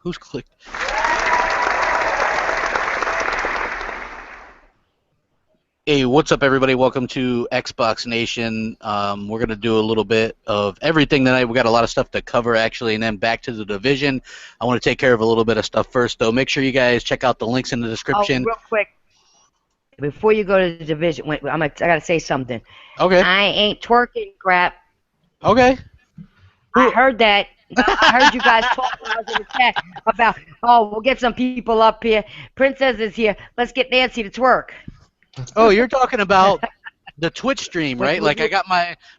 Who's clicked? Hey, what's up, everybody? Welcome to Xbox Nation. We're going to do a little bit of everything tonight. We got a lot of stuff to cover, actually, and then back to the division. I want to take care of a little bit of stuff first, though. Make sure you guys check out the links in the description. Oh, real quick, before you go to the division, wait, I got to say something. Okay. I ain't twerking, crap. Okay. I heard that. I heard you guys talking when I was in the chat about, oh, we'll get some people up here. Princess is here. Let's get Nancy to twerk. Oh, you're talking about the Twitch stream, right? Like, I got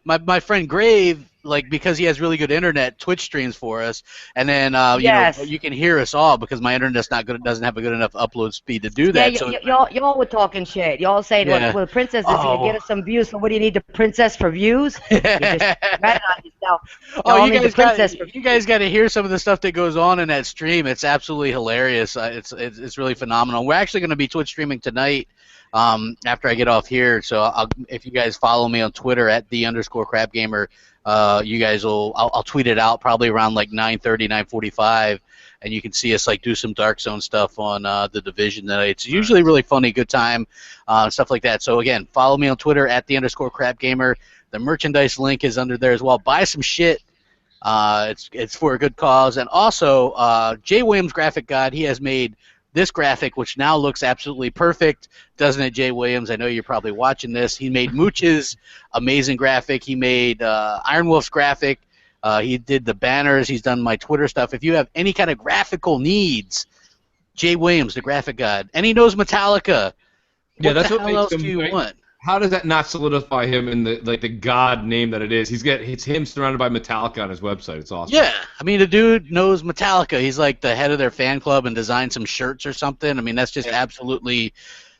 my friend Grave, like, because he has really good internet, Twitch streams for us, and then Yes. you know, you can hear us all because my internet's not good, doesn't have a good enough upload speed to do that. Yeah, y'all were talking shit. Y'all saying, Yeah. well, the princess is here. Get us some views. So what do you need the princess for views? You just bet on yourself. Oh, you guys got to hear some of the stuff that goes on in that stream. It's absolutely hilarious. It's really phenomenal. We're actually going to be Twitch streaming tonight. After I get off here, so if you guys follow me on Twitter at @the_Crapgamer, you guys I'll tweet it out probably around like 9:30, 9:45, and you can see us like do some Dark Zone stuff on the Division tonight. It's usually really funny, good time, stuff like that. So again, follow me on Twitter at @the_Crapgamer. The merchandise link is under there as well. Buy some shit. It's for a good cause, and also Jay Williams Graphic God, he has made this graphic, which now looks absolutely perfect, doesn't it, Jay Williams? I know you're probably watching this. He made Mooch's amazing graphic. He made Iron Wolf's graphic. He did the banners. He's done my Twitter stuff. If you have any kind of graphical needs, Jay Williams, the graphic god, and he knows Metallica. Yeah, that's what makes else him. Do you want? How does that not solidify him in the god name that it is? It's him surrounded by Metallica on his website. It's awesome. Yeah, I mean, the dude knows Metallica. He's like the head of their fan club and designed some shirts or something. I mean, that's just absolutely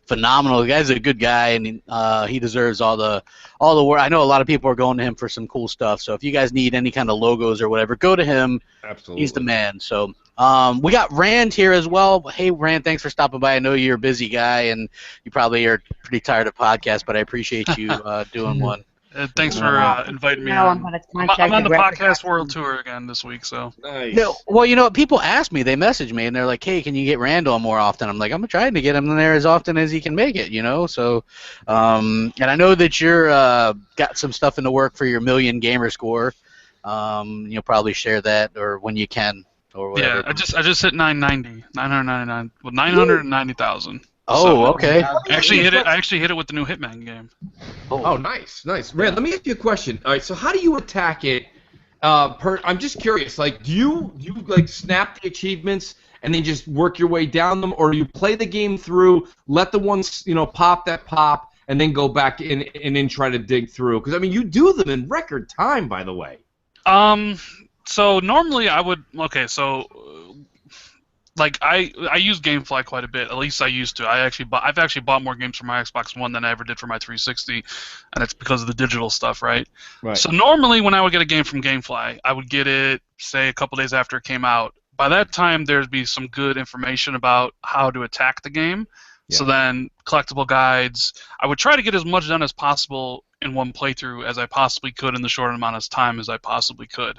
phenomenal. The guy's a good guy, and he deserves all the work. I know a lot of people are going to him for some cool stuff. So if you guys need any kind of logos or whatever, go to him. Absolutely, he's the man. So we got Rand here as well. Hey, Rand, thanks for stopping by. I know you're a busy guy, and you probably are pretty tired of podcasts, but I appreciate you doing one. Thanks for inviting me. I'm on the podcast world tour again this week, so. Nice. No, well, you know, people ask me, they message me, and they're like, "Hey, can you get Randall more often?" I'm like, "I'm trying to get him in there as often as he can make it," you know. So, and I know that you're got some stuff in the work for your million gamer score. You'll probably share that or when you can or whatever. Yeah, I just hit 999, well, 990,000. Oh, so, okay. I actually hit it with the new Hitman game. Oh, nice. Rand, let me ask you a question. All right, so how do you attack it? I'm just curious. Like, do you like snap the achievements and then just work your way down them, or do you play the game through, let the ones pop, and then go back in and then try to dig through? Because I mean, you do them in record time, by the way. So normally I would. Okay, so. Like I use GameFly quite a bit. At least I used to. I've actually bought more games for my Xbox One than I ever did for my 360, and it's because of the digital stuff, right? Right. So normally when I would get a game from GameFly, I would get it say a couple days after it came out. By that time, there'd be some good information about how to attack the game. Yeah. So then collectible guides. I would try to get as much done as possible in one playthrough as I possibly could in the short amount of time as I possibly could.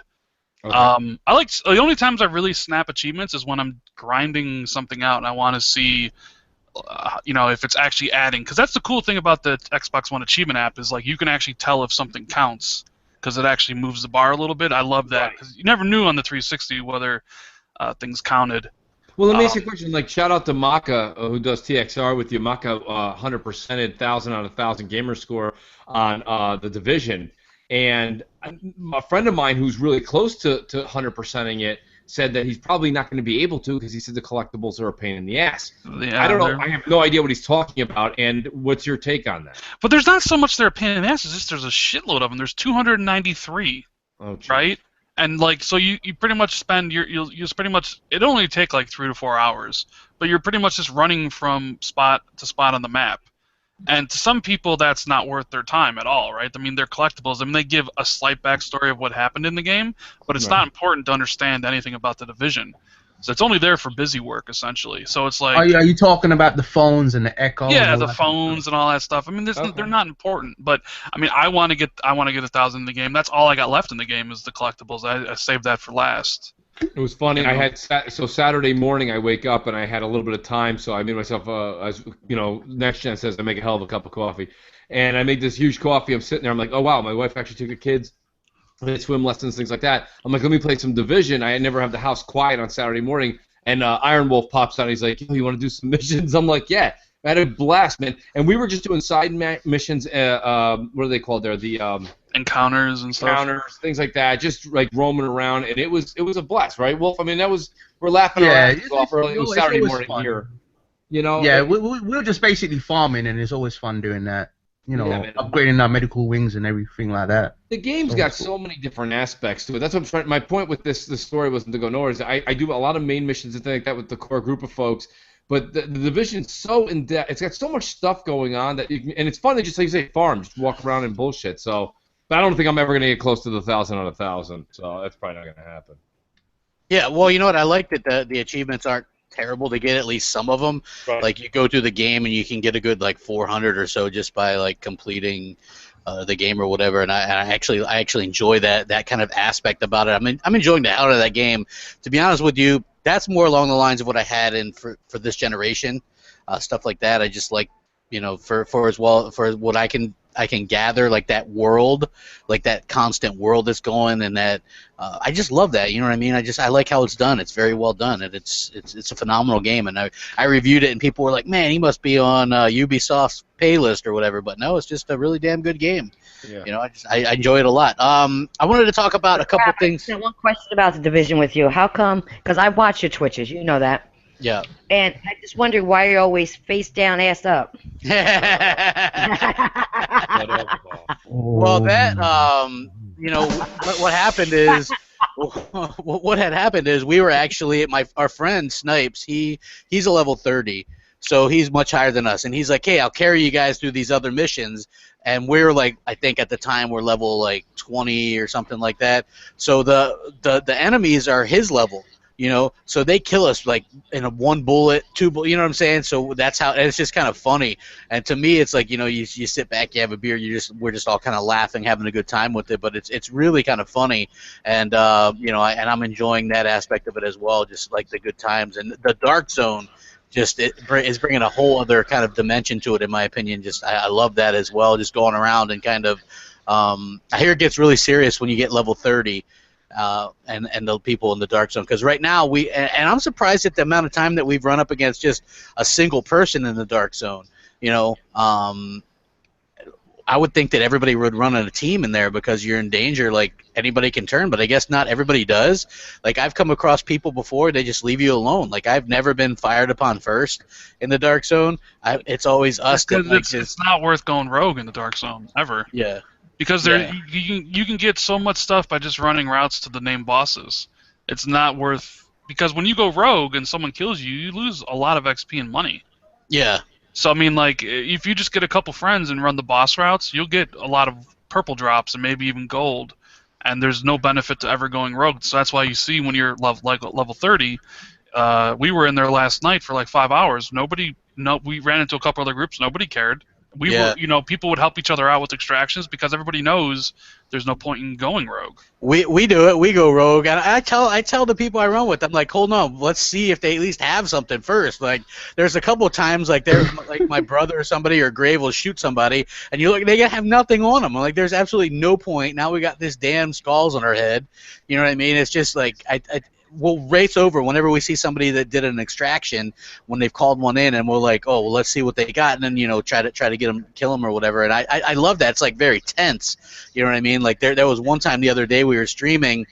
Okay. The only times I really snap achievements is when I'm grinding something out and I want to see, if it's actually adding. Because that's the cool thing about the Xbox One achievement app is like you can actually tell if something counts because it actually moves the bar a little bit. I love that because you never knew on the 360 whether things counted. Well, let me ask you a question. Like, shout out to Maka, who does TXR with you. Maka 100%ed 1,000 out of 1,000 gamer score on the Division. And a friend of mine who's really close to 100%ing it said that he's probably not going to be able to because he said the collectibles are a pain in the ass. Yeah, I don't know. I have no idea what he's talking about. And what's your take on that? But there's not so much they're a pain in the ass. It's just there's a shitload of them. There's 293, right? And like so, you pretty much spend you'll pretty much it only take like 3 to 4 hours, but you're pretty much just running from spot to spot on the map. And to some people, that's not worth their time at all, right? I mean, they're collectibles. I mean, they give a slight backstory of what happened in the game, but it's not important to understand anything about the Division. So it's only there for busy work, essentially. So it's like... Are you talking about the phones and the Echo? Yeah, the phones and all that stuff. I mean, they're not important, but I mean, I want to get 1,000 in the game. That's all I got left in the game is the collectibles. I saved that for last. It was funny. I had so Saturday morning I wake up and I had a little bit of time, so I made myself as you know, Next Gen says I make a hell of a cup of coffee, and I made this huge coffee. I'm sitting there. I'm like, oh wow, my wife actually took the kids. They swim lessons, things like that. I'm like, let me play some Division. I never have the house quiet on Saturday morning, and Iron Wolf pops out. He's like, you want to do some missions? I'm like, yeah. I had a blast, man. And we were just doing side missions. What are they called there? The encounters and stuff. Encounters, things like that. Just like roaming around, and it was a blast, right, Wolf? I mean, we're laughing our asses off early. It was Saturday morning here. You know. Yeah, we're just basically farming, and it's always fun doing that. You know, upgrading our medical wings and everything like that. The game's got so many different aspects to it. That's what I'm trying. My point with this story wasn't to go nowhere. Is I do a lot of main missions and things like that with the core group of folks. But the Division's so in depth. It's got so much stuff going on that and it's fun to just like you say farm, just walk around and bullshit. So, but I don't think I'm ever gonna get close to the 1,000 out of 1,000. So that's probably not gonna happen. Yeah, well, you know what? I like that the achievements aren't terrible to get, at least some of them. Right. Like you go through the game and you can get a good like 400 or so just by like completing the game or whatever. And I actually enjoy that kind of aspect about it. I'm enjoying the hell out of that game. To be honest with you, that's more along the lines of what I had in for this generation, stuff like that. I just like, you know, for as well for what I can gather, like that world, like that constant world that's going, and that I just love that. You know what I mean? I like how it's done. It's very well done, and it's a phenomenal game. And I reviewed it, and people were like, "Man, he must be on Ubisoft's pay list or whatever." But no, it's just a really damn good game. Yeah. You know, I enjoy it a lot. I wanted to talk about a couple things. I one question about the Division with you. How come? Because I watch your Twitches. You know that. Yeah. And I just wonder why you're always face down, ass up. Well, that you know, what happened is. What had happened is we were actually at our friend Snipes. He's a level 30, so he's much higher than us. And he's like, "Hey, I'll carry you guys through these other missions." And we're like, I think at the time we're level like 20 or something like that. So the enemies are his level, you know. So they kill us like in a 1 bullet, 2 bullet. You know what I'm saying? So that's how. And it's just kind of funny. And to me, it's like, you know, you sit back, you have a beer, we're just all kind of laughing, having a good time with it. But it's really kind of funny, and you know, and I'm enjoying that aspect of it as well, just like the good times. And the Dark Zone just is bringing a whole other kind of dimension to it, in my opinion. Just I love that as well, just going around and kind of I hear it gets really serious when you get level 30 and the people in the Dark Zone, because right now and I'm surprised at the amount of time that we've run up against just a single person in the Dark Zone. You know, I would think that everybody would run on a team in there because you're in danger. Like anybody can turn, but I guess not everybody does. Like I've come across people before, they just leave you alone. Like I've never been fired upon first in the Dark Zone. It's always us that it's not worth going rogue in the Dark Zone ever. Yeah. Because you can get so much stuff by just running routes to the named bosses. It's not worth, because when you go rogue and someone kills you, you lose a lot of XP and money. Yeah. So, I mean, like, if you just get a couple friends and run the boss routes, you'll get a lot of purple drops and maybe even gold, and there's no benefit to ever going rogue. So that's why you see when you're level 30, we were in there last night for like 5 hours. We ran into a couple other groups. Nobody cared. We were, you know, people would help each other out with extractions because everybody knows there's no point in going rogue. We do it. We go rogue, and I tell the people I run with, I'm like, hold on, let's see if they at least have something first. Like, there's a couple of times like like my brother or somebody or Grave will shoot somebody, and you look, they have nothing on them. I'm like, there's absolutely no point. Now we got this damn skulls on our head. You know what I mean? It's just like we'll race over whenever we see somebody that did an extraction when they've called one in, and we're like, oh, well, let's see what they got, and then, you know, try to get them, kill them or whatever. And I love that. It's like very tense. You know what I mean? Like there was one time the other day we were streaming,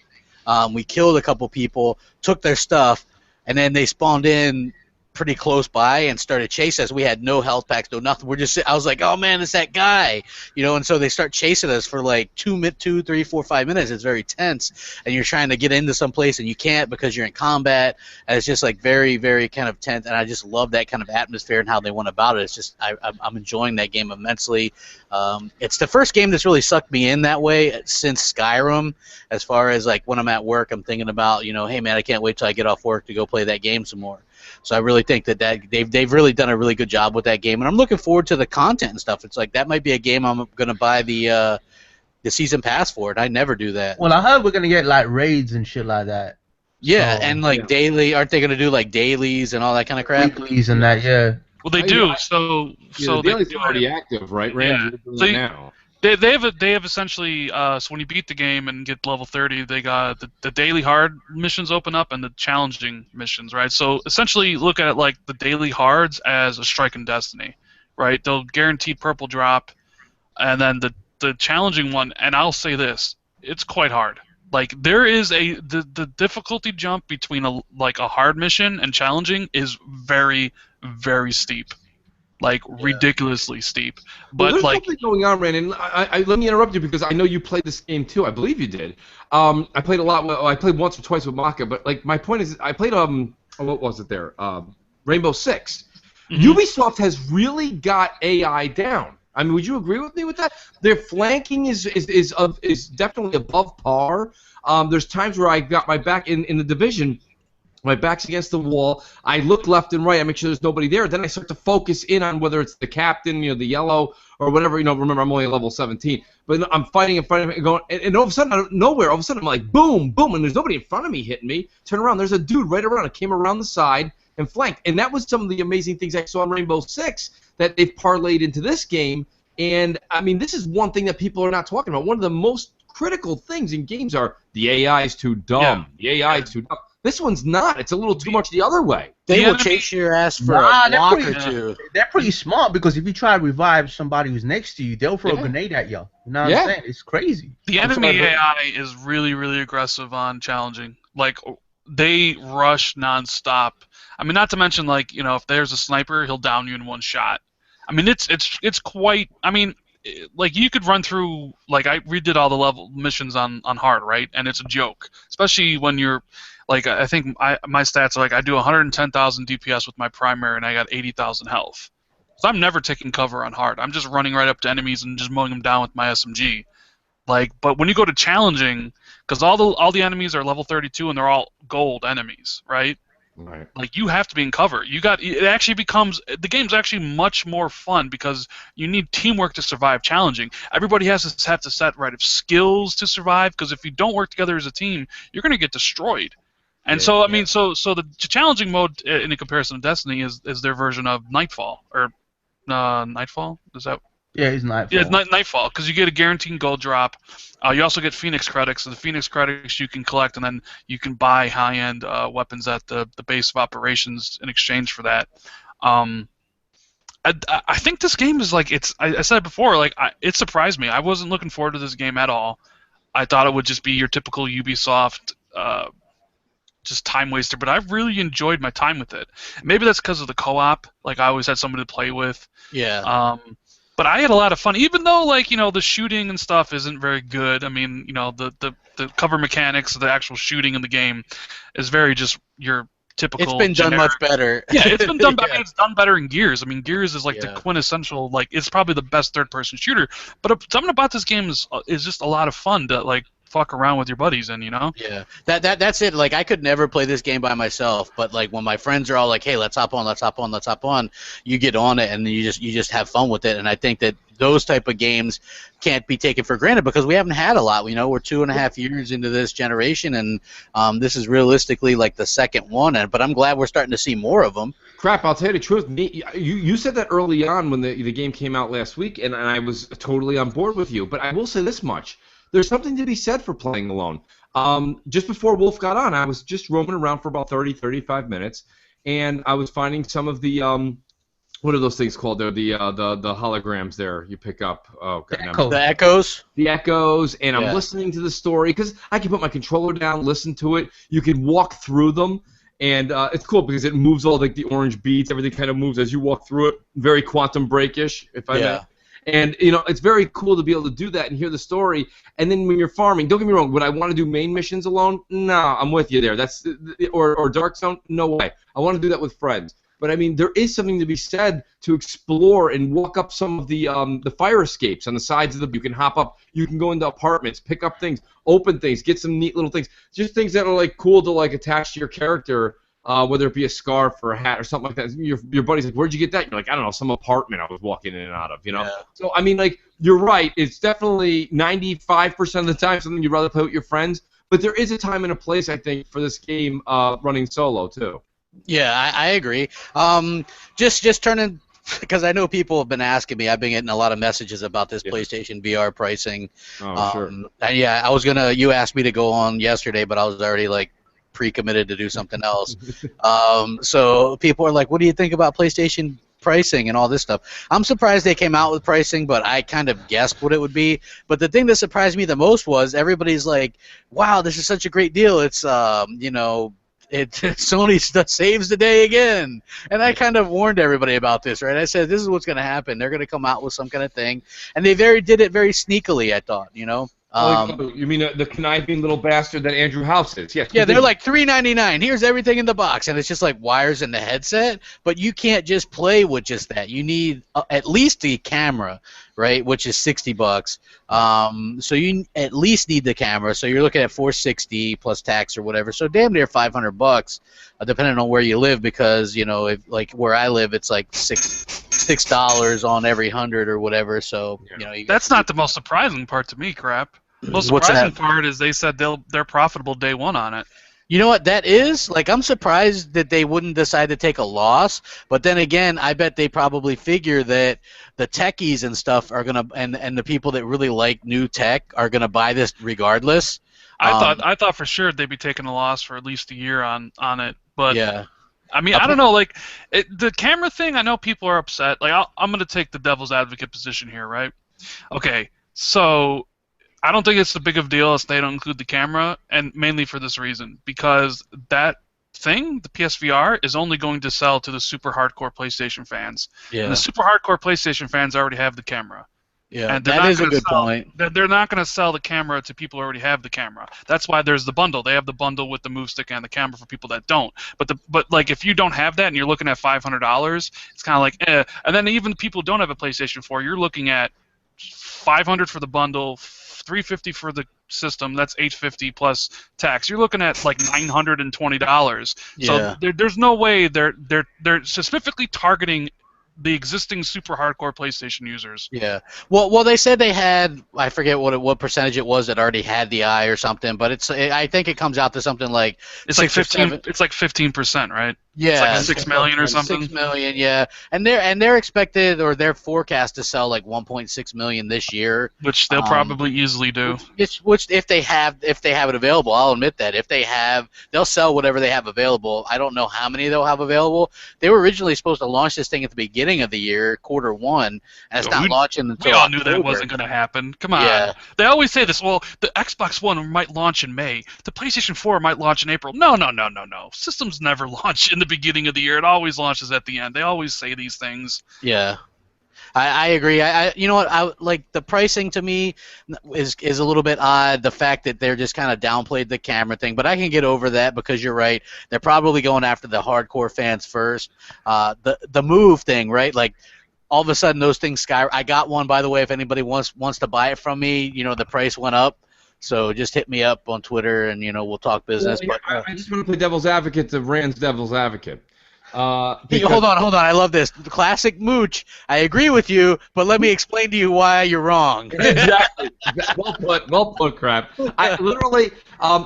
we killed a couple people, took their stuff, and then they spawned in pretty close by and started chasing us. We had no health packs, no nothing. I was like, oh man, it's that guy, you know. And so they start chasing us for like 2, 3, 4, 5 minutes. It's very tense, and you're trying to get into some place and you can't because you're in combat. And it's just like very, very kind of tense. And I just love that kind of atmosphere and how they went about it. It's just I'm enjoying that game immensely. It's the first game that's really sucked me in that way since Skyrim. As far as like when I'm at work, I'm thinking about, you know, hey man, I can't wait till I get off work to go play that game some more. So I really think that they've really done a really good job with that game, and I'm looking forward to the content and stuff. It's like that might be a game I'm gonna buy the season pass for, and I never do that. Well, I heard we're gonna get like raids and shit like that. Yeah, So, and like daily, aren't they going to do like dailies and all that kind of crap? weeklies and that, yeah. Well, they do. The So they daily's do already it. active, right, Rand? Yeah. You're doing So that you- now. They have essentially so when you beat the game and get level 30, they got the daily hard missions open up and the challenging missions, right? So essentially look at it like the daily hards as a strike in Destiny, right? They'll guaranteed purple drop, and then the challenging one, and I'll say this, it's quite hard. Like there is the difficulty jump between a hard mission and challenging is very, very steep. Like ridiculously steep. Well, But there's like something going on, Rand, and let me interrupt you because I know you played this game too. I believe you did. I played a lot. I played once or twice with Maka, but like my point is, I played what was it there? Rainbow Six. Ubisoft has really got AI down. I mean, would you agree with me with that? Their flanking is definitely above par. There's times where I got my back in the Division. My back's against the wall. I look left and right. I make sure there's nobody there. Then I start to focus in on whether it's the captain, the yellow, or whatever. Remember, I'm only at level 17. But I'm fighting and going, and all of a sudden, out of nowhere, all of a sudden, I'm like, boom, boom, and there's nobody in front of me hitting me. Turn around. There's a dude right around. I came around the side and flanked. And that was some of the amazing things I saw in Rainbow Six that they've parlayed into this game. And, I mean, this is one thing that people are not talking about. One of the most critical things in games are the AI is too dumb. The AI is too dumb. This one's not. It's a little too much the other way. They will chase your ass for a block or two. They're pretty smart because if you try to revive somebody who's next to you, they'll throw a grenade at you. You know what I'm saying? It's crazy. The enemy AI is really, really aggressive on challenging. Like, they rush nonstop. I mean, not to mention, like, if there's a sniper, he'll down you in one shot. I mean, it's quite. I mean, like you could run through. Like I redid all the level missions on hard, right? And it's a joke, especially when you're. Like I think my stats are like I do 110,000 DPS with my primary and I got 80,000 health. So I'm never taking cover on hard. I'm just running right up to enemies and just mowing them down with my SMG. Like, but when you go to challenging, because all the enemies are level 32 and they're all gold enemies, right? Right. Like you have to be in cover. It actually becomes the game's actually much more fun because you need teamwork to survive challenging. Everybody have to set right of skills to survive because if you don't work together as a team, you're gonna get destroyed. And so I mean, so the challenging mode in comparison to Destiny is their version of Nightfall or Nightfall. Is that? Yeah, it's Nightfall. Yeah, it's Nightfall because you get a guaranteed gold drop. You also get Phoenix credits. So the Phoenix credits you can collect, and then you can buy high-end weapons at the base of operations in exchange for that. I think this game is like I said before, like it surprised me. I wasn't looking forward to this game at all. I thought it would just be your typical Ubisoft. Just time waster, but I've really enjoyed my time with it. Maybe that's because of the co-op. Like I always had somebody to play with. Yeah. But I had a lot of fun, even though like the shooting and stuff isn't very good. I mean, the cover mechanics, the actual shooting in the game, is very just your typical. It's been done much better. Yeah, it's been done. I mean, it's done better in Gears. I mean, Gears is like the quintessential. Like, it's probably the best third-person shooter. But something about this game is just a lot of fun to like fuck around with your buddies in, Yeah, that's it. Like I could never play this game by myself, but like when my friends are all like, "Hey, let's hop on," you get on it and you just have fun with it. And I think that those type of games can't be taken for granted because we haven't had a lot. We're 2.5 years into this generation, and this is realistically like the second one. But I'm glad we're starting to see more of them. Crap, I'll tell you the truth. You said that early on when the game came out last week, and I was totally on board with you. But I will say this much. There's something to be said for playing alone. Just before Wolf got on, I was just roaming around for about 30, 35 minutes, and I was finding some of the what are those things called? They're the holograms there you pick up. Oh, God, the echoes. The echoes, and I'm listening to the story because I can put my controller down, listen to it. You can walk through them, and it's cool because it moves all like the orange beads. Everything kind of moves as you walk through it. Very Quantum Break-ish, if I may. And it's very cool to be able to do that and hear the story. And then when you're farming, don't get me wrong, would I want to do main missions alone? No, I'm with you there. That's or Dark Zone? No way. I want to do that with friends. But I mean, there is something to be said to explore and walk up some of the fire escapes on the sides of the. You can hop up. You can go into apartments, pick up things, open things, get some neat little things. Just things that are like cool to like attach to your character. Whether it be a scarf or a hat or something like that. Your buddy's like, "Where'd you get that?" You're like, "I don't know, some apartment I was walking in and out of." Yeah. So I mean, like, you're right. It's definitely 95% of the time something you'd rather play with your friends. but there is a time and a place, I think, for this game running solo too. Yeah, I agree. Just turning, because I know people have been asking me. I've been getting a lot of messages about this PlayStation VR pricing. Oh, sure. And yeah, you asked me to go on yesterday, but I was already like pre-committed to do something else. So people are like, what do you think about PlayStation pricing and all this stuff? I'm surprised they came out with pricing, but I kind of guessed what it would be. But the thing that surprised me the most was everybody's like, wow, this is such a great deal. It's, Sony saves the day again. And I kind of warned everybody about this, right? I said, this is what's going to happen. They're going to come out with some kind of thing. And they did it very sneakily, I thought, you know? You mean the conniving little bastard that Andrew House is? Yes. Yeah, they're like $3.99. Here's everything in the box, and it's just like wires in the headset. But you can't just play with just that. You need at least the camera, right? Which is $60. So you at least need the camera. So you're looking at $460 plus tax or whatever. So damn near $500, depending on where you live. Because if like where I live, it's like $6 on every 100 or whatever. So that's not the most surprising part to me, Crap. The most surprising part is they said they're profitable day one on it. You know what that is? Like, I'm surprised that they wouldn't decide to take a loss. But then again, I bet they probably figure that the techies and stuff are gonna and the people that really like new tech are gonna buy this regardless. I thought for sure they'd be taking a loss for at least a year on it. But yeah. I mean, I don't know. Like the camera thing, I know people are upset. Like I'm gonna take the devil's advocate position here, right? Okay, so I don't think it's a big of a deal if they don't include the camera, and mainly for this reason, because that thing, the PSVR, is only going to sell to the super hardcore PlayStation fans. Yeah. And the super hardcore PlayStation fans already have the camera. Yeah, and that is a good point. They're not going to sell the camera to people who already have the camera. That's why there's the bundle. They have the bundle with the move stick and the camera for people that don't. But like if you don't have that and you're looking at $500, it's kind of like eh. And then even people who don't have a PlayStation 4, you're looking at $500 for the bundle, $350 for the system. That's $850 plus tax. You're looking at like $920. Yeah. So there's no way they're specifically targeting the existing super hardcore PlayStation users. Yeah. Well, they said they had, I forget what percentage it was that already had the eye or something, but I think it comes out to something like it's like 15. It's like 15%, right? Yeah. It's like 6 million or something. 6 million, yeah. And they're expected, or they're forecast to sell like 1.6 million this year, which they'll probably easily do. Which if they have it available, I'll admit that if they have, they'll sell whatever they have available. I don't know how many they'll have available. They were originally supposed to launch this thing at the beginning of the year, Q1, and it's not launching until we all October. knew that wasn't going to happen. Come on. Yeah. They always say this. Well, the Xbox One might launch in May. The PlayStation 4 might launch in April. No. Systems never launch in the beginning of the year. It always launches at the end. They always say these things. Yeah. I agree. You know what? I like the pricing to me is a little bit odd. The fact that they're just kind of downplayed the camera thing, but I can get over that because you're right. They're probably going after the hardcore fans first. The move thing, right? Like all of a sudden those things I got one, by the way. If anybody wants to buy it from me, the price went up. So just hit me up on Twitter and we'll talk business. Well, but I just want to play devil's advocate to Rand's devil's advocate. Hey, hold on. I love this. The classic mooch. I agree with you, but let me explain to you why you're wrong. Exactly. Well put, Crap. I literally.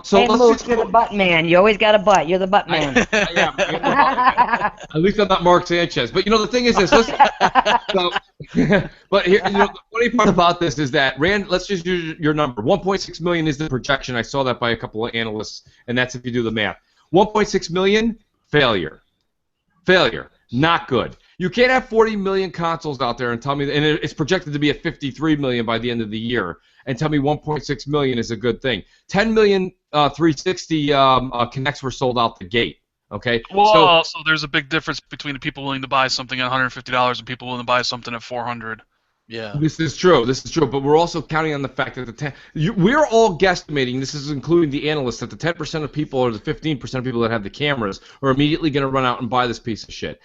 So hey, let's Mooch, just. you're the butt man. You always got a butt. You're the butt man. At least I'm not Mark Sanchez. But the thing is this. Listen, but here, the funny part about this is that Rand. Let's just use your number. 1.6 million is the projection. I saw that by a couple of analysts, and that's if you do the math. 1.6 million failure. Not good. You can't have 40 million consoles out there and tell me, and it's projected to be at 53 million by the end of the year, and tell me 1.6 million is a good thing. 10 million 360 Kinects were sold out the gate. Okay. Well, so there's a big difference between the people willing to buy something at $150 and people willing to buy something at $400. Yeah. This is true, but we're also counting on the fact that we're all guesstimating, this is including the analysts, that the 10% of people or the 15% of people that have the cameras are immediately going to run out and buy this piece of shit.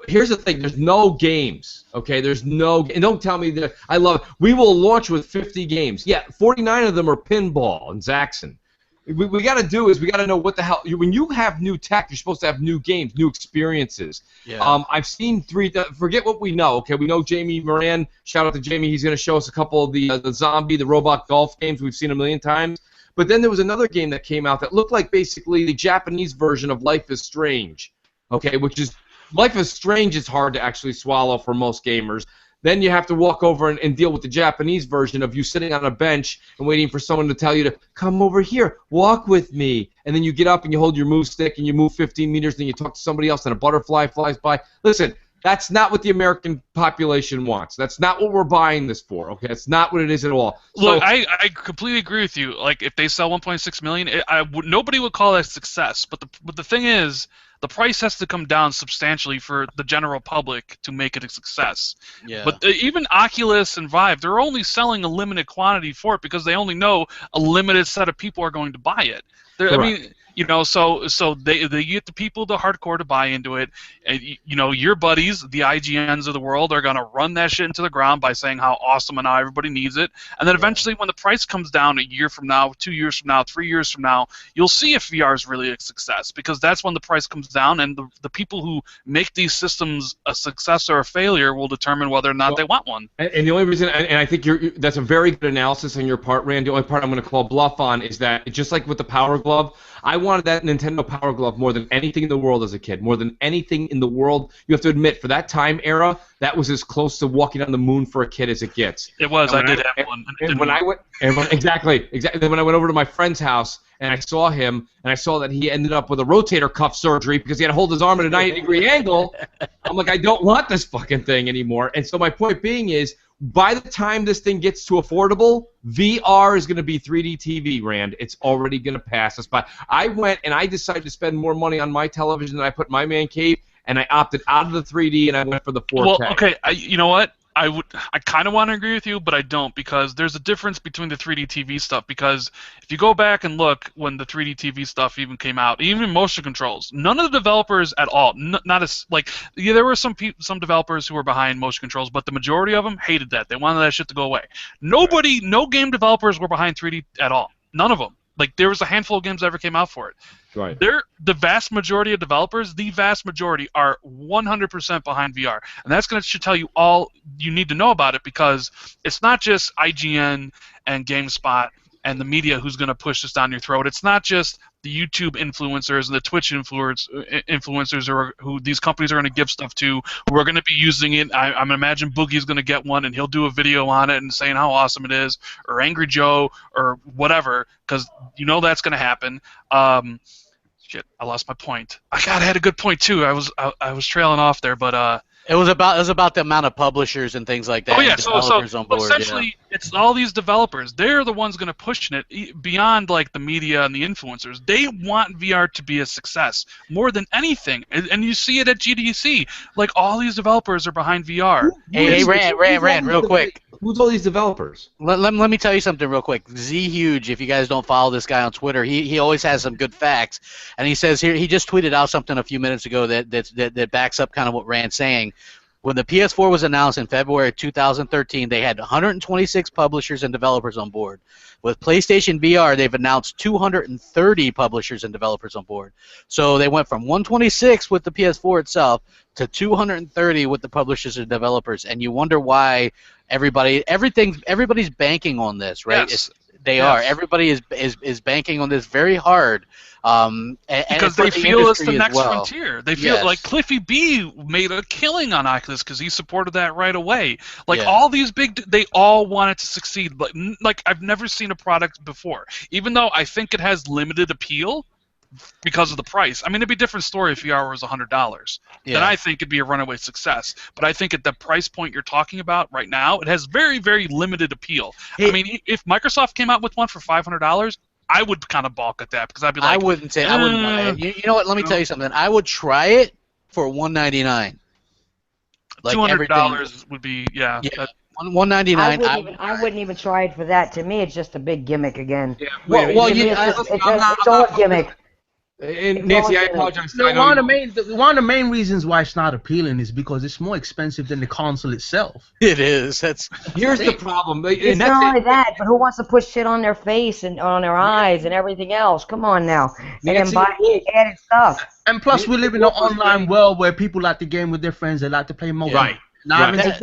Here's the thing, there's no games, okay? And don't tell me that, I love it. We will launch with 50 games. Yeah, 49 of them are pinball and Zaxxon. We got to do is we got to know what the hell. When you have new tech, you're supposed to have new games, new experiences. Yeah. I've seen forget what we know. Okay, we know Jamie Moran. Shout out to Jamie. He's going to show us a couple of the zombie, the robot golf games we've seen a million times. But then there was another game that came out that looked like basically the Japanese version of Life is Strange. Okay, which is Life is Strange is hard to actually swallow for most gamers. Then you have to walk over and deal with the Japanese version of you sitting on a bench and waiting for someone to tell you to come over here, walk with me. And then you get up and you hold your move stick and you move 15 meters, then you talk to somebody else and a butterfly flies by. Listen, that's not what the American population wants. That's not what we're buying this for, okay? It's not what it is at all. Look, I completely agree with you. Like, if they sell 1.6 million, nobody would call that success. But the thing is, the price has to come down substantially for the general public to make it a success. Yeah. But even Oculus and Vive, they're only selling a limited quantity for it because they only know a limited set of people are going to buy it. I mean, you know, so they get the people, the hardcore, to buy into it. And, you know, your buddies, the IGNs of the world, are going to run that shit into the ground by saying how awesome and how everybody needs it. And then eventually, when the price comes down a year from now, 2 years from now, 3 years from now, you'll see if VR is really a success, because that's when the price comes down, and the people who make these systems a success or a failure will determine whether or not they want one. And the only reason, and I think that's a very good analysis on your part, Rand. The only part I'm going to call bluff on is that, just like with the Power Glove, I wanted that Nintendo Power Glove more than anything in the world as a kid. More than anything in the world. You have to admit, for that time era, that was as close to walking on the moon for a kid as it gets. It was. I did have one. And when I went, exactly. Then when I went over to my friend's house and I saw him, and I saw that he ended up with a rotator cuff surgery because he had to hold his arm at a 90-degree angle, I'm like, I don't want this fucking thing anymore. And so my point being is, by the time this thing gets to affordable, VR is going to be 3D TV, Rand. It's already going to pass us by. I went and I decided to spend more money on my television than I put in my man cave, and I opted out of the 3D and I went for the 4K. Well, okay, you know what? I kind of want to agree with you, but I don't, because there's a difference between the 3D TV stuff. Because if you go back and look when the 3D TV stuff even came out, even motion controls, none of the developers at all, not as like, yeah, there were some developers who were behind motion controls, but the majority of them hated that. They wanted that shit to go away. No game developers were behind 3D at all. None of them. Like, there was a handful of games that ever came out for it. Right. The vast majority of developers, the vast majority, are 100% behind VR. And that's going to should tell you all you need to know about it, because it's not just IGN and GameSpot and the media who's going to push this down your throat. It's not just the YouTube influencers and the Twitch influencers who these companies are going to give stuff to, who are going to be using it. I'm imagine Boogie's going to get one and he'll do a video on it and saying how awesome it is, or Angry Joe, or whatever, because you know that's going to happen. Shit, I lost my point. I had a good point too. I was trailing off there, but it was about the amount of publishers and things like that. Oh yeah, developers on board, essentially, it's all these developers. They're the ones going to push it beyond like the media and the influencers. They want VR to be a success more than anything, and you see it at GDC. Like, all these developers are behind VR. Hey, Rand, real quick. Who's all these developers? Let me tell you something real quick. Z Huge, if you guys don't follow this guy on Twitter, he always has some good facts, and he says here, he just tweeted out something a few minutes ago that backs up kind of what Rand's saying. When the PS4 was announced in February 2013, they had 126 publishers and developers on board. With PlayStation VR, they've announced 230 publishers and developers on board. So they went from 126 with the PS4 itself to 230 with the publishers and developers. And you wonder why everybody's banking on this, right? Yes. They are. Everybody is banking on this very hard. Because they feel it's the next frontier. They feel like Cliffy B made a killing on Oculus because he supported that right away. Like, all these they all want it to succeed. But like, I've never seen a product before. Even though I think it has limited appeal because of the price. I mean, it'd be a different story if VR was $100. Then I think it'd be a runaway success. But I think at the price point you're talking about right now, it has very, very limited appeal. I mean, if Microsoft came out with one for $500, I would kind of balk at that, because I'd be like, I wouldn't buy it. You know what? Let me tell you something. I would try it for $199. Like, $200 would be $199. I wouldn't even try it for that. To me, it's just a big gimmick again. Yeah. It's all a gimmick. And Nancy, I apologize. No, one of the main reasons why it's not appealing is because it's more expensive than the console itself. It is. Here's the problem. It's not only that, but who wants to put shit on their face and on their eyes and everything else? Come on now, and then buy added stuff. And plus, we live in an online world where people like to game with their friends. They like to play multiplayer. Right. Now, that's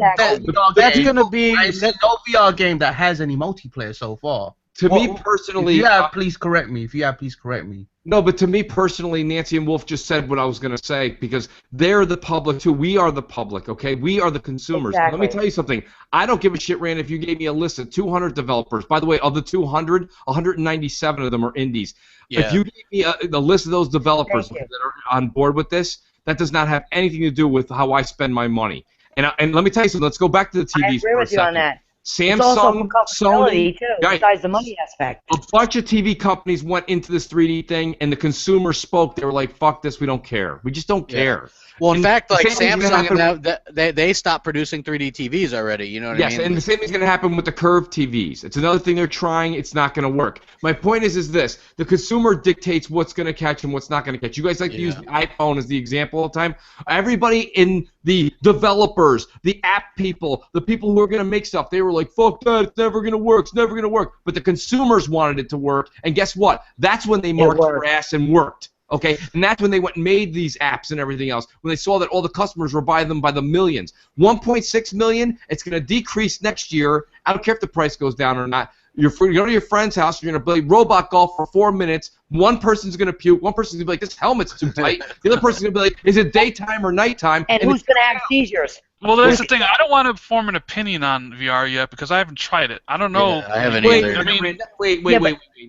going to be no VR game that has any multiplayer so far. To me personally, if you have, please correct me. If you have, please correct me. No, but to me personally, Nancy and Wolf just said what I was going to say because they're the public too. We are the public, okay? We are the consumers. Exactly. Let me tell you something. I don't give a shit, Rand, if you gave me a list of 200 developers. By the way, of the 200, 197 of them are indies. Yeah. If you gave me the list of those developers that are on board with this, that does not have anything to do with how I spend my money. And let me tell you something. Let's go back to the TVs I agree for a with you second. on that. Samsung, It's also Sony, too, right, besides the money aspect. a bunch of TV companies went into this 3D thing, and the consumer spoke. They were like, "Fuck this, we don't care. We just don't care." Well, in fact, like same thing's gonna Samsung, they stopped producing 3D TVs already. You know what I mean? Yes, and the same thing's going to happen with the curved TVs. It's another thing they're trying. It's not going to work. My point is this: the consumer dictates what's going to catch and what's not going to catch. You guys like to use the iPhone as the example all the time. Everybody in the developers, the app people, the people who are going to make stuff, they were like, "Fuck that! It's never going to work. It's never going to work." But the consumers wanted it to work, and guess what? That's when they marked their ass and worked. Okay, and that's when they went and made these apps and everything else, when they saw that all the customers were buying them by the millions. 1.6 million, it's going to decrease next year. I don't care if the price goes down or not. You go to your friend's house, you're going to play robot golf for 4 minutes. One person's going to puke. One person's going to be like, this helmet's too tight. The other person's going to be like, is it daytime or nighttime? And who's going to have seizures? Well, that's the thing. I don't want to form an opinion on VR yet because I haven't tried it. I don't know. Yeah, I haven't either. I mean, wait.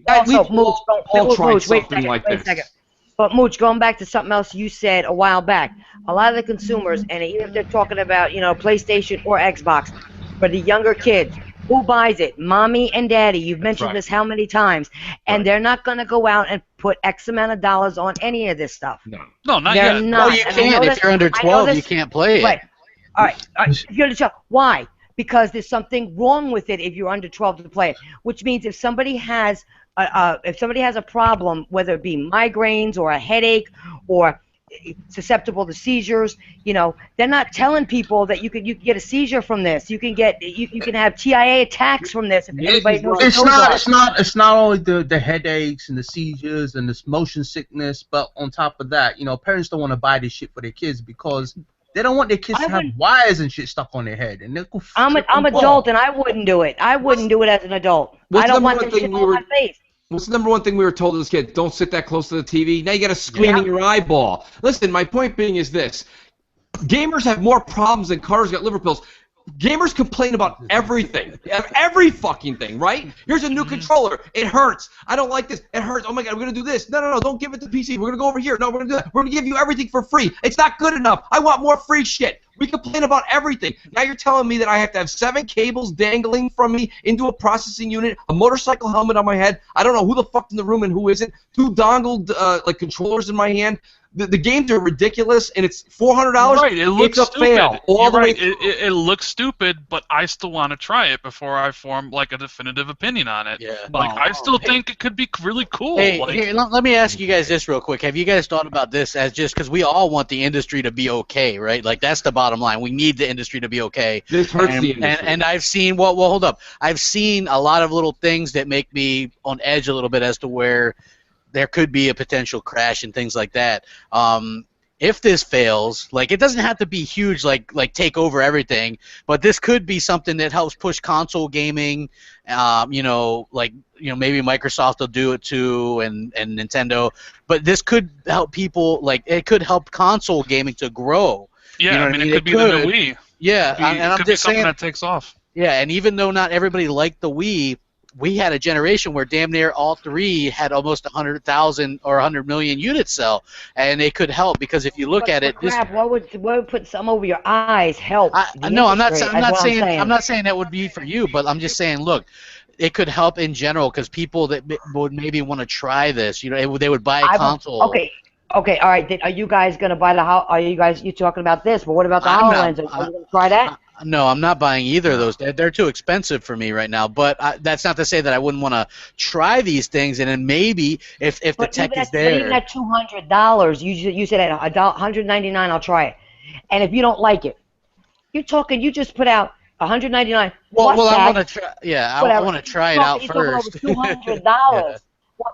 Also, Mooch, wait like a second. But Mooch, going back to something else you said a while back, a lot of the consumers, and even if they're talking about, PlayStation or Xbox, for the younger kids, who buys it? Mommy and Daddy. You've mentioned this how many times? And they're not going to go out and put X amount of dollars on any of this stuff. No, not they're yet. Not. Well, you can't. If you're under 12, you can't play it. Right. All right. If you're under 12, why? Because there's something wrong with it if you're under 12 to play it. Which means if somebody has a problem, whether it be migraines or a headache or susceptible to seizures, they're not telling people that you can get a seizure from this. You can have TIA attacks from this. If anybody knows it's not only the headaches and the seizures and this motion sickness, but on top of that, parents don't want to buy this shit for their kids because they don't want their kids to have wires and shit stuck on their head. And I'm adult and I wouldn't do it. I wouldn't do it as an adult. I don't want this shit on my face. What's the number one thing we were told as kids? Don't sit that close to the TV. Now you got a screen in your eyeball. Listen, my point being is this. Gamers have more problems than Carter's got liver pills. Gamers complain about everything. Every fucking thing, right? Here's a new controller. It hurts. I don't like this. It hurts. Oh my God, we're going to do this. No, don't give it to PC. We're going to go over here. No, we're going to do that. We're going to give you everything for free. It's not good enough. I want more free shit. We complain about everything. Now you're telling me that I have to have 7 cables dangling from me into a processing unit, a motorcycle helmet on my head. I don't know who the fuck's in the room and who isn't. 2 dongled controllers in my hand. The games are ridiculous, and it's $400. Right, it looks it's a stupid. fail. All the way through. It looks stupid, but I still want to try it before I form a definitive opinion on it. Yeah. I still think it could be really cool. Hey, here, let me ask you guys this real quick. Have you guys thought about this as just because we all want the industry to be okay, right? Like that's the bottom line. We need the industry to be okay. This hurts the industry. And I've seen hold up. I've seen a lot of little things that make me on edge a little bit as to where there could be a potential crash and things like that. If this fails, it doesn't have to be huge, like take over everything, but this could be something that helps push console gaming. Maybe Microsoft will do it too, and Nintendo. But this could help people. It could help console gaming to grow. Yeah, it could be the new Wii. Yeah, and I'm just saying that takes off. Yeah, and even though not everybody liked the Wii, we had a generation where damn near all 3 had almost 100,000 or 100 million units sell, and they could help because if you look at it, what would put some over your eyes help? No, I'm not saying that would be for you, but I'm just saying, look, it could help in general because people that would maybe want to try this, they would buy a console. Okay, all right. Are you guys gonna buy the house? Are you talking about this? But what about the HoloLens? Are you gonna try that? No, I'm not buying either of those. They're too expensive for me right now. But that's not to say that I wouldn't want to try these things. And then maybe if the tech is there. Even at $200, you said at $199, I'll try it. And if you don't like it, you just put out $199. Well, I want to try. Yeah, I want to try it out first. $200. Yeah.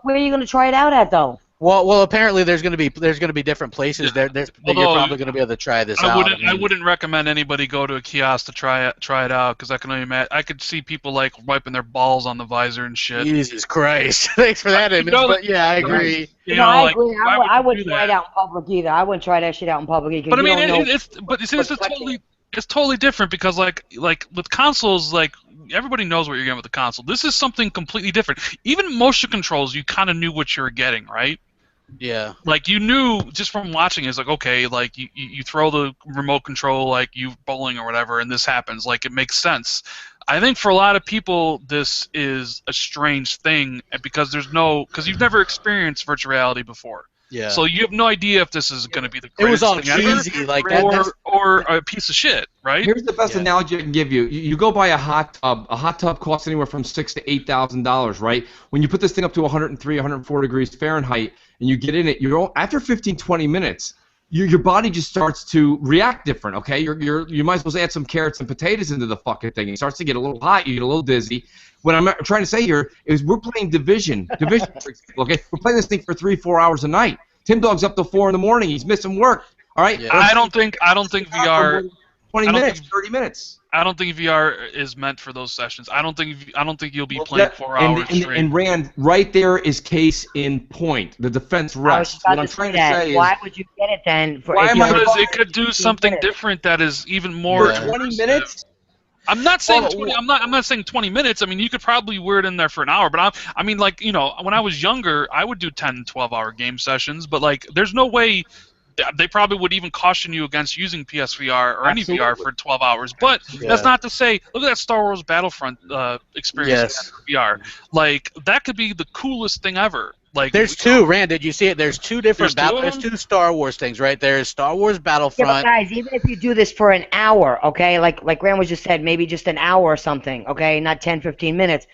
Where are you going to try it out at though? Well, apparently there's gonna be different places there. That you're probably gonna be able to try this out. I wouldn't recommend anybody go to a kiosk to try it out because I can only imagine. I could see people like wiping their balls on the visor and shit. Jesus Christ! Thanks for that image. But yeah, I agree. I agree. I wouldn't try it out in public either. I wouldn't try that shit out in public either. But I mean, it's totally different because like with consoles, like everybody knows what you're getting with the console. This is something completely different. Even motion controls, you kind of knew what you were getting, right? Yeah. Like you knew just from watching, it's like okay, like you throw the remote control like you bowling or whatever, and this happens. Like it makes sense. I think for a lot of people, this is a strange thing because because you've never experienced virtual reality before. Yeah. So you have no idea if this is going to be the greatest it was all thing cheesy, ever, like that, or a piece of shit, right? Here's the best analogy I can give you. You go buy a hot tub. A hot tub costs anywhere from $6,000 to $8,000, right? When you put this thing up to 103, 104 degrees Fahrenheit, and you get in it, after 15, 20 minutes, your body just starts to react different. Okay, you might as well add some carrots and potatoes into the fucking thing. It starts to get a little hot. You get a little dizzy. What I'm trying to say here is we're playing Division, for example, okay? We're playing this thing for 3-4 hours a night. Tim Dog's up till 4 in the morning. He's missing work. All right. Yeah. I don't think VR. 20 minutes, 30 minutes. I don't think VR is meant for those sessions. I don't think you'll be playing 4 hours straight. And Rand, right there is case in point. The defense rests. What I'm trying to say is, why would you get it then? Because it could do something different that is even more. For 20 minutes. I'm not saying 20. I'm not saying 20 minutes. I mean, you could probably wear it in there for an hour. But I mean, like when I was younger, I would do 10, 12-hour game sessions. But like, there's no way. They probably would even caution you against using PSVR or any VR for 12 hours. But that's not to say, look at that Star Wars Battlefront experience in VR. Like, that could be the coolest thing ever. Like, there's two, Rand, did you see it? There's two different there's two Star Wars things, right? There's Star Wars Battlefront. Yeah, but guys, even if you do this for an hour, okay, like Rand was just said, maybe just an hour or something, okay, not 10, 15 minutes.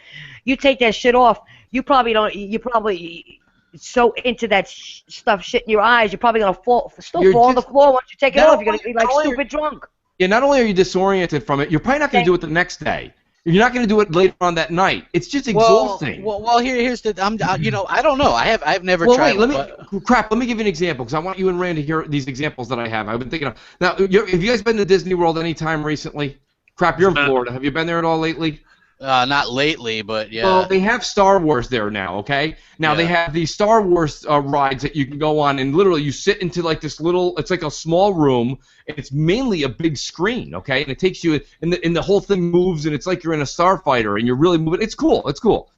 You take that shit off, you probably so into that stuff shit in your eyes, you're probably going to fall on the floor once you take it off. You're going to be like stupid drunk. Yeah, not only are you disoriented from it, you're probably not going to do it the next day. You're not going to do it later on that night. It's just exhausting. Well, here's the I don't know. I've never tried. Wait, let me give you an example because I want you and Rand to hear these examples that I have. I've been thinking of. Now, have you guys been to Disney World any time recently? Crap, you're in Florida. Have you been there at all lately? Not lately, but yeah. Well, they have Star Wars there now, okay? Now they have these Star Wars rides that you can go on, and literally you sit into like this little, it's like a small room, and it's mainly a big screen, okay? And it takes you, and the whole thing moves, and it's like you're in a starfighter, and you're really moving. It's cool, it's cool.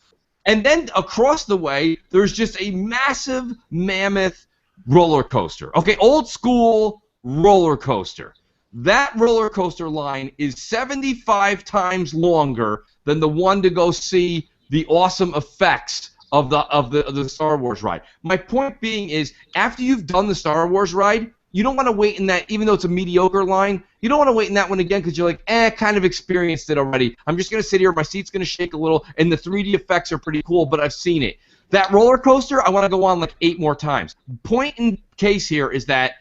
And then across the way, there's just a massive, mammoth roller coaster, okay? Old school roller coaster. That roller coaster line is 75 times longer than the one to go see the awesome effects of the Star Wars ride. My point being is, after you've done the Star Wars ride, you don't want to wait in that, even though it's a mediocre line, you don't want to wait in that one again because you're like, kind of experienced it already. I'm just going to sit here, my seat's going to shake a little, and the 3D effects are pretty cool, but I've seen it. That roller coaster, I want to go on like 8 more times. Point in case here is that,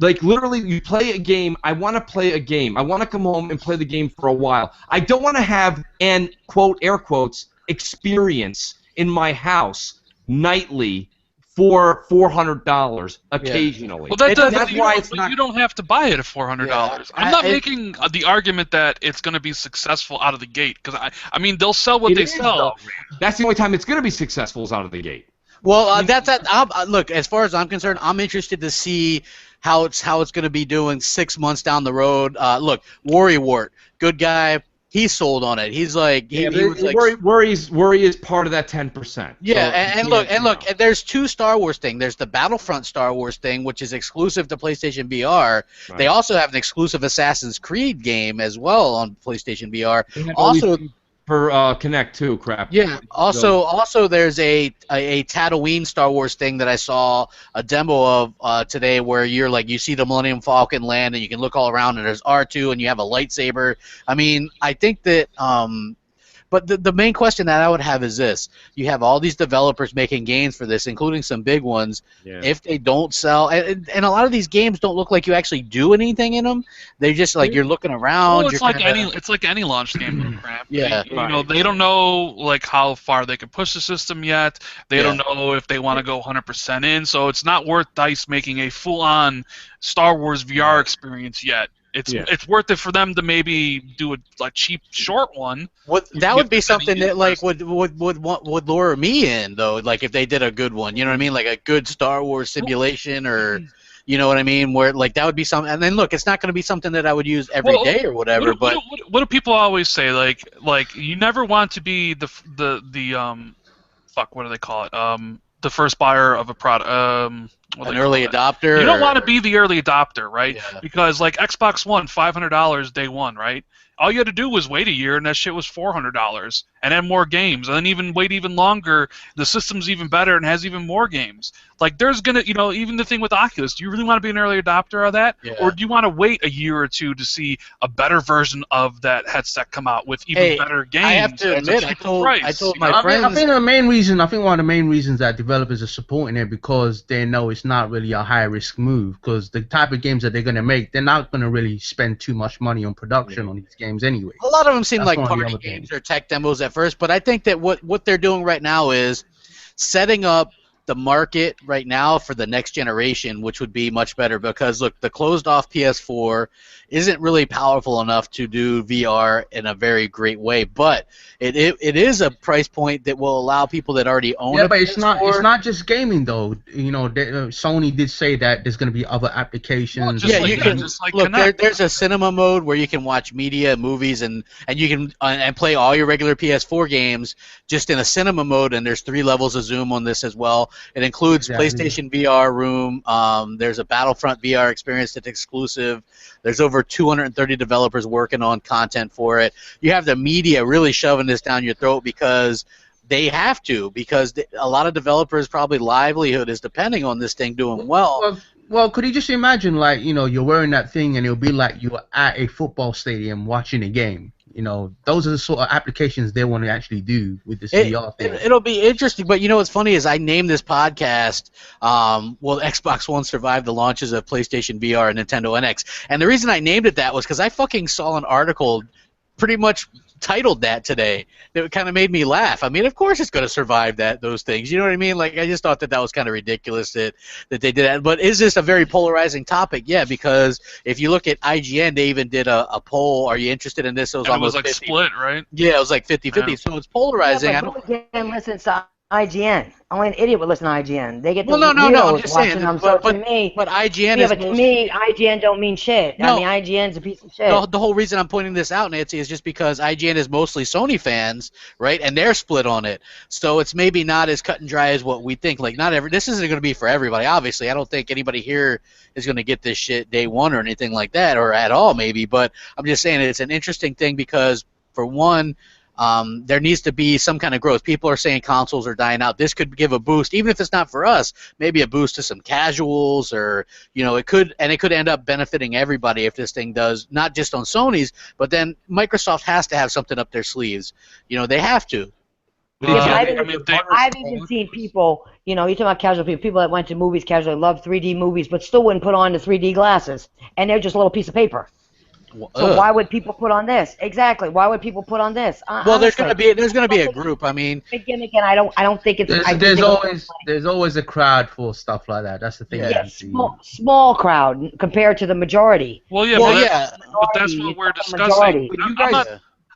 like, literally, you play a game. I want to play a game. I want to come home and play the game for a while. I don't want to have an, quote, air quotes, experience in my house nightly for $400 occasionally. Well, that's why you don't have to buy it at $400. Yeah, I'm not making the argument that it's going to be successful out of the gate, because, I mean, they'll sell what they sell. That's the only time it's going to be successful is out of the gate. Well, look, as far as I'm concerned, I'm interested to see how it's going to be doing 6 months down the road. Look, Worrywart, good guy. He's sold on it. He's like, Worry is part of that 10%. Yeah, so, and look, there's two Star Wars things. There's the Battlefront Star Wars thing, which is exclusive to PlayStation VR. Right. They also have an exclusive Assassin's Creed game as well on PlayStation VR. Also. For Kinect too, crap. Yeah. Also, there's a Tatooine Star Wars thing that I saw a demo of today, where you see the Millennium Falcon land, and you can look all around, and there's R2, and you have a lightsaber. I mean, I think that But the main question that I would have is this: you have all these developers making games for this, including some big ones. Yeah. If they don't sell, and a lot of these games don't look like you actually do anything in them. They just like you're looking around. Well, it's like any launch game. Crap. Yeah. They don't know like how far they can push the system yet. They don't know if they want to go 100% in. So it's not worth DICE making a full-on Star Wars VR experience yet. It's worth it for them to maybe do a cheap short one. That would be something that like would lure me in though. Like if they did a good one, you know what I mean? Like a good Star Wars simulation or. You know what I mean? Where like that would be something, and then look, it's not going to be something that I would use every day or whatever. But what do people always say? Like you never want to be the what do they call it? The first buyer of a product. An early adopter. You don't want to be the early adopter, right? Yeah. Because like Xbox One, $500 day one, right? All you had to do was wait a year, and that shit was $400, and then more games, and then even wait even longer. The system's even better and has even more games. Like there's gonna, even the thing with Oculus. Do you really want to be an early adopter of that, or do you want to wait a year or two to see a better version of that headset come out with even better games? I have to admit, I told my friends. I think one of the main reasons that developers are supporting it because they know it's not really a high risk move. Because the type of games that they're gonna make, they're not gonna really spend too much money on production on these games anyway. A lot of them seem like party games or tech demos at first, but I think that what they're doing right now is setting up the market right now for the next generation, which would be much better because look, the closed off PS4 isn't really powerful enough to do VR in a very great way, but it is a price point that will allow people that already own a but PS4. It's not just gaming though. Sony did say that there's going to be other applications. Well, you can look. There's a cinema mode where you can watch media, movies, and you can and play all your regular PS4 games just in a cinema mode. And there's 3 levels of zoom on this as well. It includes PlayStation VR room. There's a Battlefront VR experience that's exclusive. There's over 230 developers working on content for it. You have the media really shoving this down your throat because they have to, because a lot of developers' probably livelihood is depending on this thing doing well. Well, could you just imagine, like, you're wearing that thing and it'll be like you're at a football stadium watching a game. Those are the sort of applications they want to actually do with this VR thing. It'll be interesting, but what's funny is I named this podcast, will Xbox One survive the launches of PlayStation VR and Nintendo NX? And the reason I named it that was because I fucking saw an article pretty much titled that today. That kind of made me laugh. I mean, of course it's going to survive those things. You know what I mean? Like, I just thought that was kind of ridiculous that they did that. But is this a very polarizing topic? Yeah, because if you look at IGN, they even did a poll. Are you interested in this? It was like 50. Split, right? Yeah, it was like 50-50. Yeah. So it's polarizing. Yeah, but again, listen to IGN. Only an idiot would listen to IGN. They get no. I'm just saying. But IGN is. Yeah, but to me, IGN don't mean shit. No, I mean, IGN's a piece of shit. The whole reason I'm pointing this out, Nancy, is just because IGN is mostly Sony fans, right? And they're split on it. So it's maybe not as cut and dry as what we think. Like, this isn't going to be for everybody. Obviously, I don't think anybody here is going to get this shit day one or anything like that, or at all maybe. But I'm just saying it's an interesting thing because, for one, there needs to be some kind of growth. People are saying consoles are dying out. This could give a boost, even if it's not for us, maybe a boost to some casuals, or it could end up benefiting everybody if this thing does, not just on Sony's, but then Microsoft has to have something up their sleeves. They have to. I've even seen people, you're talking about casual people that went to movies casually, love 3D movies, but still wouldn't put on the 3D glasses, and they're just a little piece of paper. So why would people put on this? Exactly. Why would people put on this? Well, there's gonna be a group. I mean, big gimmick, and I don't think it's. There's always a crowd for stuff like that. That's the thing. Yeah, small crowd compared to the majority. Well, yeah, but that's what we're discussing.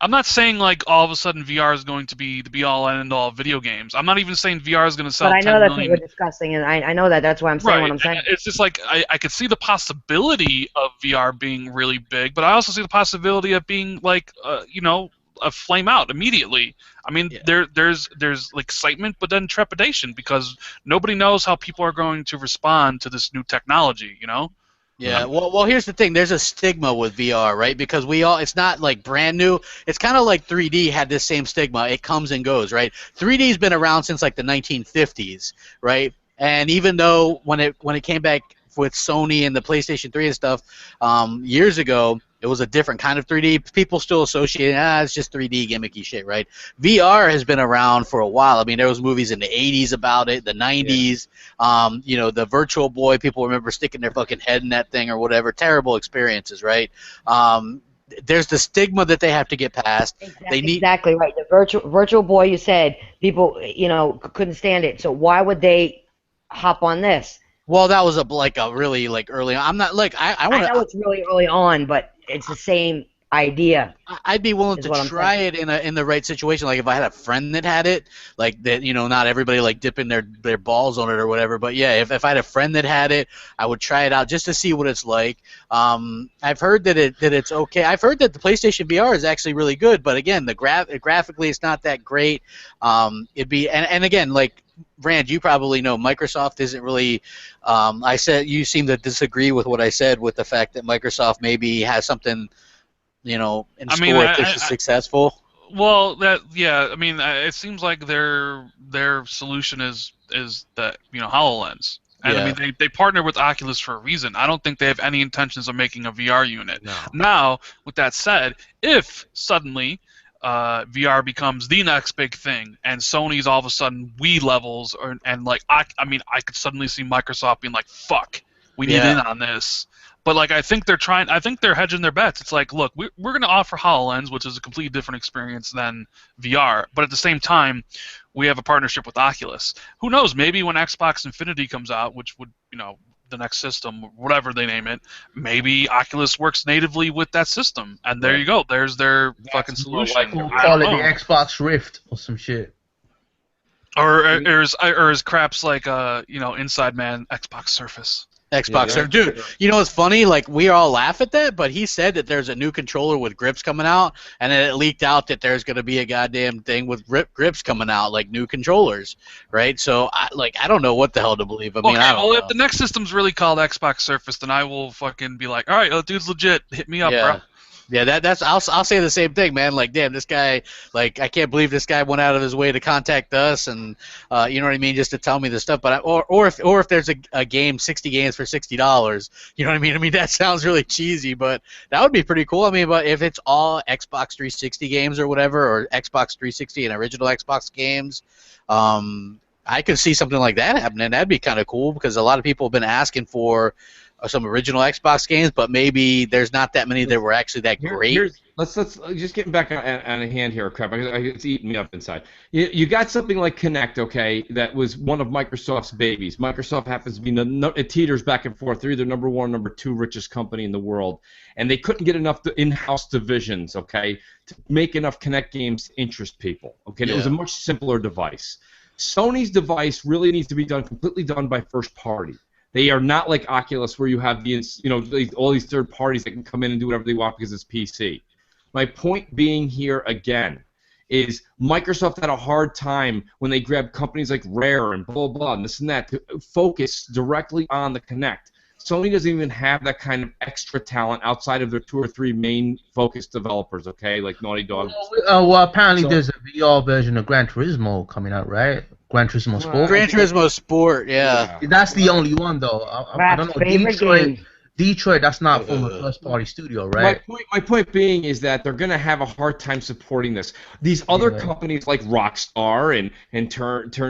I'm not saying like all of a sudden VR is going to be the be-all and end-all of video games. I'm not even saying VR is going to sell. But I know that's what we're discussing, and I know that. That's why I'm saying what I'm saying. It's just like I could see the possibility of VR being really big, but I also see the possibility of being like a flame out immediately. I mean, there's excitement, but then trepidation because nobody knows how people are going to respond to this new technology. Yeah, well, here's the thing. There's a stigma with VR, right? Because it's not like brand new. It's kind of like 3D had this same stigma. It comes and goes, right? 3D's been around since like the 1950s, right? And even though when it came back with Sony and the PlayStation 3 and stuff years ago, It was a different kind of 3D. People still associate, it's just 3D gimmicky shit, right? VR has been around for a while. I mean, there was movies in the 80s about it, the 90s. You know, the Virtual Boy, people remember sticking their fucking head in that thing or whatever. Terrible experiences, right? There's the stigma that they have to get past. Exactly right. The Virtual Boy, you said, people, you know, couldn't stand it. So why would they hop on this? Well, that was a really early on. I'm not like I want to. I know it's really early on, but it's the same idea. I'd be willing to try it in the right situation. Like if I had a friend that had it, like that, you know, not everybody like dipping their balls on it or whatever. But yeah, if I had a friend that had it, I would try it out just to see what it's like. I've heard that it's okay. I've heard that the PlayStation VR is actually really good, but again, graphically it's not that great. It'd be and again, like Rand, you probably know Microsoft isn't really. I said you seem to disagree with what I said with the fact that Microsoft maybe has something, you know, in store if this is successful. Well, I mean, it seems like their solution is that, you know, HoloLens. And I mean, they partner with Oculus for a reason. I don't think they have any intentions of making a VR unit. No. Now, with that said, if suddenly VR becomes the next big thing, and Sony's all of a sudden Wii levels, and like I could suddenly see Microsoft being like, "Fuck, we need in on this." But like I think they're hedging their bets. It's like, look, we're going to offer HoloLens, which is a completely different experience than VR, but at the same time, we have a partnership with Oculus. Who knows? Maybe when Xbox Infinity comes out, which would, you know, the next system, whatever they name it, maybe Oculus works natively with that system, and there you go. There's their fucking solution. We'll call it the Xbox Rift or some shit. Or is Craps like you know, Inside Man Xbox Surface? Xbox, dude. You know what's funny? Like we all laugh at that, but he said that there's a new controller with grips coming out, and then it leaked out that there's going to be a goddamn thing with grips coming out, like new controllers, right? So I don't know what the hell to believe. I mean, I don't know. If the next system's really called Xbox Surface, then I will fucking be like, all right, that dude's legit. Hit me up, bro. Yeah, I'll say the same thing, man. Like, damn, this guy, like, I can't believe this guy went out of his way to contact us, and you know what I mean, just to tell me this stuff. But or if there's a game, 60 games for $60, you know what I mean? I mean, that sounds really cheesy, but that would be pretty cool. I mean, but if it's all Xbox 360 games or whatever, or Xbox 360 and original Xbox games, I could see something like that happening. That'd be kind of cool because a lot of people have been asking for some original Xbox games, but maybe there's not that many that were actually that great. Let's just get back on a hand here, crap. It's eating me up inside. You got something like Kinect, okay, that was one of Microsoft's babies. Microsoft happens to be it teeters back and forth. They're either number one, number two richest company in the world, and they couldn't get enough in-house divisions, okay, to make enough Kinect games to interest people. Okay, it was a much simpler device. Sony's device really needs to be completely done by first party. They are not like Oculus, where you have all these third parties that can come in and do whatever they want because it's PC. My point being here again is Microsoft had a hard time when they grabbed companies like Rare and blah blah and this and that to focus directly on the Kinect. Sony doesn't even have that kind of extra talent outside of their 2 or 3 main focused developers, okay, like Naughty Dog. Well, apparently there's a VR version of Gran Turismo coming out, right? Gran Turismo Sport. Gran Turismo Sport, yeah. That's the only one, though. I don't know. Detroit, that's not from a first-party studio, right? My point being is that they're going to have a hard time supporting this. These other companies like Rockstar and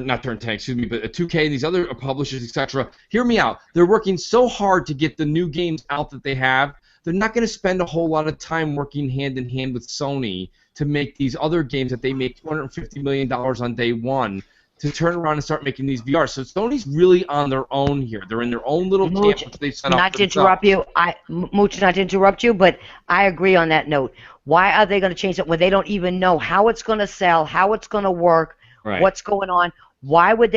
not Turn 10, excuse me, but 2K and these other publishers, etc. Hear me out. They're working so hard to get the new games out that they have. They're not going to spend a whole lot of time working hand in hand with Sony to make these other games that they make $250 million on day one, to turn around and start making these VR. So Sony's really on their own here. They're in their own little camp which they set up. Not to interrupt you, Mooch, not to interrupt you, but I agree on that note. Why are they going to change it when they don't even know how it's going to sell, how it's going to work, what's going on? Why would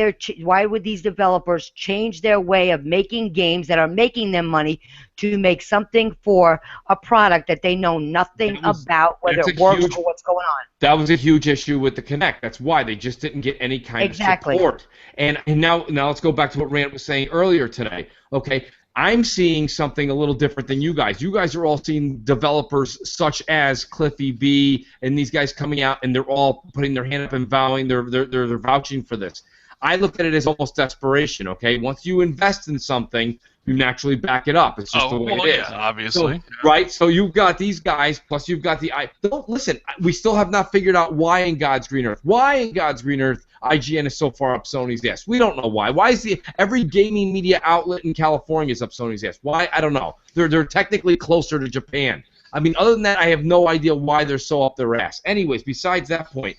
these developers change their way of making games that are making them money to make something for a product that they know nothing about, whether it works or what's going on? That was a huge issue with the Kinect. That's why they just didn't get any kind of support. And now let's go back to what Rand was saying earlier today. Okay, I'm seeing something a little different than you guys. You guys are all seeing developers such as Cliffy B and these guys coming out, and they're all putting their hand up and vowing they're vouching for this. I look at it as almost desperation. Okay, once you invest in something, you naturally back it up. It's just the way it is. Yeah, obviously. So, right? So you've got these guys, plus you've got the don't listen. We still have not figured out why in God's green earth. Why in God's green earth IGN is so far up Sony's ass. We don't know why. Why is every gaming media outlet in California is up Sony's ass? Why? I don't know. They're technically closer to Japan. I mean, other than that, I have no idea why they're so up their ass. Anyways, besides that point,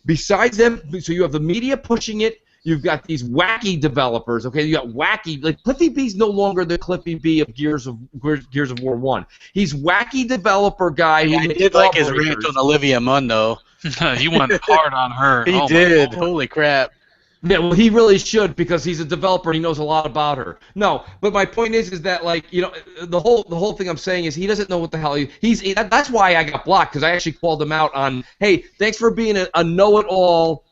besides them, so you have the media pushing it. You've got these wacky developers, okay? You got wacky, like Cliffy B's no longer the Cliffy B of Gears of War 1. He's wacky developer guy. Yeah, who I did like his rant on Olivia Munn, though. He went hard on her. He did. Holy crap. Yeah, well, he really should because he's a developer and he knows a lot about her. No, but my point is that like the whole thing I'm saying is he doesn't know what the hell that's why I got blocked because I actually called him out on hey thanks for being a know-it-all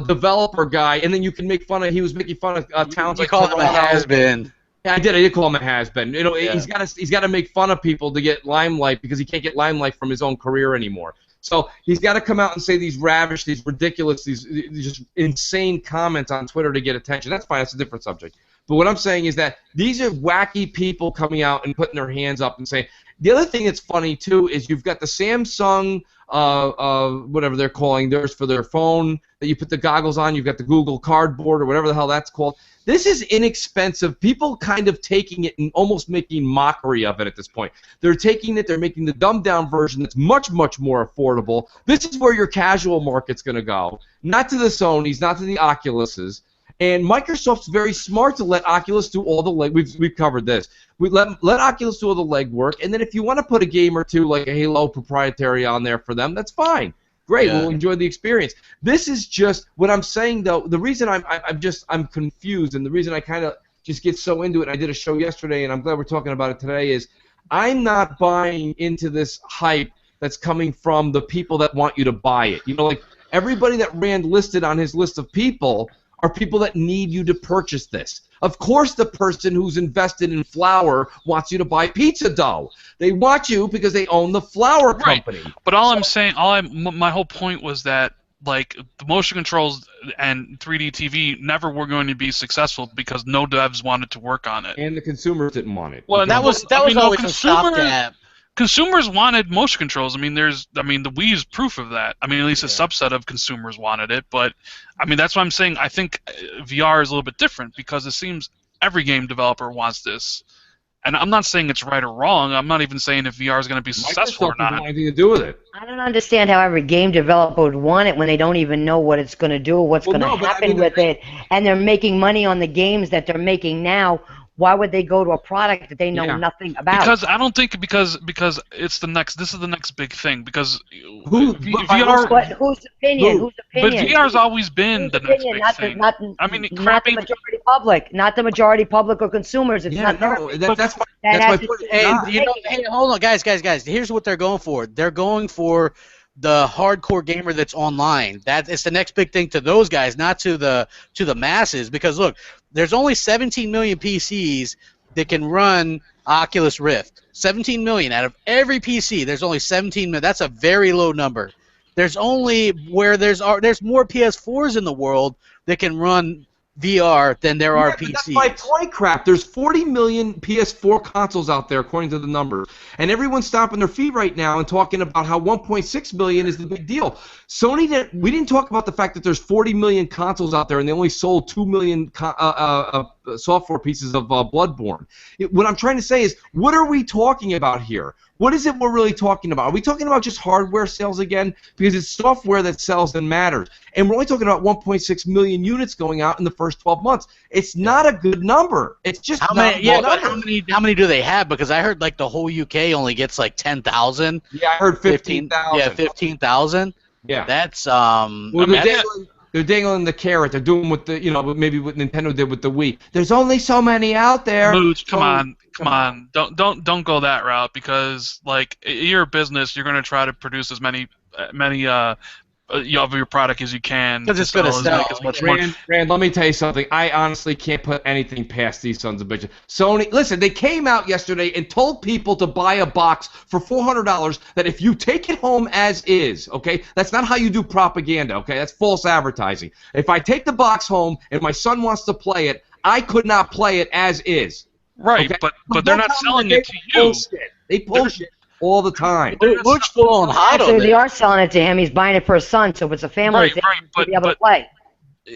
developer guy and then you can make fun of he was making fun of towns. You called him a has-been. Yeah, I did call him a has-been. He's got to make fun of people to get limelight because he can't get limelight from his own career anymore. So he's got to come out and say these ravish, these ridiculous, these just insane comments on Twitter to get attention. That's fine. That's a different subject. But what I'm saying is that these are wacky people coming out and putting their hands up and saying. The other thing that's funny, too, is you've got the Samsung, whatever they're calling theirs for their phone that you put the goggles on. You've got the Google Cardboard or whatever the hell that's called. This is inexpensive. People kind of taking it and almost making mockery of it at this point. They're taking it, they're making the dumbed-down version that's much, much more affordable. This is where your casual market's going to go, not to the Sonys, not to the Oculuses. And Microsoft's very smart to let Oculus do all the leg. We've covered this. We let Oculus do all the legwork, and then if you want to put a game or two like a Halo proprietary on there for them, that's fine. Great, we'll enjoy the experience. This is just what I'm saying though. The reason I'm confused, and the reason I kind of just get so into it. I did a show yesterday, and I'm glad we're talking about it today. Is I'm not buying into this hype that's coming from the people that want you to buy it. Like everybody that Rand listed on his list of people are people that need you to purchase this. Of course the person who's invested in flour wants you to buy pizza dough. They want you because they own the flour company. Right. But my whole point was that like the motion controls and 3D TV never were going to be successful because no devs wanted to work on it. And the consumers didn't want it. Well, that was always a stopgap. Consumers wanted motion controls. The Wii is proof of that. At least a subset of consumers wanted it. But, that's why I'm saying I think VR is a little bit different because it seems every game developer wants this. And I'm not saying it's right or wrong. I'm not even saying if VR is going to be successful or not. Microsoft doesn't have anything to do with it. I don't understand how every game developer would want it when they don't even know what it's going to do or what's going to happen with it. And they're making money on the games that they're making now. Why would they go to a product that they know nothing about? Because I don't think because it's the next. This is the next big thing because whose opinion? Whose opinion? But VR's always been the next big thing. Not the majority public, not the majority public or consumers. It's not that's my point. Hey, hold on, guys. Here's what they're going for. They're going for the hardcore gamer that's online. It's the next big thing to those guys, not to the masses. Because look, there's only 17 million PCs that can run Oculus Rift. 17 million out of every PC. There's only 17 million. That's a very low number. There's only there's more PS4s in the world that can run VR than there are PCs. That's my point, crap. There's 40 million PS4 consoles out there, according to the numbers. And everyone's stomping their feet right now and talking about how 1.6 million is the big deal. We didn't talk about the fact that there's 40 million consoles out there and they only sold 2 million software pieces of Bloodborne. What I'm trying to say is, what are we talking about here? What is it we're really talking about? Are we talking about just hardware sales again? Because it's software that sells and matters. And we're only talking about 1.6 million units going out in the first 12 months. It's not a good number. It's just how many do they have? Because I heard like the whole UK only gets like 10,000. Yeah, I heard 15,000. Yeah, 15,000. Yeah. That's they're dangling the carrot. They're doing maybe what Nintendo did with the Wii. There's only so many out there. Mooch, come on. Don't go that route because like you're a business. You're going to try to produce as many of your product as you can. Because it's going to sell. Make as much money. Rand, let me tell you something. I honestly can't put anything past these sons of bitches. Sony, listen, they came out yesterday and told people to buy a box for $400 that if you take it home as is, okay, that's not how you do propaganda, okay, that's false advertising. If I take the box home and my son wants to play it, I could not play it as is. Right, Okay? but they're not selling it to you. They post it all the time. Luke's full on hot Actually, on they it. are selling it to him. He's buying it for his son, so if it's a family Right, thing, right, he'll be able to play.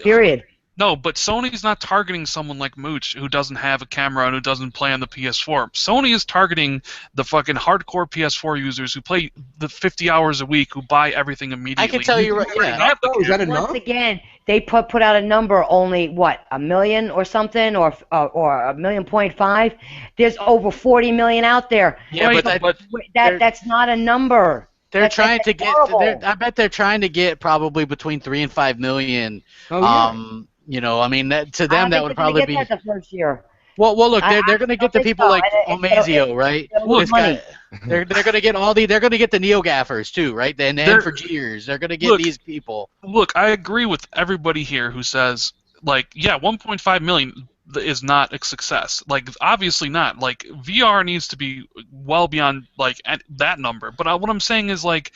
Period. No, but Sony's not targeting someone like Mooch who doesn't have a camera and who doesn't play on the PS4. Sony is targeting the fucking hardcore PS4 users who play the 50 hours a week, who buy everything immediately. I can tell you right. Yeah. Is that enough? Once again, they put out a number only what, 1 million or something, or 1.5 million. There's over 40 million out there. Yeah, Right, but That's not a number. they're That's trying to get. horrible. I bet they're trying to get probably between 3 and 5 million. Oh, yeah. You know, I mean, that to I them don't that think would they're probably gonna be. get that the first year. Well, look, they're I going to don't get the think people so. like It'll- Omazio, right? it'll lose This guy, money. they're going to get they're going to get the neo gaffers too, right? And They're- for Gears, they're going to get Look, these people. Look, I agree with everybody here who says, like, yeah, 1.5 million is not a success. Like, obviously not. Like, VR needs to be well beyond, like, that number. But what I'm saying is, like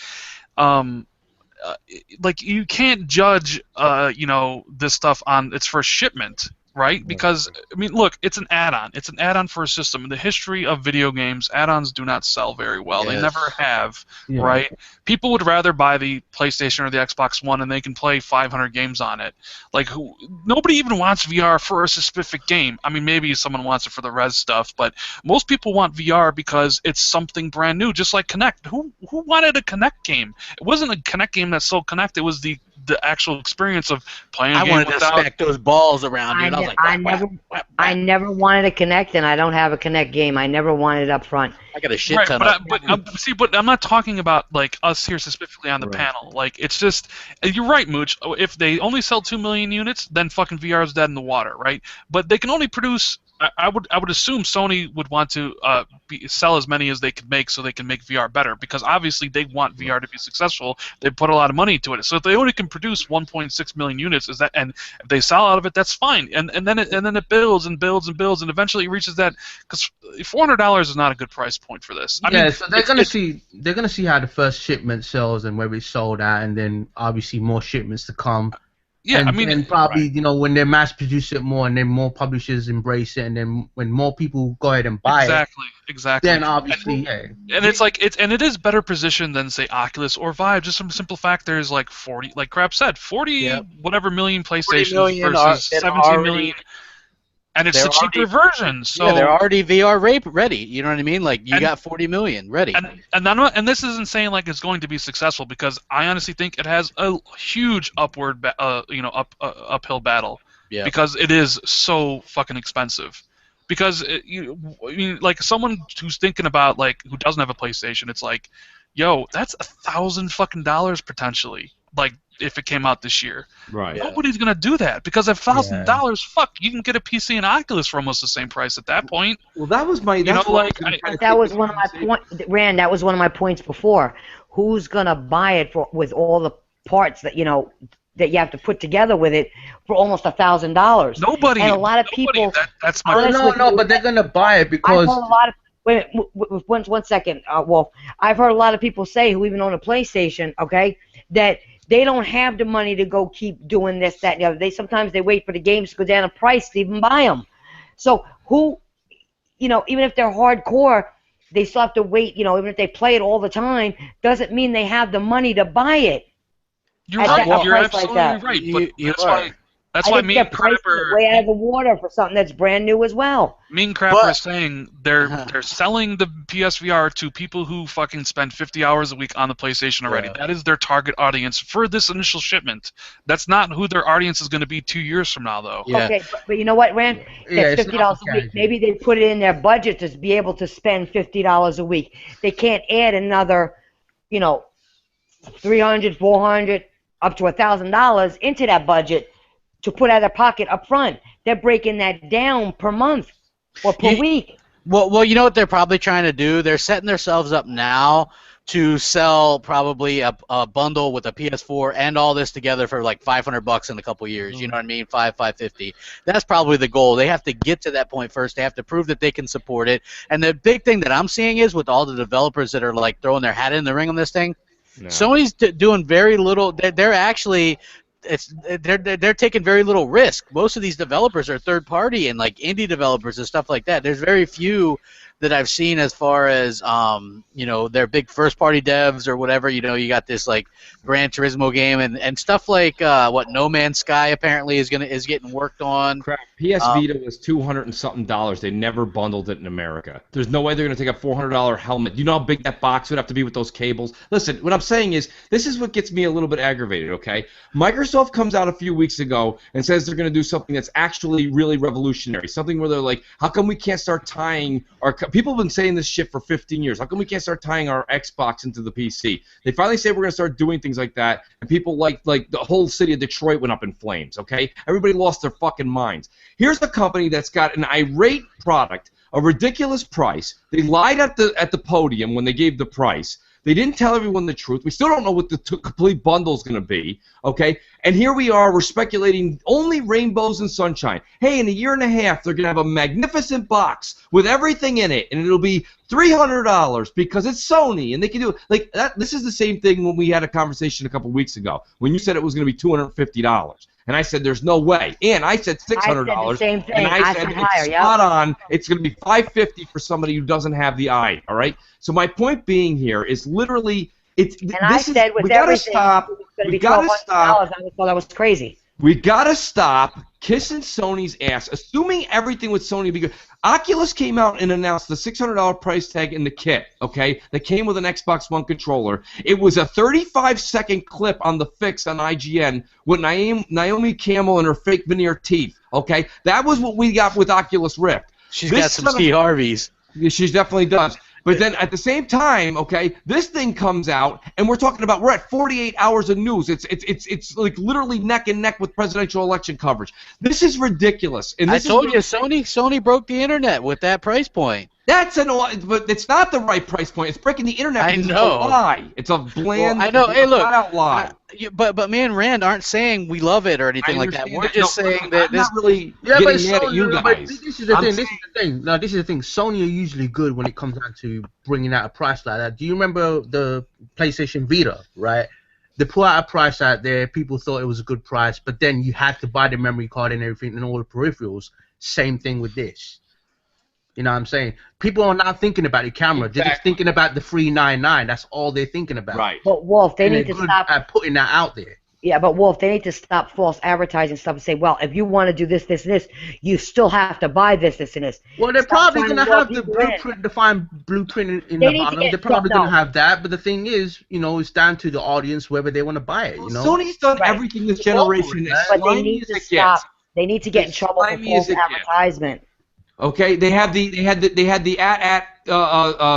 you can't judge, this stuff on its first shipment, right? Because, I mean, look, it's an add-on. It's an add-on for a system. In the history of video games, add-ons do not sell very well. They Yes. never have, Yeah. right? People would rather buy the PlayStation or the Xbox One and they can play 500 games on it. Like, nobody even wants VR for a specific game. I mean, maybe someone wants it for the res stuff, but most people want VR because it's something brand new, just like Kinect. Who wanted a Kinect game? It wasn't a Kinect game that sold Kinect. It was the actual experience of playing a I game wanted to without... smack those balls around, dude. I was like, I whack, never, whack, whack, I whack. never wanted to connect, and I don't have a Connect game. I never wanted it up front. I got a shit Right, ton but I'm not talking about like us here specifically on the Right. panel. Like, it's just, you're right, Mooch. If they only sell 2 million units, then fucking VR is dead in the water, right? But they can only produce. I would assume Sony would want to sell as many as they could make so they can make VR better, because obviously they want VR to be successful. They put a lot of money into it. So if they only can produce 1.6 million units, and if they sell out of it, that's fine. And then it builds and builds and builds, and eventually it reaches that, because $400 is not a good price point for this. I mean, So they're gonna see how the first shipment sells and where it's sold at, and then obviously more shipments to come. Yeah, and, I mean, and probably when they mass produce it more, and then more publishers embrace it, and then when more people go ahead and buy exactly. then obviously, and it is better positioned than, say, Oculus or Vive. Just some simple fact, there's like 40, like Crap said, 40 whatever million PlayStations versus 17 million. And it's a cheaper version, so yeah, they're already VR ready. You know what I mean? Like, you got 40 million ready. And this isn't saying like it's going to be successful, because I honestly think it has a huge uphill battle. Yeah. Because it is so fucking expensive. Because like someone who's thinking about, like, who doesn't have a PlayStation, it's like, yo, that's $1,000 fucking dollars potentially. Like, if it came out this year, Right. nobody's gonna do that, because at $1,000, fuck, you can get a PC and Oculus for almost the same price at that point. Well, that was my. That was one of my points, Rand. That was one of my points before. Who's gonna buy it with all the parts that that you have to put together with it for almost $1,000? Nobody. And a lot of people. That's my. but they're gonna buy it because. I've heard a lot of. Wait a minute, one second, Wolf. I've heard a lot of people say, who even own a PlayStation, okay, that they don't have the money to go keep doing this, that, and the other. Sometimes they wait for the games to go down in price to even buy them. So who, even if they're hardcore, they still have to wait. Even if they play it all the time, doesn't mean they have the money to buy it. You're right. You're price like absolutely that. right. But that's why me and Crapper way out of the water for something that's brand new as well. Me and Crapper is saying they're selling the PSVR to people who fucking spend 50 hours a week on the PlayStation already. That is their target audience for this initial shipment. That's not who their audience is going to be 2 years from now, though. Yeah. Okay, but you know what, Rand? That's $50 a week. Maybe they put it in their budget to be able to spend $50 a week. They can't add another, $300, $400, up to $1,000 into that budget to put out of their pocket up front. They're breaking that down per month or per week. Well, you know what they're probably trying to do? They're setting themselves up now to sell probably a bundle with a PS4 and all this together for like $500 in a couple years. You know what I mean? $550. That's probably the goal. They have to get to that point first. They have to prove that they can support it. And the big thing that I'm seeing is, with all the developers that are like throwing their hat in the ring on this thing, Sony's doing very little. They're actually, they're taking very little risk. Most of these developers are third party and like indie developers and stuff like that. There's very few that I've seen as far as they're big first party devs or whatever. You got this like Gran Turismo game and stuff like No Man's Sky apparently is getting worked on. Crap. PS Vita was $200 and something. They never bundled it in America. There's no way they're going to take a $400 helmet. Do you know how big that box would have to be with those cables? Listen, what I'm saying is, this is what gets me a little bit aggravated, okay? Microsoft comes out a few weeks ago and says they're going to do something that's actually really revolutionary, something where they're like, how come we can't start tying our... People have been saying this shit for 15 years. How come we can't start tying our Xbox into the PC? They finally say we're going to start doing things like that, and people like the whole city of Detroit went up in flames, okay? Everybody lost their fucking minds. Here's a company that's got an irate product, a ridiculous price. They lied at the podium when they gave the price. They didn't tell everyone the truth. We still don't know what the complete bundle is going to be, okay? And here we are, we're speculating only rainbows and sunshine. Hey, in a year and a half, they're going to have a magnificent box with everything in it, and it'll be $300 because it's Sony, and they can do it. Like that. This is the same thing when we had a conversation a couple weeks ago when you said it was going to be $250. And I said, there's no way. And I said $600. I said the same thing. And I said, higher, it's spot on. It's going to be $550 for somebody who doesn't have the eye, all right? So my point being here is literally, we got to stop. We got to stop. I thought that was crazy. We gotta stop kissing Sony's ass, assuming everything with Sony be good. Oculus came out and announced the $600 price tag in the kit, okay, that came with an Xbox One controller. It was a 35-second clip on the Fix on IGN with Naomi Campbell and her fake veneer teeth, okay? That was what we got with Oculus Rift. She's got some Steve Harveys. She definitely does. But then at the same time, okay, this thing comes out, and we're at 48 hours of news. It's like literally neck and neck with presidential election coverage. This is ridiculous. And I told you, Sony broke the internet with that price point. But it's not the right price point. It's breaking the internet. I know. It's a lie. It's a bland. Well, I know. Hey, look. Flat-out lie. But me and Rand aren't saying we love it or anything like that. We're just saying that this. I'm not really getting mad at you guys. But this is the thing. This is the thing. No, this is the thing. Sony are usually good when it comes down to bringing out a price like that. Do you remember the PlayStation Vr, right? They put out a price out there. People thought it was a good price, but then you had to buy the memory card and everything and all the peripherals. Same thing with this. You know what I'm saying? People are not thinking about the camera. They're just thinking about the $399. That's all they're thinking about. Right. But Wolf, they need to stop at putting that out there. Yeah, but Wolf, they need to stop false advertising stuff and say, well, if you want to do this, this, and this, you still have to buy this, this, and this. Well, they're probably going to have the blueprint, defined blueprint in the bottom. They're probably going to have that, but the thing is, it's down to the audience whether they want to buy it. Sony's done everything this generation. But they need to stop. They need to get in trouble for false advertisement. Okay, they had the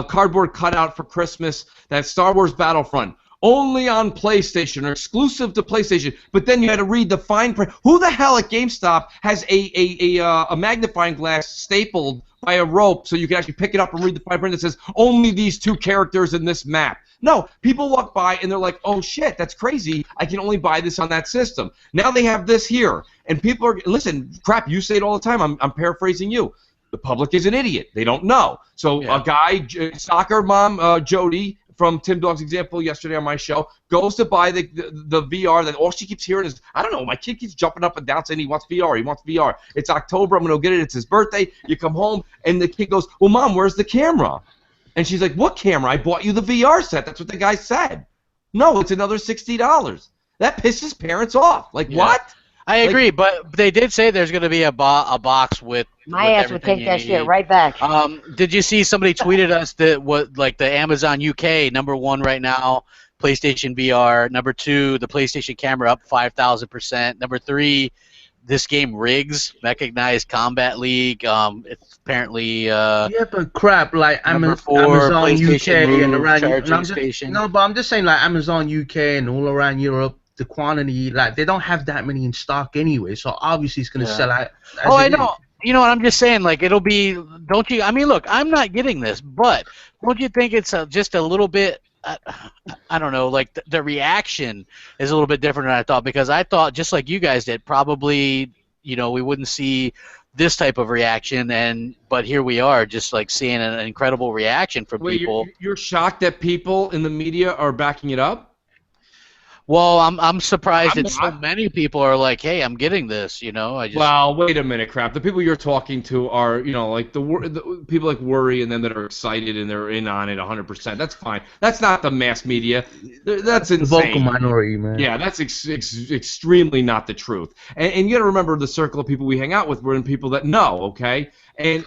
cardboard cutout for Christmas. That Star Wars Battlefront only on PlayStation or exclusive to PlayStation. But then you had to read the fine print. Who the hell at GameStop has a magnifying glass stapled by a rope so you can actually pick it up and read the fine print that says only these 2 characters in this map? No, people walk by and they're like, oh shit, that's crazy. I can only buy this on that system. Now they have this here, and people are listen. Crap, you say it all the time. I'm paraphrasing you. The public is an idiot. They don't know. So a guy, soccer mom, Jody, from Tim Dog's example yesterday on my show, goes to buy the VR. That all she keeps hearing is, I don't know, my kid keeps jumping up and down saying he wants VR. He wants VR. It's October. I'm going to go get it. It's his birthday. You come home, and the kid goes, well, Mom, where's the camera? And she's like, what camera? I bought you the VR set. That's what the guy said. No, it's another $60. That pisses parents off. Like, what? I agree, but they did say there's going to be a box with. My ass would take that shit right back. Did you see somebody tweeted us that the Amazon UK #1 right now, PlayStation VR, #2 the PlayStation camera up 5,000%, #3 this game Riggs, Mechanized Combat League. It's apparently but crap, like Amazon UK and around station. No, but I'm just saying like Amazon UK and all around Europe. The quantity, like they don't have that many in stock anyway, so obviously it's going to sell out. I know. You know what I'm just saying? Like it'll be. Don't you? I mean, look, I'm not getting this, but don't you think it's just a little bit? I don't know. Like the reaction is a little bit different than I thought, because I thought just like you guys did, probably we wouldn't see this type of reaction, but here we are, just like seeing an incredible reaction from people. You're shocked that people in the media are backing it up? Well, I'm surprised I'm that so not. many people are like, "Hey, I'm getting this." Well, wait a minute, Crap. The people you're talking to are, like the people like Worry and them that are excited and they're in on it 100%. That's fine. That's not the mass media. That's The vocal insane. minority, man. Yeah, that's extremely not the truth. And you got to remember the circle of people we hang out with. We're in people that know, okay? And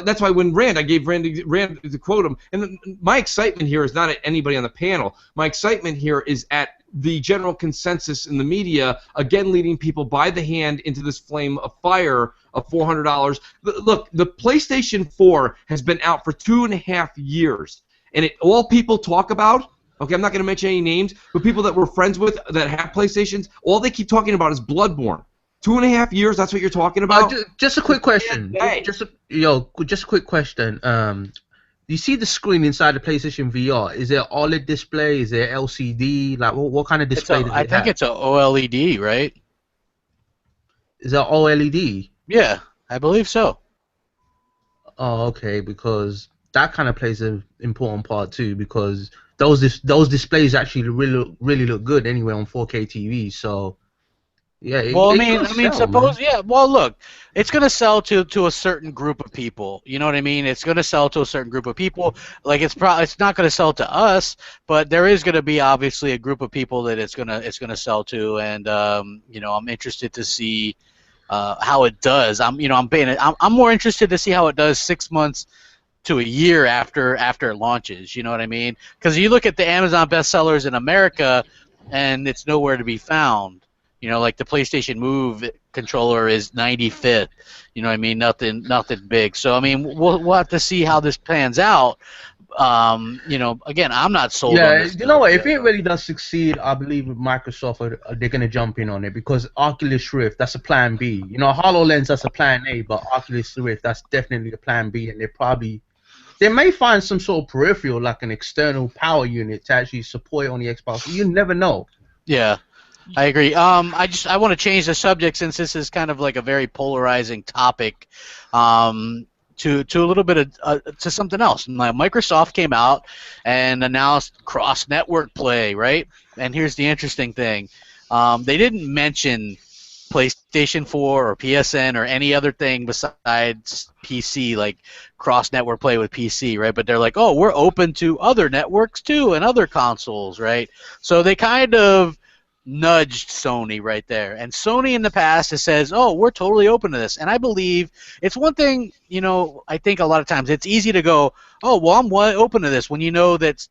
that's why when I gave Rand to quote him. And my excitement here is not at anybody on the panel. My excitement here is at the general consensus in the media, again leading people by the hand into this flame of fire of $400. Look, the PlayStation 4 has been out for 2.5 years, and all people talk about, okay, I'm not going to mention any names, but people that we're friends with that have PlayStations, all they keep talking about is Bloodborne. 2.5 years, that's what you're talking about? Just a quick question. Hey. Just a quick question. You see the screen inside the PlayStation VR? Is it OLED display? Is it LCD? Like, what kind of display does it have? I think it's a OLED, right? Is it OLED? Yeah, I believe so. Oh, okay, because that kind of plays an important part too, because those displays actually really look good anyway on 4K TV. So yeah. Well, I mean, suppose, yeah. Well, look, it's gonna sell to a certain group of people. You know what I mean? It's gonna sell to a certain group of people. Like it's not gonna sell to us, but there is gonna be obviously a group of people that it's gonna sell to, and I'm interested to see how it does. I'm more interested to see how it does 6 months to a year after it launches. You know what I mean? Because you look at the Amazon bestsellers in America, and it's nowhere to be found. Like the PlayStation Move controller is 95th. You know what I mean? Nothing big. So I mean, we'll have to see how this pans out. Again, I'm not sold on this. You know what? If it really does succeed, I believe with Microsoft, they're gonna jump in on it, because Oculus Rift, that's a plan B. HoloLens, that's a plan A, but Oculus Rift, that's definitely a plan B, and they may find some sort of peripheral, like an external power unit, to actually support it on the Xbox. You never know. Yeah. I agree. I want to change the subject, since this is kind of like a very polarizing topic, to a little bit of to something else. Microsoft came out and announced cross-network play, right? And here's the interesting thing: they didn't mention PlayStation 4 or PSN or any other thing besides PC, like cross-network play with PC, right? But they're like, oh, we're open to other networks too and other consoles, right? So they kind of nudged Sony right there. And Sony in the past has says, oh, we're totally open to this. And I believe it's one thing, I think a lot of times it's easy to go, oh, well, I'm open to this, when you know that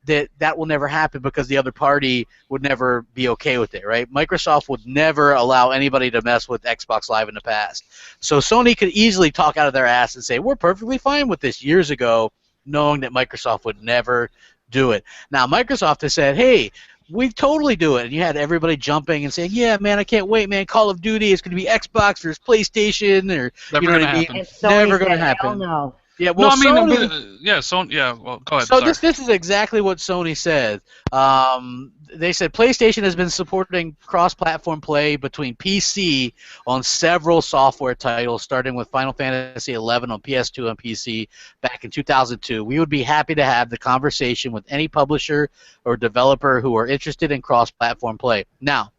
will never happen, because the other party would never be okay with it, right? Microsoft would never allow anybody to mess with Xbox Live in the past. So Sony could easily talk out of their ass and say, we're perfectly fine with this years ago, knowing that Microsoft would never do it. Now, Microsoft has said, hey, we totally do it. And you had everybody jumping and saying, yeah, man, I can't wait, man. Call of Duty is going to be Xbox versus PlayStation. Or, never going to happen. Never going to happen. Hell no. Yeah, well, no, I mean, Sony, well, go ahead. So this is exactly what Sony said. They said PlayStation has been supporting cross-platform play between PC on several software titles, starting with Final Fantasy XI on PS2 and PC back in 2002. We would be happy to have the conversation with any publisher or developer who are interested in cross-platform play. Now,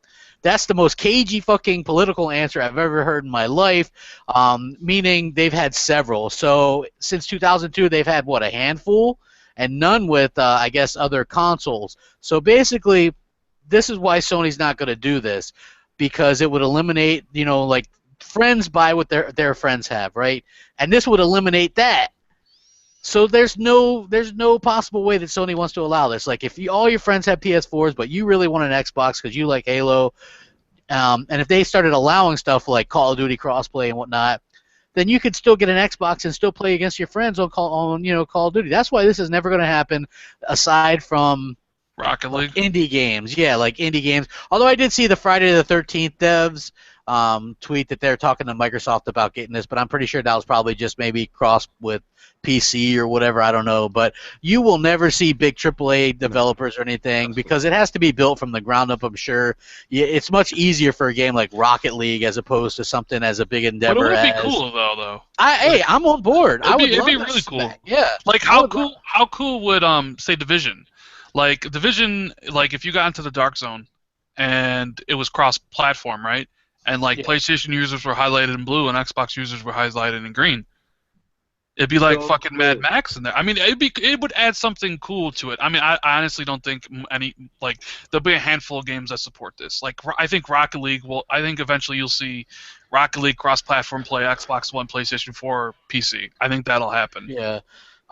that's the most cagey fucking political answer I've ever heard in my life, meaning they've had several. So since 2002, they've had, a handful? And none with, I guess, other consoles. So basically, this is why Sony's not going to do this, because it would eliminate, like, friends buy what their friends have, right? And this would eliminate that. So there's no possible way that Sony wants to allow this. Like, if all your friends have PS4s, but you really want an Xbox because you like Halo, and if they started allowing stuff like Call of Duty crossplay and whatnot, then you could still get an Xbox and still play against your friends on Call of Duty. That's why this is never going to happen, aside from Rocket League, indie games. Yeah, like indie games. Although I did see the Friday the 13th devs tweet that they're talking to Microsoft about getting this, but I'm pretty sure that was probably just maybe crossed with PC or whatever, I don't know. But you will never see big AAA developers or anything, because it has to be built from the ground up, I'm sure. It's much easier for a game like Rocket League as opposed to something as a big endeavor. But it would be cool though. I'm on board. It'd be really cool. Yeah. Like how cool would say Division? Like Division, like if you got into the Dark Zone and it was cross-platform, right? And like PlayStation users were highlighted in blue, and Xbox users were highlighted in green. It'd be like fucking Mad Max in there. I mean, it would add something cool to it. I mean, I honestly don't think there'll be a handful of games that support this. Like I think Rocket League will. I think eventually you'll see Rocket League cross-platform play, Xbox One, PlayStation 4, PC. I think that'll happen. Yeah.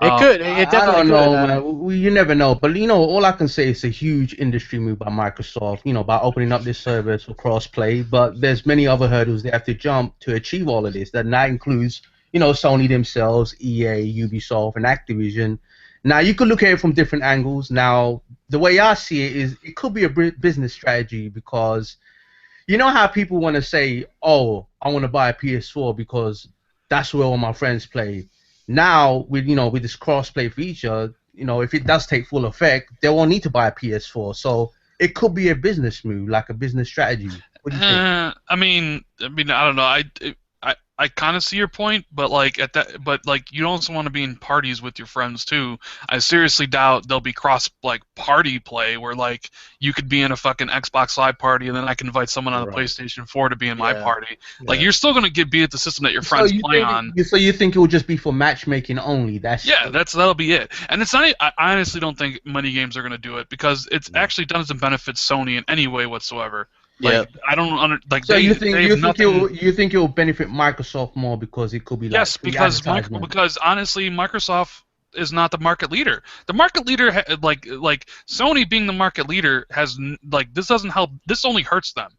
It could. It definitely I don't know, could. man. You never know. But, all I can say is a huge industry move by Microsoft, by opening up this service for cross-play. But there's many other hurdles they have to jump to achieve all of this. That includes, Sony themselves, EA, Ubisoft, and Activision. Now, you could look at it from different angles. Now, the way I see it is it could be a business strategy because you know how people want to say, oh, I want to buy a PS4 because that's where all my friends play. Now, with this cross-play feature, if it does take full effect, they won't need to buy a PS4. So it could be a business move, like a business strategy. What do you think? I mean, I don't know. I kind of see your point, but you also want to be in parties with your friends too. I seriously doubt there'll be cross party play where you could be in a fucking Xbox Live party and then I can invite someone on the PlayStation 4 to be in my party. You're still gonna be at the system that your friends play on. So you think it will just be for matchmaking only? That'll be it. And it's not. I honestly don't think many games are gonna do it because it actually doesn't benefit Sony in any way whatsoever. I don't So you think it will benefit Microsoft more because it could be yes, because honestly, Microsoft is not the market leader. The market leader, Sony being the market leader, has this doesn't help. This only hurts them.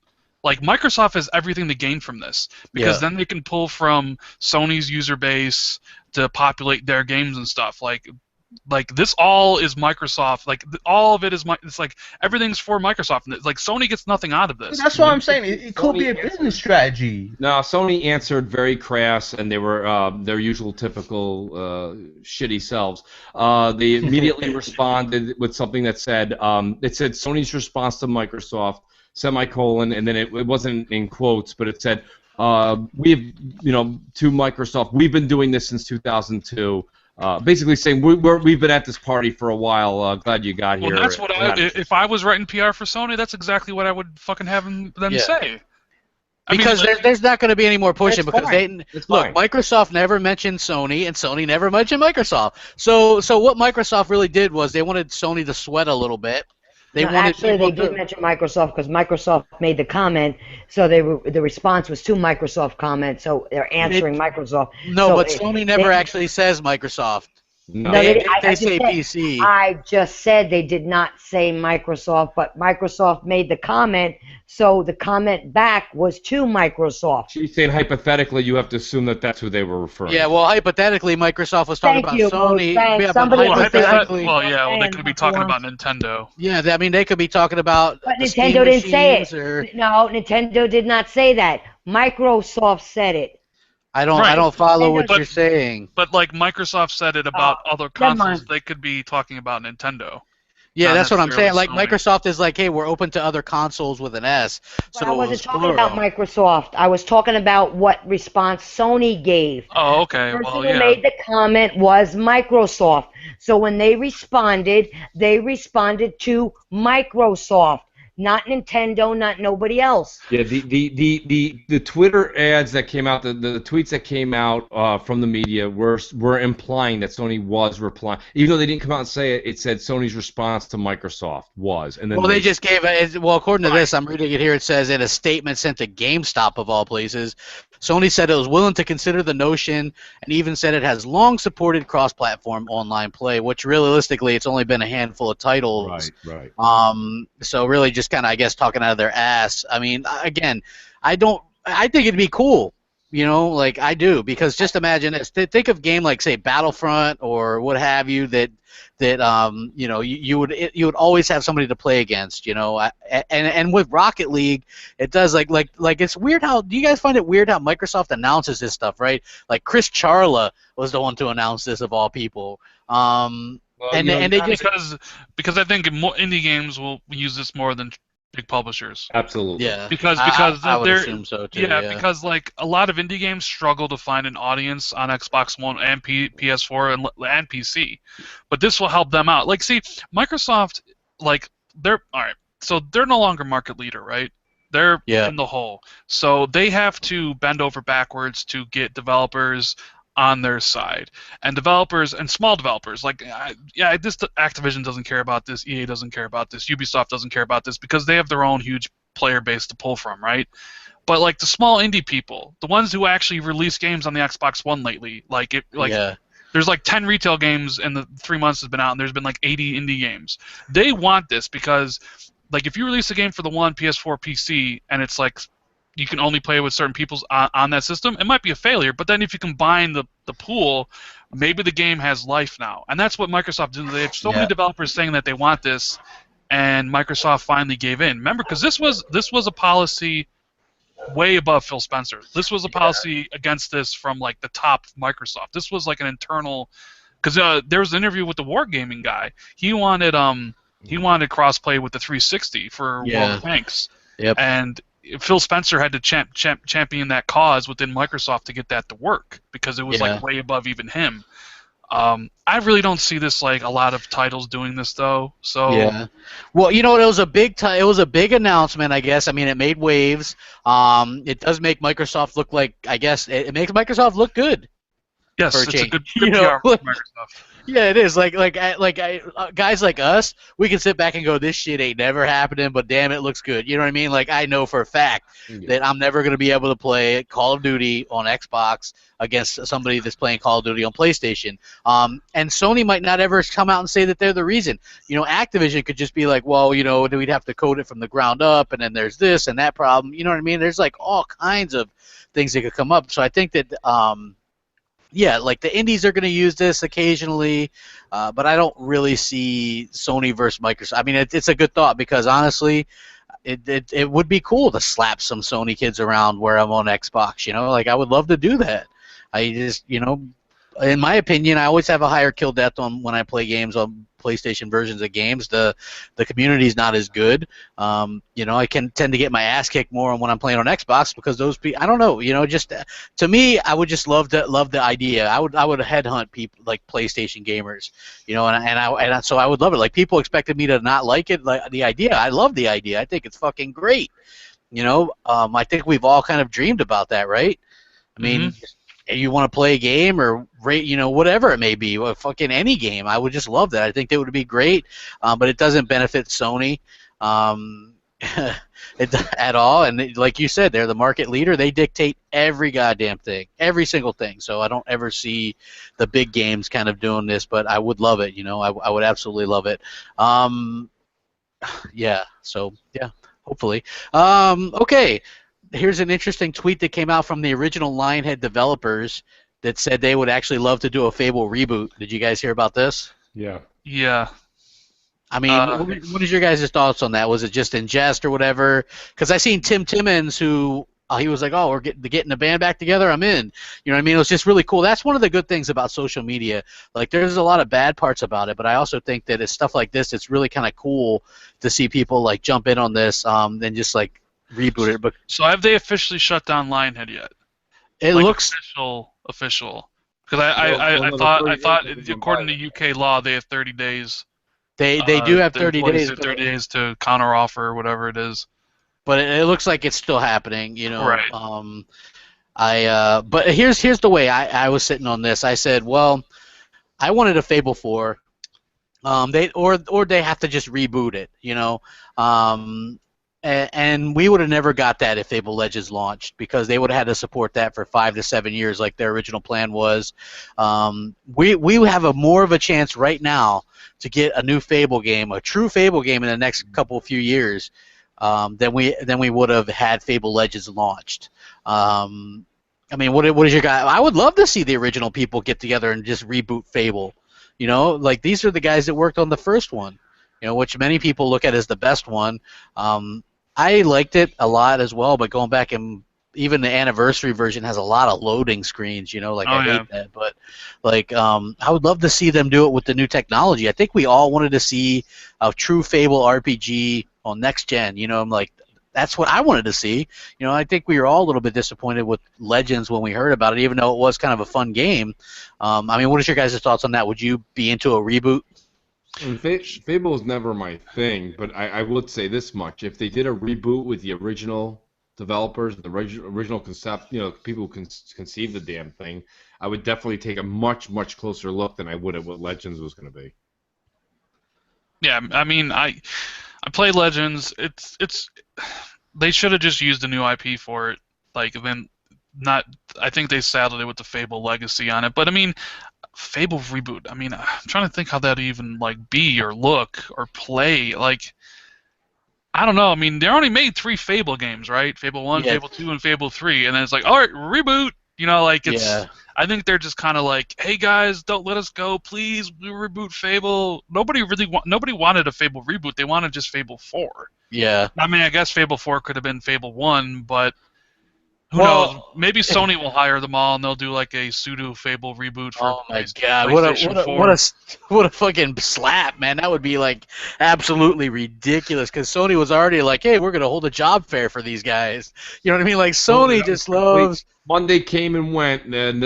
Microsoft has everything to gain from this because then they can pull from Sony's user base to populate their games and stuff. This all is Microsoft. All of it is it's everything's for Microsoft. Sony gets nothing out of this. That's what I'm saying. It could be a business strategy. No, Sony answered very crass, and they were their usual typical shitty selves. They immediately responded with something that said Sony's response to Microsoft, semicolon, and then it wasn't in quotes, but it said we've to Microsoft, we've been doing this since 2002. Basically saying we've been at this party for a while. Glad you got here. Well, that's what if I was writing PR for Sony, that's exactly what I would fucking have them say. Because there's not going to be any more pushing because Microsoft never mentioned Sony and Sony never mentioned Microsoft. So what Microsoft really did was they wanted Sony to sweat a little bit. They did mention Microsoft because Microsoft made the comment, so the response was to Microsoft comment, so they're answering Microsoft. No, but Sony never actually says Microsoft. No, they say PC. I just said they did not say Microsoft, but Microsoft made the comment, so the comment back was to Microsoft. She's saying hypothetically you have to assume that that's who they were referring to. Yeah, well, hypothetically Microsoft was talking about Sony. They could be talking about Nintendo. Yeah, I mean they could be talking about But Nintendo didn't say it. No, Nintendo did not say that. Microsoft said it. I don't follow what you're saying. But Microsoft said it about other consoles, they could be talking about Nintendo. Yeah, that's what I'm saying. Microsoft is hey, we're open to other consoles with an S. But I wasn't talking about Microsoft. I was talking about what response Sony gave. Oh, okay. The person who made the comment was Microsoft. So when they responded to Microsoft. Not Nintendo, not nobody else. Yeah, the Twitter ads that came out, the tweets that came out from the media were implying that Sony was replying, even though they didn't come out and say it. It said Sony's response to Microsoft was, and then they just gave it. Well, according to this, I'm reading it here. It says in a statement sent to GameStop of all places, Sony said it was willing to consider the notion, and even said it has long supported cross-platform online play, which realistically, it's only been a handful of titles. Right. So really, just kind of, I guess, talking out of their ass. I mean, again, I think it'd be cool. I do, because just imagine this. Think of a game like, say, Battlefront or what have you that you would always have somebody to play against, and with Rocket League, it does like it's weird how, do you guys find it weird how Microsoft announces this stuff, right? Like Chris Charla was the one to announce this of all people. Because I think more indie games will use this more than big publishers. Absolutely. Yeah. Because I would assume so too. Yeah, because a lot of indie games struggle to find an audience on Xbox One and PS4 and PC, but this will help them out. See, Microsoft, they're all right. so they're no longer market leader, right? They're Yeah. in the hole. So they have to bend over backwards to get developers on their side. And developers, and small developers, like, this Activision doesn't care about this, EA doesn't care about this, Ubisoft doesn't care about this, because they have their own huge player base to pull from, right? But like the small indie people, the ones who actually release games on the Xbox One lately, there's like 10 retail games in the 3 months it's been out, and there's been like 80 indie games. They want this because, like, if you release a game for the One, PS4, PC, and it's like you can only play with certain people on that system, it might be a failure. But then if you combine the pool, maybe the game has life now. And that's what Microsoft did. They have so many developers saying that they want this, and Microsoft finally gave in. Remember, because this was a policy way above Phil Spencer. This was a policy against this from like the top of Microsoft. This was like an internal, because there was an interview with the Wargaming guy. He wanted crossplay with the 360 for World of Tanks. Yep. And Phil Spencer had to champion that cause within Microsoft to get that to work, because it was like way above even him. I really don't see this like a lot of titles doing this though. So well, it was a big announcement, I guess. I mean, it made waves. It does make Microsoft look like, I guess it makes Microsoft look good. Yes, it's a good PR for Microsoft. Yeah, it is. Guys like us, we can sit back and go, this shit ain't never happening, but damn, it looks good. You know what I mean? Like, I know for a fact that I'm never going to be able to play Call of Duty on Xbox against somebody that's playing Call of Duty on PlayStation. And Sony might not ever come out and say that they're the reason. Activision could just be like, well, we'd have to code it from the ground up, and then there's this and that problem. You know what I mean? There's like all kinds of things that could come up. So I think that like the indies are going to use this occasionally, but I don't really see Sony versus Microsoft. I mean, it's a good thought, because honestly, it would be cool to slap some Sony kids around where I'm on Xbox. Like, I would love to do that. I just, in my opinion, I always have a higher kill death on when I play games on PlayStation versions of games. The community's not as good. I can tend to get my ass kicked more when I'm playing on Xbox, because those people, I don't know, just to me, I would just love the idea. I would headhunt people like PlayStation gamers, so I would love it. Like, people expected me to not like it, like the idea. I love the idea. I think it's fucking great. I think we've all kind of dreamed about that, right? I mean, you want to play a game or whatever it may be, fucking any game, I would just love that. I think that would be great, but it doesn't benefit Sony at all. And like you said, they're the market leader. They dictate every goddamn thing, every single thing. So I don't ever see the big games kind of doing this, but I would love it. I would absolutely love it. Hopefully. Okay. Here's an interesting tweet that came out from the original Lionhead developers that said they would actually love to do a Fable reboot. Did you guys hear about this? Yeah. Yeah. I mean, what is your guys' thoughts on that? Was it just in jest or whatever? Because I seen Tim Timmons, who he was like, "Oh, we're getting the band back together. I'm in." You know what I mean? It was just really cool. That's one of the good things about social media. Like, there's a lot of bad parts about it, but I also think that it's stuff like this. It's really kind of cool to see people like jump in on this, and just like reboot it. But so have they officially shut down Lionhead yet? It like looks official. Because I thought according to UK law they have 30 days. They do have 30 days. 30 days to counteroffer or whatever it is. But it looks like it's still happening, Right. But here's the way I was sitting on this. I said, well, I wanted a Fable 4. They have to just reboot it, and we would have never got that if Fable Legends launched, because they would have had to support that for 5 to 7 years like their original plan was. We have more of a chance right now to get a new Fable game, a true Fable game, in the next few years than we would have had Fable Legends launched. I mean, what is your guy? I would love to see the original people get together and just reboot Fable. Like, these are the guys that worked on the first one, which many people look at as the best one. I liked it a lot as well, but going back, and even the anniversary version has a lot of loading screens, I hate that. But like, I would love to see them do it with the new technology. I think we all wanted to see a true Fable RPG on next gen. I'm like, that's what I wanted to see. I think we were all a little bit disappointed with Legends when we heard about it, even though it was kind of a fun game. I mean, what is your guys' thoughts on that? Would you be into a reboot? And Fable was never my thing, but I would say this much: if they did a reboot with the original developers, the original concept, people who conceived the damn thing, I would definitely take a much closer look than I would at what Legends was going to be. Yeah, I mean, I played Legends. It's they should have just used a new IP for it. Like then, not. I think they saddled it with the Fable legacy on it. But I mean, Fable Reboot. I mean, I'm trying to think how that even be or look or play. Like, I don't know. I mean, they only made 3 Fable games, right? Fable 1, Yeah. Fable 2, and Fable 3, and then it's like, all right, reboot. It's. Yeah. I think they're just kind of like, hey guys, don't let us go, please. We reboot Fable. Nobody wanted a Fable reboot. They wanted just Fable 4. Yeah. I mean, I guess Fable 4 could have been Fable 1, but who knows? Maybe Sony will hire them all and they'll do like a pseudo Fable reboot for Oh my god! PlayStation 4. What a fucking slap, man! That would be like absolutely ridiculous. Because Sony was already like, "Hey, we're gonna hold a job fair for these guys." You know what I mean? Like Sony just loves. Monday came and went, and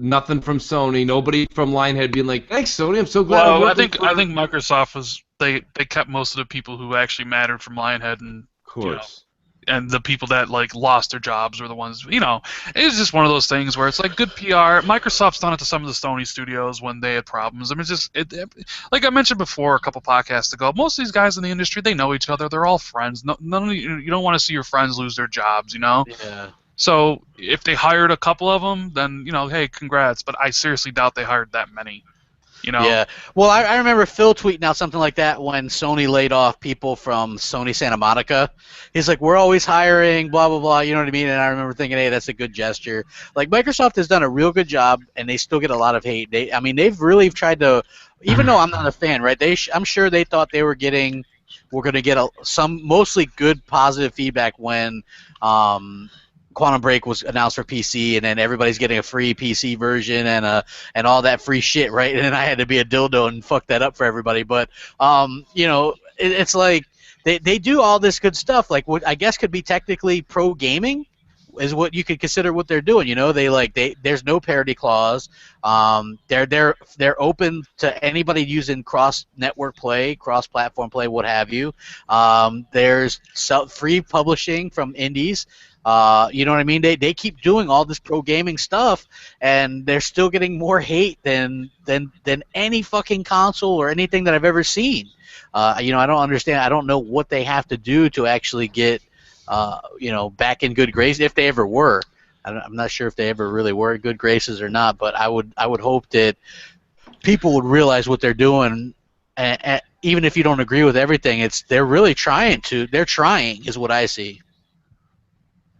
nothing from Sony. Nobody from Lionhead being like, "Thanks, Sony. I'm so glad." Well, I think Microsoft was they kept most of the people who actually mattered from Lionhead, and of course. and the people that lost their jobs were the ones, it's just one of those things where it's like good PR. Microsoft's done it to some of the Sony studios when they had problems. I mean, it's just like I mentioned before a couple podcasts ago. Most of these guys in the industry, they know each other. They're all friends. None of you don't want to see your friends lose their jobs, Yeah. So if they hired a couple of them, then hey, congrats. But I seriously doubt they hired that many. Yeah. Well, I remember Phil tweeting out something like that when Sony laid off people from Sony Santa Monica. He's like, we're always hiring, blah, blah, blah, you know what I mean? And I remember thinking, hey, that's a good gesture. Like, Microsoft has done a real good job, and they still get a lot of hate. They've really tried to, even though I'm not a fan, right? I'm sure they thought we're going to get some mostly good, positive feedback when Quantum Break was announced for PC, and then everybody's getting a free PC version and all that free shit, right? And then I had to be a dildo and fuck that up for everybody. But it's like they do all this good stuff, like what I guess could be technically pro gaming, is what you could consider what they're doing. There's no parity clause. They're open to anybody using cross network play, cross platform play, what have you. There's free publishing from indies. You know what I mean? They keep doing all this pro gaming stuff, and they're still getting more hate than any fucking console or anything that I've ever seen. I don't understand. I don't know what they have to do to actually get back in good graces, if they ever were. I'm not sure if they ever really were in good graces or not, but I would hope that people would realize what they're doing, and even if you don't agree with everything, they're really trying to. They're trying, is what I see.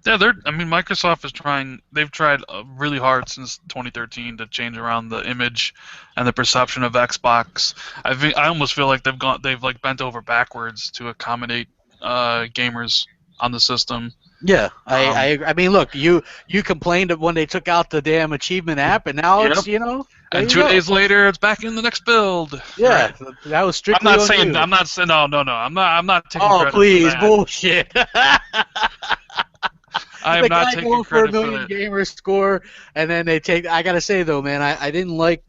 Yeah, Microsoft is trying. They've tried really hard since 2013 to change around the image and the perception of Xbox. I almost feel like they've bent over backwards to accommodate gamers on the system. Yeah, I mean, look, you complained when they took out the damn achievement app, and now it's And 2 days later, it's back in the next build. Yeah, right. That was strictly. I'm not saying. No. I'm not taking. Oh, credit please, for that. Bullshit. I am not taking credit for a million that. gamer score, and then they take. I gotta say though, man, I didn't like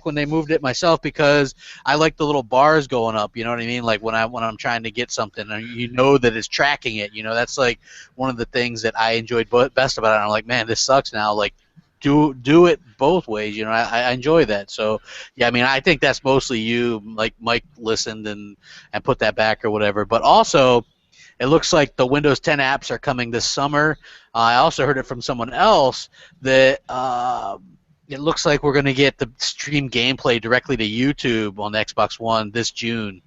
when they moved it myself, because I like the little bars going up. You know what I mean? Like when I'm trying to get something, and that it's tracking it. That's like one of the things that I enjoyed best about it. And I'm like, man, this sucks now. Like, do it both ways. I enjoy that. So yeah, I mean, I think that's mostly you. Like Mike listened and put that back or whatever. But also, it looks like the Windows 10 apps are coming this summer. I also heard it from someone else that it looks like we're going to get the stream gameplay directly to YouTube on the Xbox One this June.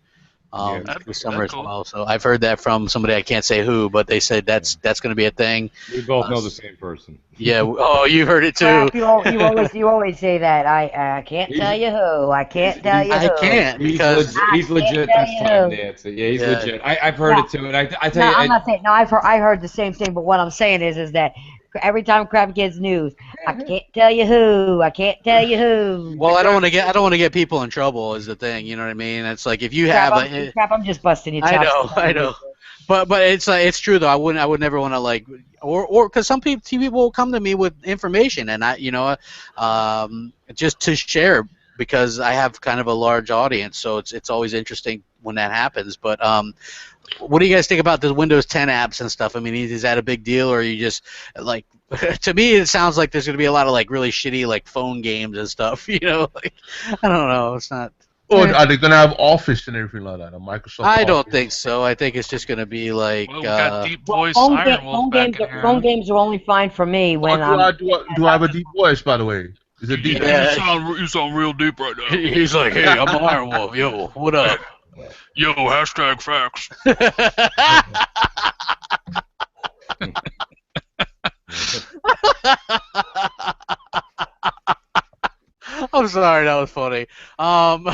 This summer as well. So I've heard that from somebody, I can't say who, but they said that's going to be a thing. We both know the same person. Yeah. Oh, you heard it too. You always say that. I can't tell you who. I can't tell you who. I can't, because he's legit this time, Nancy. Yeah, he's legit. I've heard it too, and I tell you. I'm not saying. No, I heard the same thing, but what I'm saying is that every time Crap gets news, I can't tell you who. I can't tell you who. Well, I don't want to get people in trouble, is the thing. You know what I mean? It's like if you have Crap, I'm just busting your chops. I know. But it's true though. I would never want to or because some people will come to me with information, and I just to share because I have kind of a large audience, so it's always interesting when that happens. But what do you guys think about the Windows 10 apps and stuff? I mean, is that a big deal, or are you just like? To me, it sounds like there's going to be a lot of like really shitty like phone games and stuff. Like, I don't know. It's not. Or are they gonna have Office and everything like that? A Microsoft. I don't Office? think so. I think it's just going to be like. Well, we got Deep Voice phone, Iron Wolf back in here. phone games are only fine for me when Do I have a deep voice, by the way? Is it deep? Yeah. You sound real deep right now. He's like, hey, I'm Iron Wolf. Yo, what up? Yo, hashtag facts. I'm sorry, that was funny. Am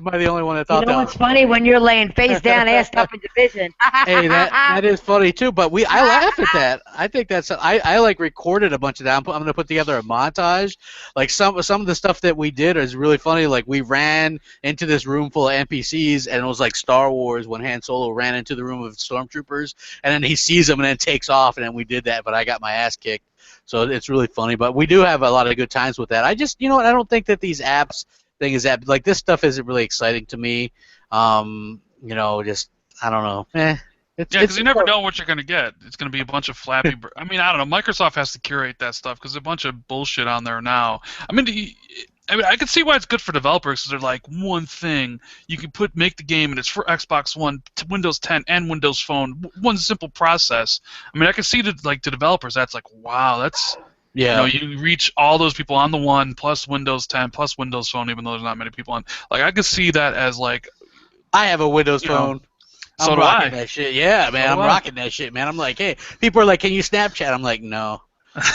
I the only one that thought you know that? what's funny when you're laying face down, ass up in division. Hey, that is funny too. But I laugh at that. I think that's I like recorded a bunch of that. I'm gonna put together a montage. Like some of the stuff that we did is really funny. Like we ran into this room full of NPCs, and it was like Star Wars when Han Solo ran into the room of stormtroopers, and then he sees them and then takes off, and then we did that. But I got my ass kicked. So it's really funny. But we do have a lot of good times with that. I just, you know what? I don't think that these apps thing is that like this stuff isn't really exciting to me. Just I don't know. Yeah, because you never know what you're gonna get. It's gonna be a bunch of flappy. I mean, I don't know. Microsoft has to curate that stuff because there's a bunch of bullshit on there now. I mean, I can see why it's good for developers because they're like one thing you can make the game and it's for Xbox One, Windows 10, and Windows Phone. One simple process. I mean, I can see to developers that's like wow, that's. Yeah. You reach all those people on the one plus Windows 10 plus Windows Phone, even though there's not many people on. Like I could see that as like. I have a Windows Phone. So I'm do rocking I. that shit. Yeah, man, I'm rocking that shit, man. I'm like, hey, people are like, can you Snapchat? I'm like, no.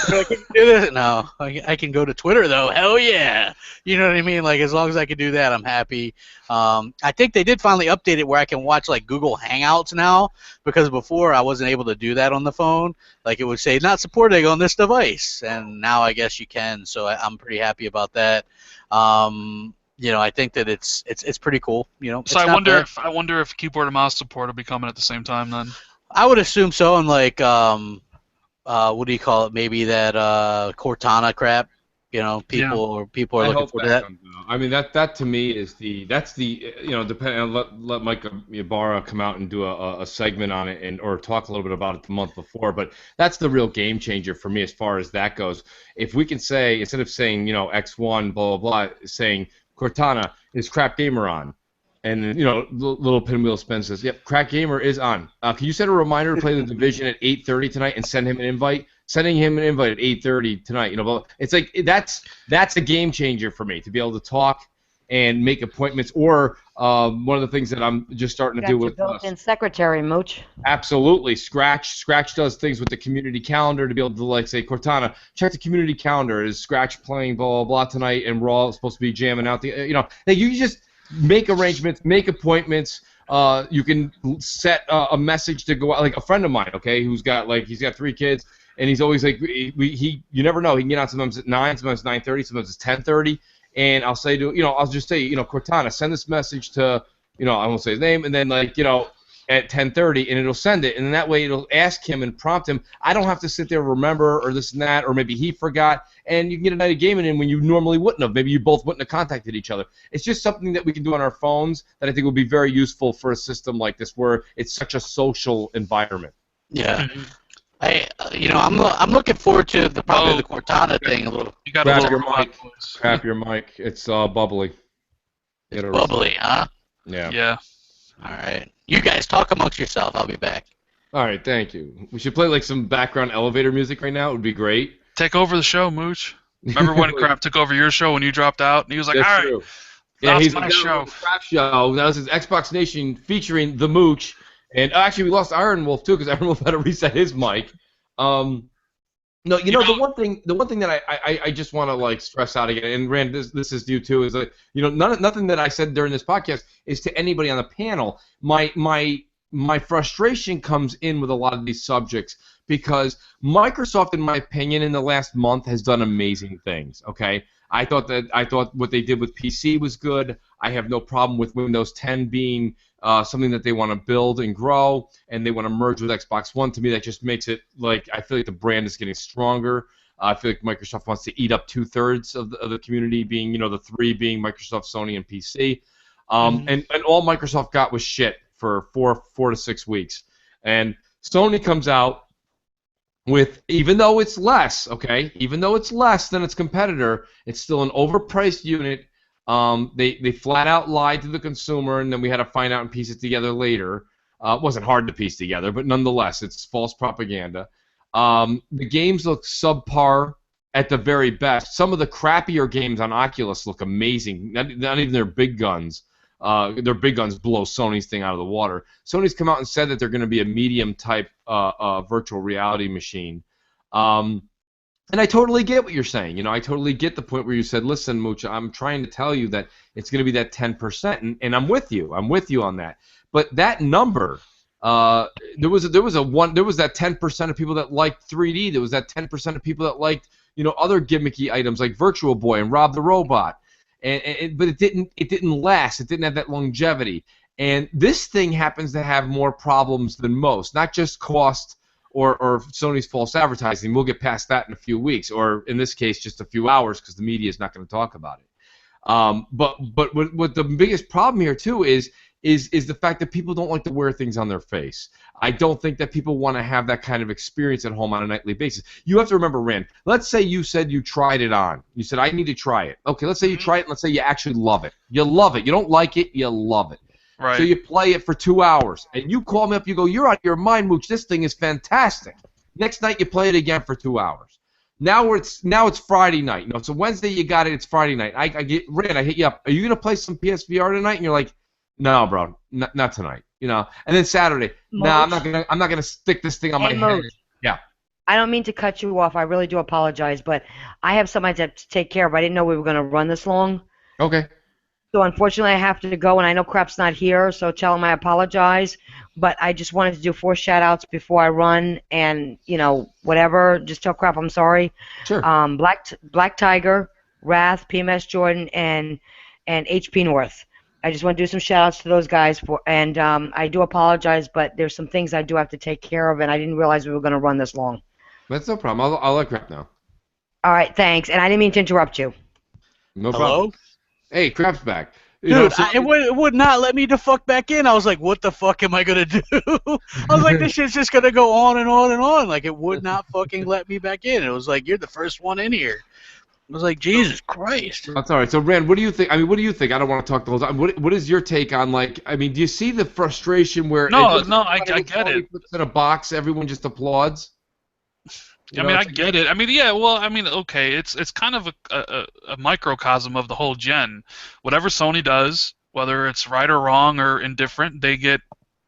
Like, can you do this? No. I can go to Twitter though. Hell yeah. You know what I mean? Like as long as I can do that, I'm happy. I think they did finally update it where I can watch like Google Hangouts now because before I wasn't able to do that on the phone. Like it would say not supported on this device, and now I guess you can. So I'm pretty happy about that. I think that it's pretty cool. So I wonder if keyboard and mouse support will be coming at the same time then. I would assume so, and like what do you call it? Maybe that Cortana crap. People are looking for that. I mean, that to me is depending. Let Mike Ybarra come out and do a segment on it or talk a little bit about it the month before. But that's the real game changer for me as far as that goes. If we can say instead of saying X1 blah blah blah, saying Cortana is Crapgamer on. And little pinwheel Spence says, "Yep, Crapgamer is on. Can you set a reminder to play the Division at 8:30 tonight and send him an invite? Sending him an invite at 8:30 tonight. It's like that's a game changer for me to be able to talk and make appointments. Or one of the things that I'm just starting to do with built-in secretary, Mooch. Absolutely, Scratch does things with the community calendar to be able to like say, Cortana, check the community calendar. Is Scratch playing blah blah blah tonight? And we're all supposed to be jamming out the you just make arrangements, make appointments. You can set a message to go out. Like a friend of mine, okay, who's got he's got 3 kids, and he's always like, you never know. He can get on sometimes at 9, sometimes 9:30, sometimes it's 10:30, and I'll say I'll just say, Cortana, send this message to, I won't say his name, and then at 10:30, and it'll send it, and then that way it'll ask him and prompt him. I don't have to sit there and remember or this and that, or maybe he forgot, and you can get a night of gaming in when you normally wouldn't have. Maybe you both wouldn't have contacted each other. It's just something that we can do on our phones that I think will be very useful for a system like this where it's such a social environment. Yeah. I'm looking forward to the Cortana thing a little. You got Grab your mic. It's bubbly. It's bubbly, huh? Yeah. Yeah. All right. You guys talk amongst yourself. I'll be back. All right, thank you. We should play some background elevator music right now. It would be great. Take over the show, Mooch. Remember when Crap took over your show when you dropped out? And he was like, That's all right, true. Yeah, that's he's my the show. Crap show. That was his Xbox Nation featuring the Mooch. And actually, we lost Iron Wolf, too, because Iron Wolf had to reset his mic. The one thing that I just want to stress out again, and Rand, this is you too, is that nothing that I said during this podcast is to anybody on the panel. My frustration comes in with a lot of these subjects because Microsoft, in my opinion, in the last month has done amazing things. Okay, I thought what they did with PC was good. I have no problem with Windows 10 being something that they want to build and grow, and they want to merge with Xbox One. To me, that just makes it I feel like the brand is getting stronger. I feel like Microsoft wants to eat up 2/3 of the community, being the three being Microsoft, Sony, and PC. And all Microsoft got was shit for four to 6 weeks. And Sony comes out with, even though it's less, even though it's less than its competitor, it's still an overpriced unit. They flat out lied to the consumer, and then we had to find out and piece it together later. It wasn't hard to piece together, but nonetheless, it's false propaganda. The games look subpar at the very best. Some of the crappier games on Oculus look amazing. Not even their big guns. Their big guns blow Sony's thing out of the water. Sony's come out and said that they're going to be a medium-type virtual reality machine. And I totally get what you're saying. I totally get the point where you said, listen, Mooch, I'm trying to tell you that it's going to be that 10%, and I'm with you. I'm with you on that. But that number, there was that 10% of people that liked 3D. There was that 10% of people that liked other gimmicky items like Virtual Boy and Rob the Robot. But it didn't last. It didn't have that longevity. And this thing happens to have more problems than most, not just cost or Sony's false advertising. We'll get past that in a few weeks, or in this case, just a few hours, because the media is not going to talk about it. But what the biggest problem here too is the fact that people don't like to wear things on their face. I don't think that people want to have that kind of experience at home on a nightly basis. You have to remember, Rand, let's say you said you tried it on. You said, I need to try it. Okay, let's say you try it, and let's say you actually love it. You love it. You don't like it, you love it. Right. So you play it for 2 hours, and you call me up, you go, you're out of your mind, Mooch, this thing is fantastic. Next night you play it again for 2 hours. Now it's Friday night. It's a Wednesday, you got it, it's Friday night. I Rand, I hit you up. Are you going to play some PSVR tonight? And you're like, no, bro, not tonight. And then Saturday, no, I'm not gonna stick this thing on my head. Yeah. I don't mean to cut you off. I really do apologize, but I have something to take care of. I didn't know we were gonna run this long. Okay. So unfortunately, I have to go, and I know Crap's not here, so tell him I apologize. But I just wanted to do 4 shout-outs before I run, and whatever. Just tell Crap I'm sorry. Sure. Black Tiger, Wrath, PMS Jordan, and HP North. I just want to do some shout-outs to those guys, and I do apologize, but there's some things I do have to take care of, and I didn't realize we were going to run this long. That's no problem. I'll let Crap know. All right, thanks, and I didn't mean to interrupt you. No problem. Hey, Crap's back. Dude, it would not let me the fuck back in. I was like, what the fuck am I going to do? I was like, this shit's just going to go on and on and on. Like, it would not fucking let me back in. It was like, you're the first one in here. I was like, Jesus Christ. That's all right. So, Rand, what do you think? I don't want to talk the whole time. What is your take on, do you see the frustration where... No, I get it. Puts in a box, everyone just applauds? I get it. Okay, it's kind of a microcosm of the whole gen. Whatever Sony does, whether it's right or wrong or indifferent, they get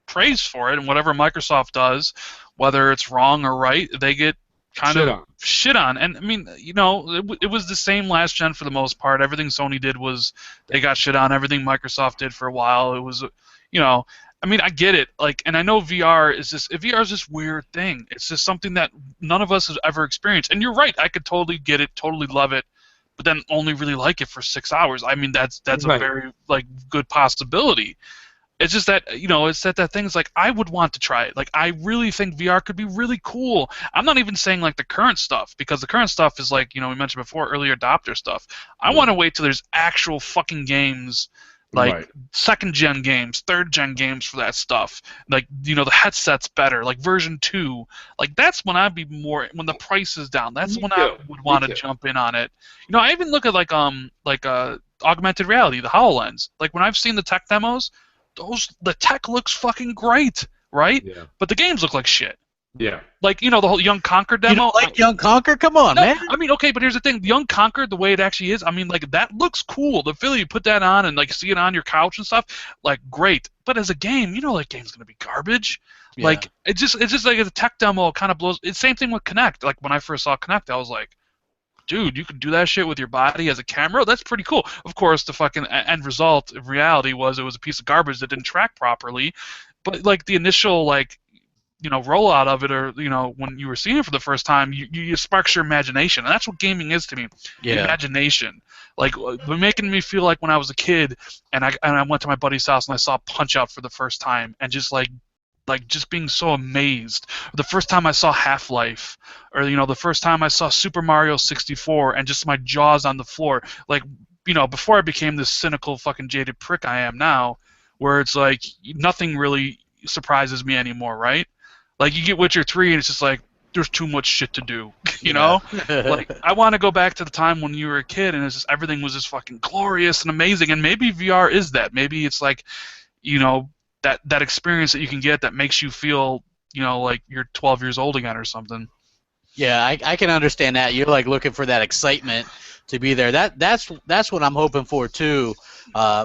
praised for it, and whatever Microsoft does, whether it's wrong or right, they get shit on. And it was the same last gen for the most part. Everything Sony did was they got shit on. Everything Microsoft did for a while, it was I get it. And I know VR is this weird thing. It's just something that none of us has ever experienced. And you're right. I could totally get it, totally love it, but then only really like it for 6 hours. That's right. A very good possibility. It's just that it's that thing's I would want to try it. I really think VR could be really cool. I'm not even saying the current stuff, because the current stuff is we mentioned before, early adopter stuff. I want to wait till there's actual fucking games. Right. 2nd gen games, 3rd gen games for that stuff. The headset's better, version 2. That's when I'd be more, when the price is down. That's when I would want to jump in on it. I even look at augmented reality, the HoloLens. When I've seen the tech demos, the tech looks fucking great, right? Yeah. But the games look like shit. Yeah. The whole Young Conquer demo. You don't like Young Conquer? Come on, man. Okay, but here's the thing. Young Conquer, the way it actually is, that looks cool. The feeling you put that on and, see it on your couch and stuff, great. But as a game, that game's going to be garbage. Yeah. It's just the tech demo kind of blows. It's the same thing with Kinect. When I first saw Kinect, I was like, dude, you can do that shit with your body as a camera? That's pretty cool. Of course, the fucking end result of reality was it was a piece of garbage that didn't track properly. But, the initial, rollout of it, or when you were seeing it for the first time, you sparks your imagination, and that's what gaming is to me. Yeah. Imagination. Making me feel like when I was a kid and I went to my buddy's house and I saw Punch-Out for the first time, and just like just being so amazed. The first time I saw Half-Life, or the first time I saw Super Mario 64, and just my jaws on the floor. Like, before I became this cynical fucking jaded prick I am now, where it's like nothing really surprises me anymore, right? Like you get Witcher 3 and it's just like there's too much shit to do, Like I want to go back to the time when you were a kid and it's just everything was just fucking glorious and amazing, and maybe VR is that. Maybe it's like, that experience that you can get that makes you feel, like you're 12 years old again or something. Yeah, I can understand that. You're like looking for that excitement to be there. That's what I'm hoping for too.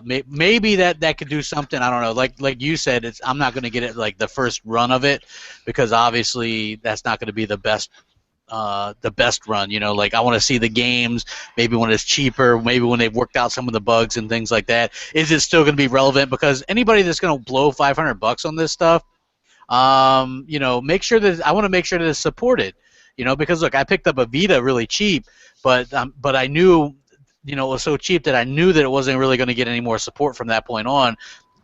Maybe that could do something. I don't know. Like you said, I'm not going to get it like the first run of it, because obviously that's not going to be the best run. Like I want to see the games. Maybe when it's cheaper. Maybe when they've worked out some of the bugs and things like that. Is it still going to be relevant? Because anybody that's going to blow $500 on this stuff, make sure that I want to make sure that it's supported. Because look, I picked up a Vita really cheap, but I knew, it was so cheap that I knew that it wasn't really going to get any more support from that point on.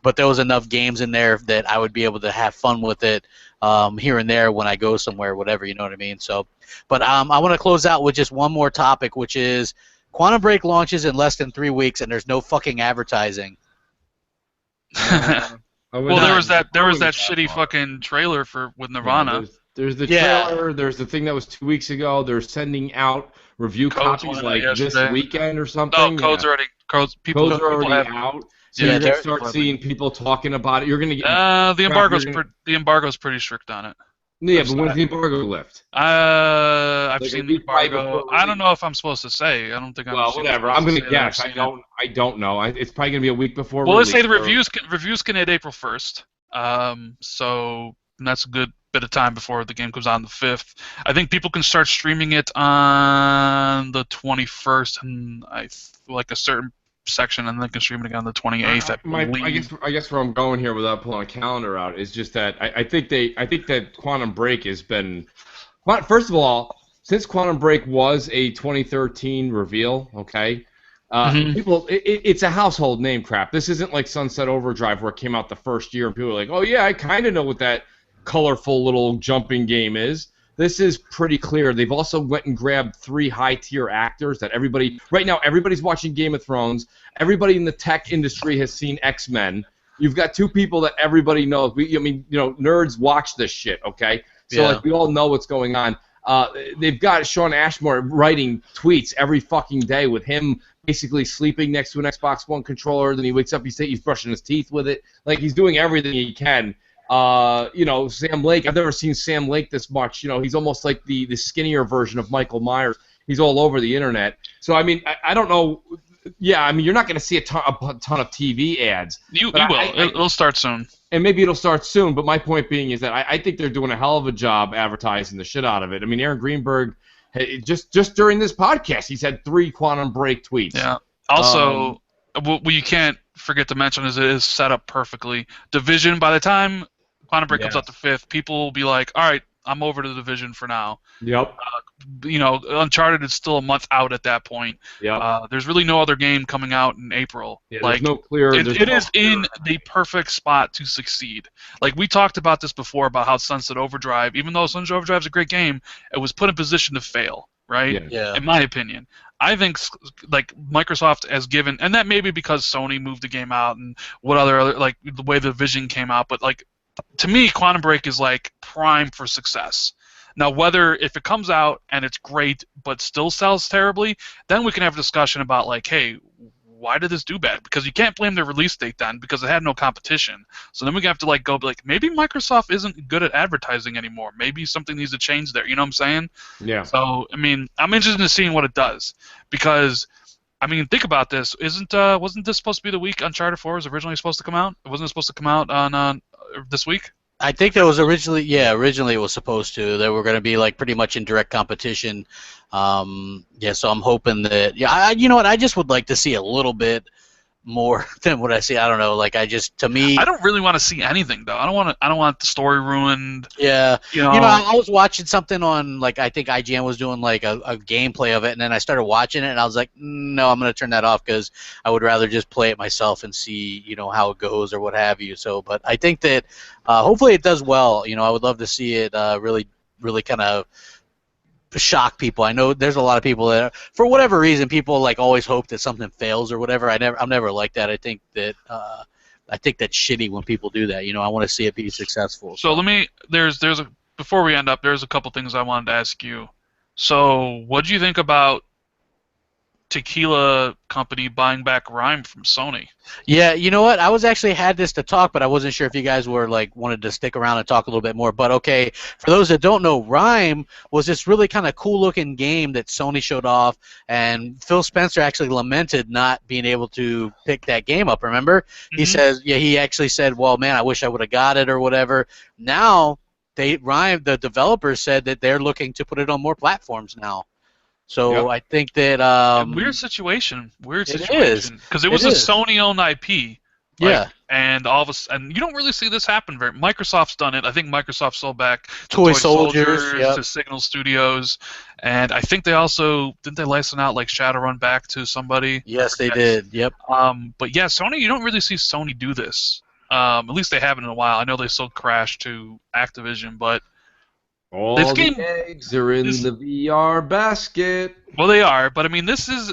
But there was enough games in there that I would be able to have fun with it here and there when I go somewhere, whatever. You know what I mean? So, but I want to close out with just one more topic, which is Quantum Break launches in less than 3 weeks, and there's no fucking advertising. Well, there was that shitty fucking trailer with Nirvana. Yeah, there's the trailer. There's the thing that was 2 weeks ago. They're sending out review copies like this weekend or something. No, codes are already out. So you're gonna start seeing people talking about it. You're gonna get the embargo's pretty strict on it. Yeah, but when's the embargo lift? I've seen the embargo. I don't know if I'm supposed to say. I don't think I'm. Well, whatever. I'm gonna guess. I don't know. It's probably gonna be a week before. Well, let's say the reviews can hit April 1st. So that's a good bit of time before the game comes out on the 5th. I think people can start streaming it on the 21st, and like a certain section, and then can stream it again on the 28th. I guess where I'm going here without pulling a calendar out is just that I think that Quantum Break has been, first of all, since Quantum Break was a 2013 reveal, okay, people, it's a household name crap. This isn't like Sunset Overdrive where it came out the first year and people were like, oh yeah, I kind of know what that colorful little jumping game is. This is pretty clear. They've also went and grabbed 3 high-tier actors that right now everybody's watching Game of Thrones. Everybody in the tech industry has seen X-Men. You've got 2 people that everybody knows. Nerds watch this shit, okay? So we all know what's going on. They've got Sean Ashmore writing tweets every fucking day with him basically sleeping next to an Xbox One controller. Then he wakes up, he's brushing his teeth with it. Like, he's doing everything he can. Sam Lake, I've never seen Sam Lake this much. He's almost like the skinnier version of Michael Myers. He's all over the internet. So, I don't know. Yeah, you're not going to see a ton of TV ads. You will. It'll start soon. And maybe it'll start soon, but my point being is that I think they're doing a hell of a job advertising the shit out of it. Aaron Greenberg, just during this podcast, he's had 3 Quantum Break tweets. Yeah. Also, what you can't forget to mention is it is set up perfectly. Division, by the time Quantum Break comes out the 5th, people will be like, all right, I'm over to the Division for now. Yep. Uncharted is still a month out at that point. Yep. There's really no other game coming out in April. Yeah, there's no clear. It is in the perfect spot to succeed. Like, we talked about this before about how Sunset Overdrive, even though Sunset Overdrive is a great game, it was put in position to fail, right? Yeah. In my opinion. I think like Microsoft has given, and that may be because Sony moved the game out and what other like the way the Vision came out, but like to me, Quantum Break is like prime for success. Now, if it comes out and it's great but still sells terribly, then we can have a discussion about like, hey, why did this do bad? Because you can't blame the release date then because it had no competition. So then we have to go maybe Microsoft isn't good at advertising anymore. Maybe something needs to change there. You know what I'm saying? Yeah. So I'm interested in seeing what it does because think about this. Wasn't this supposed to be the week Uncharted 4 was originally supposed to come out? Wasn't it supposed to come out on this week? I think that was originally it was supposed to. They were going to be like pretty much in direct competition. So I'm hoping that you know what, I just would like to see a little bit more than what I see. I don't know. Like to me, I don't really want to see anything though. I don't want the story ruined. Yeah, you know, I was watching something on like I think IGN was doing like a gameplay of it, and then I started watching it, and I was like, no, I'm gonna turn that off because I would rather just play it myself and see how it goes or what have you. So, but I think that hopefully it does well. I would love to see it really kind of shock people. I know there's a lot of people that, for whatever reason, people like always hope that something fails or whatever. I'm never like that. I think that's shitty when people do that. I want to see it be successful. So before we end up, there's a couple things I wanted to ask you. So, what do you think about Tequila Company buying back Rhyme from Sony? Yeah, you know what? I was actually had this to talk, but I wasn't sure if you guys were like wanted to stick around and talk a little bit more. But okay, for those that don't know, Rhyme was this really kind of cool looking game that Sony showed off, and Phil Spencer actually lamented not being able to pick that game up. Remember? Mm-hmm. He says, he actually said, well, man, I wish I would have got it or whatever. Now the developers said that they're looking to put it on more platforms now. So I think that weird situation because it was a Sony-owned IP. Yeah, and and you don't really see this happen very. Microsoft's done it. I think Microsoft sold back Toy Soldiers to Signal Studios, and I think they also didn't they license out like Shadowrun back to somebody. Yes, they did. Yep. But yeah, Sony. You don't really see Sony do this. At least they haven't in a while. I know they sold Crash to Activision, but. All the eggs are in the VR basket. Well, they are, but I mean, this is.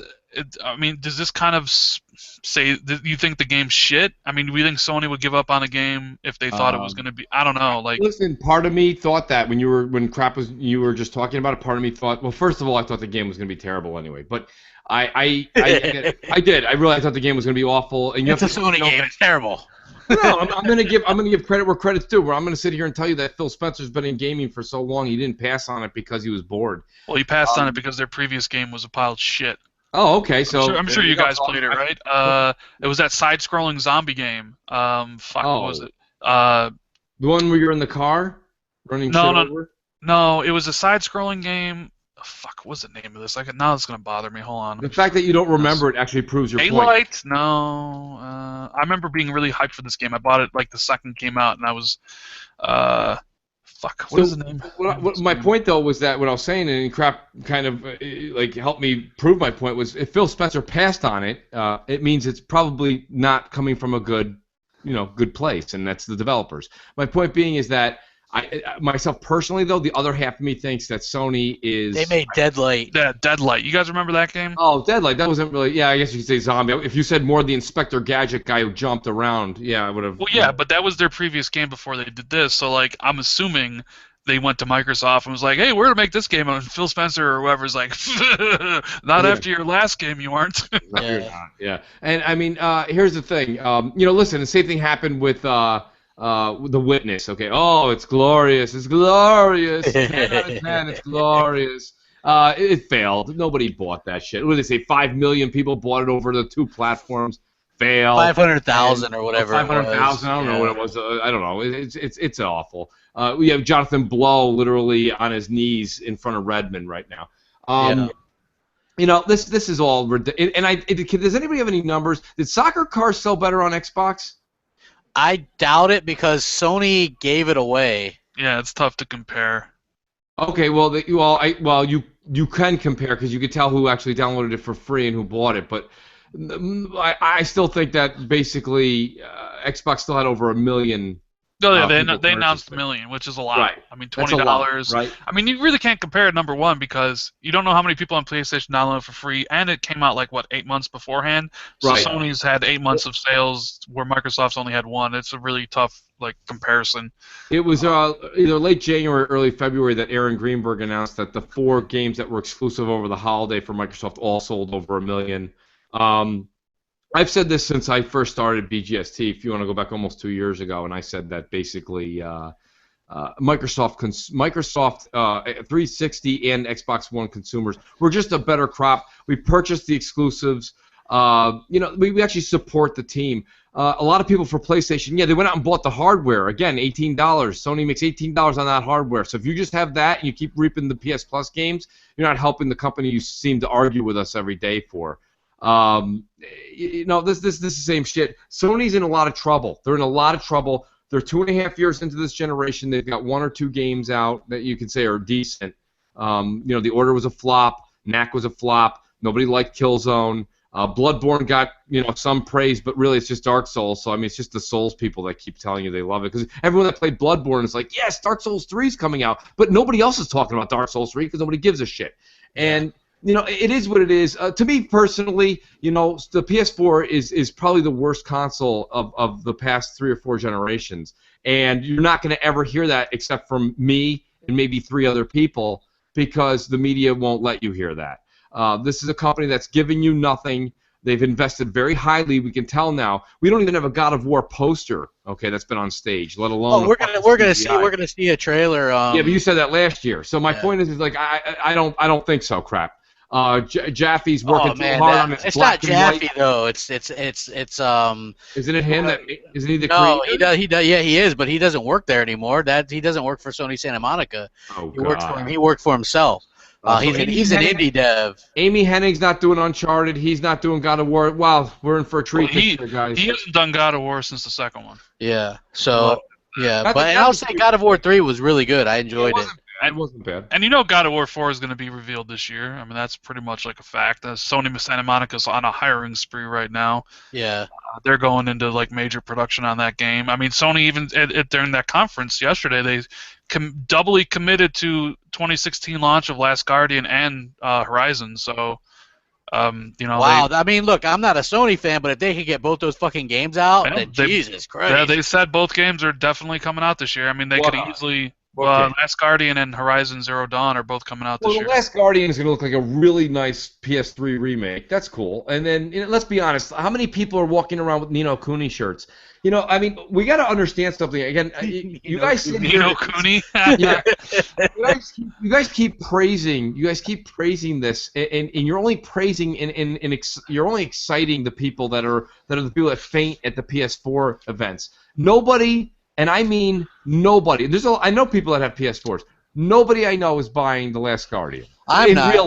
I mean, does this kind of say that you think the game's shit? I mean, do we think Sony would give up on a game if they thought it was going to be? I don't know. Like, listen, part of me thought that when you were just talking about it. Part of me thought, well, first of all, I thought the game was going to be terrible anyway. But I did. I really thought the game was going to be awful. And it's a Sony game. It's terrible. No, I'm gonna give credit where credit's due. Where I'm gonna sit here and tell you that Phil Spencer's been in gaming for so long, he didn't pass on it because he was bored. Well, he passed on it because their previous game was a pile of shit. Oh, okay. So I'm sure you guys played it, right? It was that side-scrolling zombie game. What was it? The one where you're in the car running shit over? No, it was a side-scrolling game. What was the name of this? Now it's gonna bother me. Hold on. The fact that you don't remember it actually proves your point. Daylight? No. I remember being really hyped for this game. I bought it like the second it came out, and I was, what is the name? My point though was that what I was saying, and Crap kind of like helped me prove my point, was if Phil Spencer passed on it, it means it's probably not coming from a good place, and that's the developers. My point being is that. Myself personally, though, the other half of me thinks that Sony is... They made Deadlight. Yeah, Deadlight. You guys remember that game? Oh, Deadlight. That wasn't really... Yeah, I guess you could say zombie. If you said more the Inspector Gadget guy who jumped around, yeah, I would have... Well, yeah, but that was their previous game before they did this, so, like, I'm assuming they went to Microsoft and was like, hey, we're going to make this game, and Phil Spencer or whoever's like, not after your last game, you aren't. No, you're not. Yeah. And, I mean, here's the thing. Listen, the same thing happened with... The Witness, okay. Oh, it's glorious. It's glorious. 10 out of 10, it's glorious. It failed. Nobody bought that shit. What did they say? 5 million people bought it over the two platforms. Failed. 500,000 or whatever. 500,000. I don't know what it was. I don't know. It's awful. We have Jonathan Blow literally on his knees in front of Redmond right now. This is all ridiculous. And does anybody have any numbers? Did Soccer Cars sell better on Xbox? I doubt it because Sony gave it away. Yeah, it's tough to compare. Okay, you can compare because you could tell who actually downloaded it for free and who bought it, but I still think that basically Xbox still had over 1 million. No, yeah, they announced 1 million, which is a lot. Right. I mean, $20. Right. I mean, you really can't compare it, number one, because you don't know how many people on PlayStation download it for free, and it came out 8 months beforehand. So right. Sony's had 8 months of sales, where Microsoft's only had 1. It's a really tough comparison. It was either late January or early February that Aaron Greenberg announced that the 4 games that were exclusive over the holiday for Microsoft all sold over 1 million. I've said this since I first started BGST, if you want to go back almost 2 years ago, and I said that basically Microsoft 360 and Xbox One consumers were just a better crop. We purchased the exclusives. We actually support the team. A lot of people for PlayStation, they went out and bought the hardware. Again, $18. Sony makes $18 on that hardware. So if you just have that and you keep reaping the PS Plus games, you're not helping the company you seem to argue with us every day for. This is the same shit. Sony's in a lot of trouble. They're in a lot of trouble. They're 2.5 years into this generation. They've got 1 or 2 games out that you could say are decent. The Order was a flop. Knack was a flop. Nobody liked Killzone. Bloodborne got some praise, but really it's just Dark Souls. So I mean, it's just the Souls people that keep telling you they love it, because everyone that played Bloodborne is like, yes, Dark Souls 3 is coming out, but nobody else is talking about Dark Souls 3 because nobody gives a shit. And it is what it is. To me personally, the PS4 is probably the worst console of the past 3 or 4 generations, and you're not going to ever hear that except from me and maybe 3 other people, because the media won't let you hear that. This is a company that's giving you nothing. They've invested very highly. We can tell now. We don't even have a God of War poster, that's been on stage, let alone. Oh, we're gonna see a trailer. Yeah, but you said that last year. So my point is like I don't think so. Crap. Jaffe's working too hard on his black and white. It's not Jaffe though. It's Isn't it him? Isn't he the No, creator? he does. Yeah, he is, but he doesn't work there anymore. He doesn't work for Sony Santa Monica. Oh, He worked for himself. He's an indie dev. Amy Hennig's not doing Uncharted. He's not doing God of War. Wow, we're in for a treat here, guys. He hasn't done God of War since the second one. Yeah. So but I'll say God of War 3 was really good. I enjoyed it. It wasn't bad. And God of War 4 is going to be revealed this year. I mean, that's pretty much like a fact. Sony Santa Monica's on a hiring spree right now. Yeah. They're going into like major production on that game. I mean, Sony even during that conference yesterday, they doubly committed to 2016 launch of Last Guardian and Horizon. So, wow. I mean, look, I'm not a Sony fan, but if they could get both those fucking games out, then Jesus Christ. Yeah, they said both games are definitely coming out this year. I mean, they could easily. Last Guardian and Horizon Zero Dawn are both coming out this year. The Last Guardian is going to look like a really nice PS3 remake. That's cool. And then, let's be honest, how many people are walking around with Ni no Kuni shirts? I mean, we got to understand something. Again, you guys sit here. Ni no Kuni? Yeah. You guys keep praising this, and you're only praising you're only exciting the people that are the people that faint at the PS4 events. Nobody. And I mean nobody. I know people that have PS4s. Nobody I know is buying The Last Guardian. In real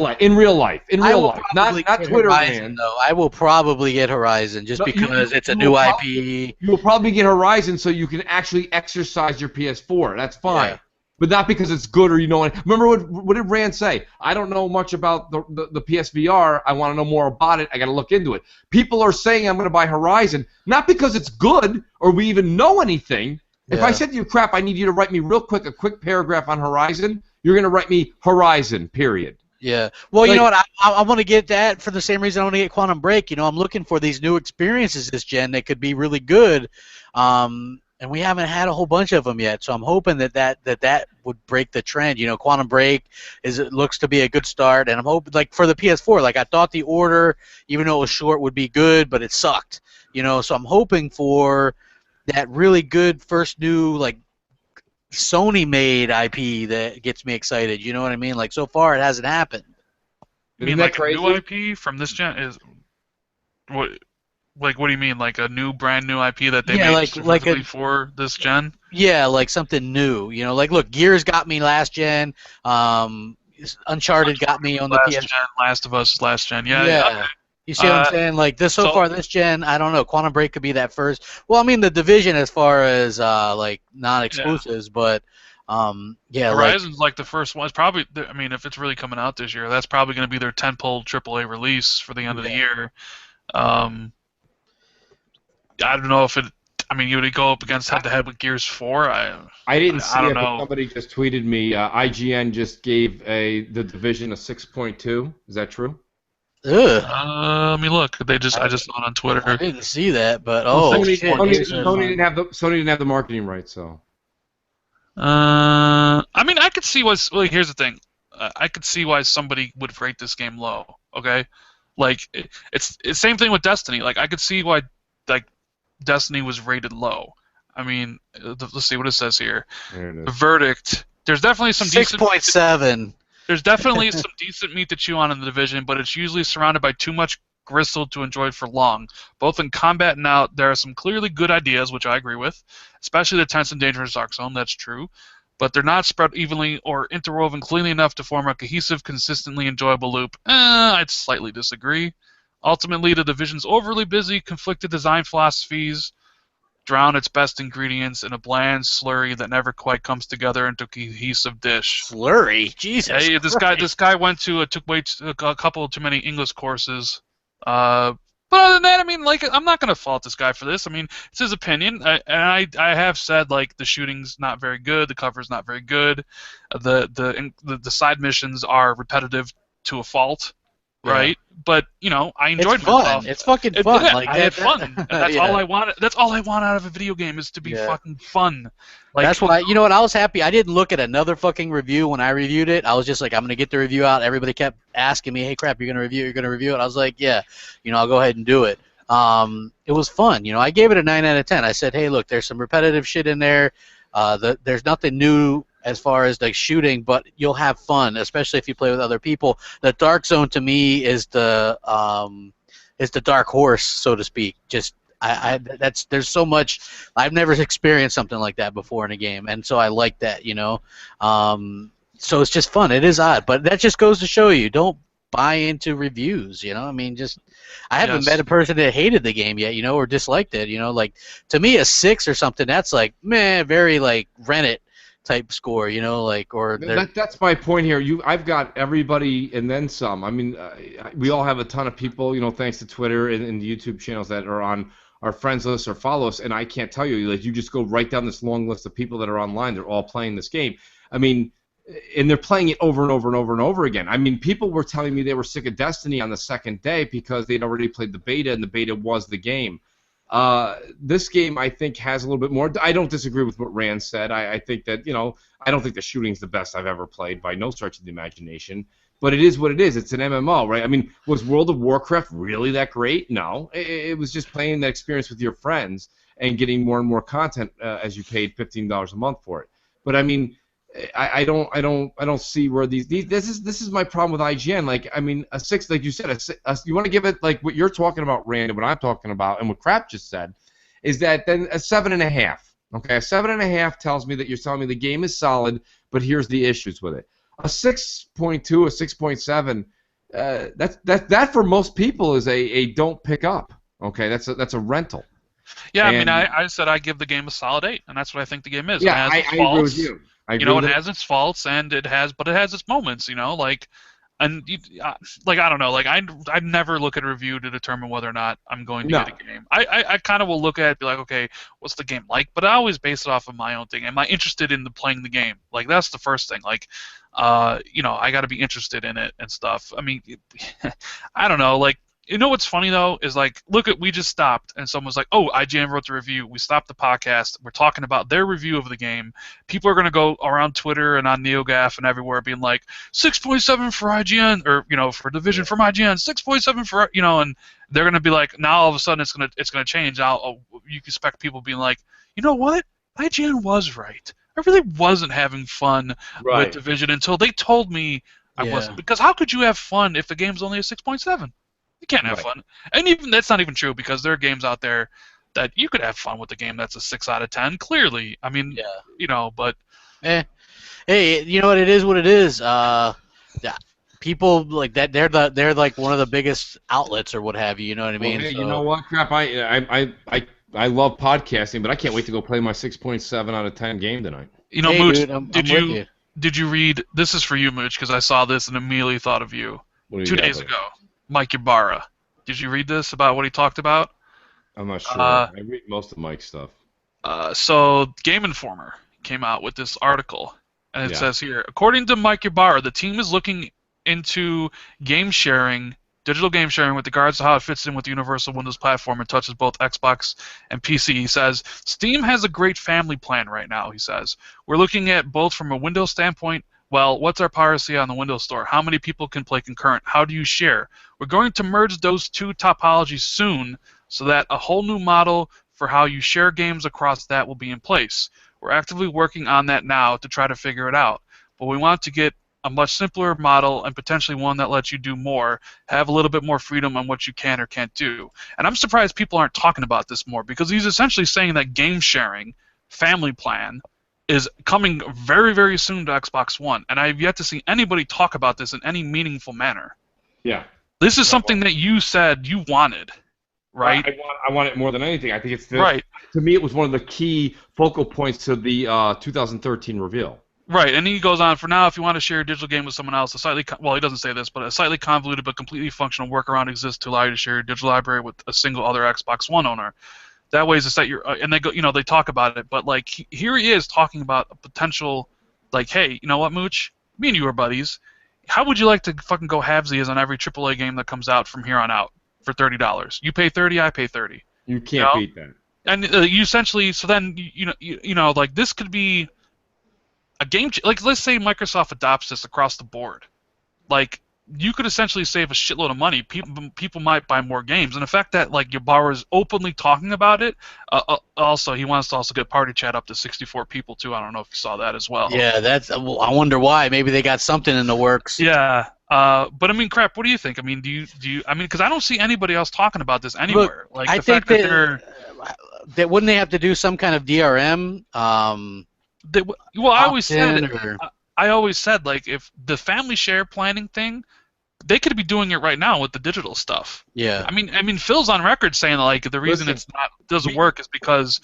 life. Not Twitter fans. Though. I will probably get Horizon because it's a new IP. You will probably get Horizon so you can actually exercise your PS4. That's fine. Yeah. But not because it's good or Remember what did Rand say? I don't know much about the PSVR. I want to know more about it. I got to look into it. People are saying I'm going to buy Horizon, not because it's good or we even know anything. If I said to you, crap, I need you to write me a quick paragraph on Horizon, you're going to write me Horizon, period. Yeah. Well, you know what? I want to get that for the same reason I want to get Quantum Break. I'm looking for these new experiences this gen that could be really good. And we haven't had a whole bunch of them yet, so I'm hoping that would break the trend. Quantum Break looks to be a good start, and I'm hoping, like, for the PS4, like, I thought The Order, even though it was short, would be good, but it sucked. So I'm hoping for that really good first new, like, Sony-made IP that gets me excited. You know what I mean? Like, so far it hasn't happened. You mean like a new IP from this gen? What do you mean? Like a brand new IP that they made specifically for this gen? Yeah, like something new. Like, look, Gears got me last gen. Uncharted got me on the PS. Last of Us last gen. Yeah. Okay. You see what I'm saying? Like, so far this gen, I don't know. Quantum Break could be that first. Well, I mean, the Division as far as like non-exclusives, but Horizon's like the first one. It's probably, I mean, if it's really coming out this year, that's probably going to be their tentpole AAA release for the end of the year. I don't know if it. I mean, you would go up against head-to-head with Gears 4. I didn't see it, but somebody just tweeted me. IGN just gave The Division a 6.2. Is that true? Ugh. Let me look. I just saw it on Twitter. I didn't see that, but Sony didn't have the marketing rights, so. I mean, I could see why. Well, here's the thing. I could see why somebody would rate this game low. Okay, like it's same thing with Destiny. Like, I could see why Destiny was rated low. I mean, let's see what it says here. The verdict. There's definitely some 6.7. There's definitely some decent meat to chew on in the Division, but it's usually surrounded by too much gristle to enjoy for long. Both in combat and out, there are some clearly good ideas, which I agree with, especially the tense and dangerous Dark Zone, that's true, but they're not spread evenly or interwoven cleanly enough to form a cohesive, consistently enjoyable loop. I'd slightly disagree. Ultimately, the Division's overly busy, conflicted design philosophies drown its best ingredients in a bland slurry that never quite comes together into a cohesive dish. Slurry, Jesus. Hey, Christ. this guy took a couple too many English courses. But other than that, I mean, like, I'm not gonna fault this guy for this. I mean, it's his opinion, I have said, like, the shooting's not very good, the cover's not very good, the side missions are repetitive to a fault, right? But you know, I enjoyed It's fun. myself. It's fucking fun. I had fun. And that's all I wanted. That's all I want out of a video game is to be fucking fun. Like, that's why, you know what, I was happy. I didn't look at another fucking review when I reviewed it. I was just like, I'm going to get the review out. Everybody kept asking me, hey, crap, you're going to review it? I was like, yeah, you know, I'll go ahead and do it. It was fun. You know, I gave it a 9 out of 10. I said, hey, look, there's some repetitive shit in there. There's nothing new as far as like shooting, but you'll have fun, especially if you play with other people. The Dark Zone to me is the dark horse, so to speak. Just there's so much. I've never experienced something like that before in a game, and so I like that, you know. So it's just fun. It is odd, but that just goes to show you, don't buy into reviews, you know. I mean, just I haven't met a person that hated the game yet, you know, or disliked it, you know. Like, to me, a 6 or something, that's like, meh, very like rent it type score, you know, like, or that's my point here. I've got everybody and then some. I mean, we all have a ton of people, you know, thanks to Twitter and the YouTube channels that are on our friends list or follow us, and I can't tell you, like, you just go right down this long list of people that are online. They're all playing this game. I mean, and they're playing it over and over and over and over again. I mean, people were telling me they were sick of Destiny on the second day because they'd already played the beta, and the beta was the game. This game, I think, has a little bit more. I don't disagree with what Rand said. I think that, you know, I don't think the shooting's the best I've ever played by no stretch of the imagination. But it is what it is. It's an MMO, right? I mean, was World of Warcraft really that great? No. It was just playing that experience with your friends and getting more and more content as you paid $15 a month for it. But I mean, I don't see where these this is my problem with IGN. Like, I mean, a 6, like you said, you want to give it like what you're talking about, Rand, and what I'm talking about, and what Crap just said, is that then a 7.5. Okay, a 7.5 tells me that you're telling me the game is solid, but here's the issues with it. A 6.2, a 6.7, that for most people is a don't pick up. Okay, that's a rental. Yeah, and, I mean, I said I give the game a solid 8, and that's what I think the game is. Yeah, I agree with you. You know, it has its faults, and it has its moments. You know, like, and like, I don't know, like, I never look at a review to determine whether or not I'm going to get a game. I kind of will look at it, be like, okay, what's the game like? But I always base it off of my own thing. Am I interested in playing the game? Like, that's the first thing. Like, you know, I got to be interested in it and stuff. I mean, I don't know, like. You know what's funny, though, is, like, we just stopped, and someone's like, oh, IGN wrote the review. We stopped the podcast. We're talking about their review of the game. People are going to go around Twitter and on NeoGAF and everywhere being like, 6.7 for IGN, or, you know, for Division from IGN, 6.7 for, you know, and they're going to be like, now all of a sudden it's going to change. You expect people being like, you know what? IGN was right. I really wasn't having fun with Division until they told me I wasn't. Because how could you have fun if the game's only a 6.7? You can't have fun. And even that's not even true, because there are games out there that you could have fun with the game that's a 6 out of 10, clearly. I mean, you know, but... Hey, you know what, it is what it is. People like that, they're like one of the biggest outlets or what have you, you know what I mean? Well, hey, you know what, Crap, I love podcasting, but I can't wait to go play my 6.7 out of 10 game tonight. You know, Mooch, did you read... This is for you, Mooch, because I saw this and immediately thought of you. 2 days ago. Mike Ybarra. Did you read this about what he talked about? I'm not sure. I read most of Mike's stuff. So Game Informer came out with this article, and it says here, according to Mike Ybarra, the team is looking into game sharing, digital game sharing, with regards to how it fits in with the Universal Windows platform and touches both Xbox and PC. He says, Steam has a great family plan right now, he says. We're looking at both from a Windows standpoint. Well, what's our policy on the Windows Store? How many people can play concurrent? How do you share? We're going to merge those two topologies soon so that a whole new model for how you share games across that will be in place. We're actively working on that now to try to figure it out. But we want to get a much simpler model and potentially one that lets you do more, have a little bit more freedom on what you can or can't do. And I'm surprised people aren't talking about this more, because he's essentially saying that game sharing, family plan, is coming very, very soon to Xbox One, and I've yet to see anybody talk about this in any meaningful manner. Yeah. This is something that you said you wanted, right? I want it more than anything. I think it's right. To me, it was one of the key focal points to the 2013 reveal. Right, and he goes on, for now, if you want to share a digital game with someone else, he doesn't say this, but a slightly convoluted but completely functional workaround exists to allow you to share your digital library with a single other Xbox One owner. That way is to set your, and they go, they talk about it, but like here he is talking about a potential, like, hey, you know what, Mooch? Me and you are buddies. How would you like to fucking go halvesies on every AAA game that comes out from here on out for $30? You pay $30, I pay $30. You can't beat that. And you essentially, so then like this could be a game, like let's say Microsoft adopts this across the board, like you could essentially save a shitload of money. People might buy more games, and the fact that like Ybarra is openly talking about it, also he wants to also get party chat up to 64 people too. I don't know if you saw that as well. Yeah, I wonder why. Maybe they got something in the works. Yeah, but I mean, Crap, what do you think? I mean, do you? I mean, because I don't see anybody else talking about this anywhere. Look, like I think that wouldn't they have to do some kind of DRM? I always said, like, if the family share planning thing, they could be doing it right now with the digital stuff. Yeah. I mean, Phil's on record saying like the reason doesn't work is because,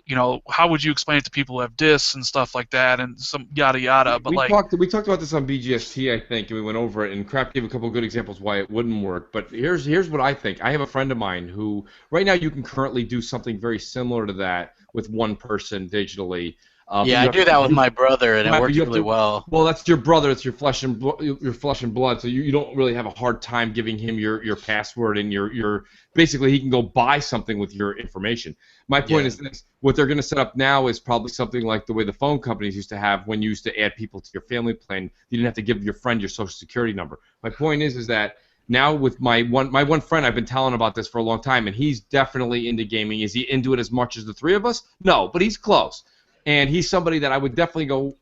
how would you explain it to people who have discs and stuff like that and some yada yada. But we talked about this on BGST, I think, and we went over it, and Crap gave a couple of good examples why it wouldn't work. But here's what I think. I have a friend of mine who right now you can currently do something very similar to that with one person digitally. I do that with my brother, and it works really well. Well, that's your brother. It's your flesh and blood. So you don't really have a hard time giving him your password and your basically he can go buy something with your information. My point is this: what they're going to set up now is probably something like the way the phone companies used to have when you used to add people to your family plan. You didn't have to give your friend your social security number. My point is that now with my one friend, I've been telling about this for a long time, and he's definitely into gaming. Is he into it as much as the three of us? No, but he's close. And he's somebody that I would definitely go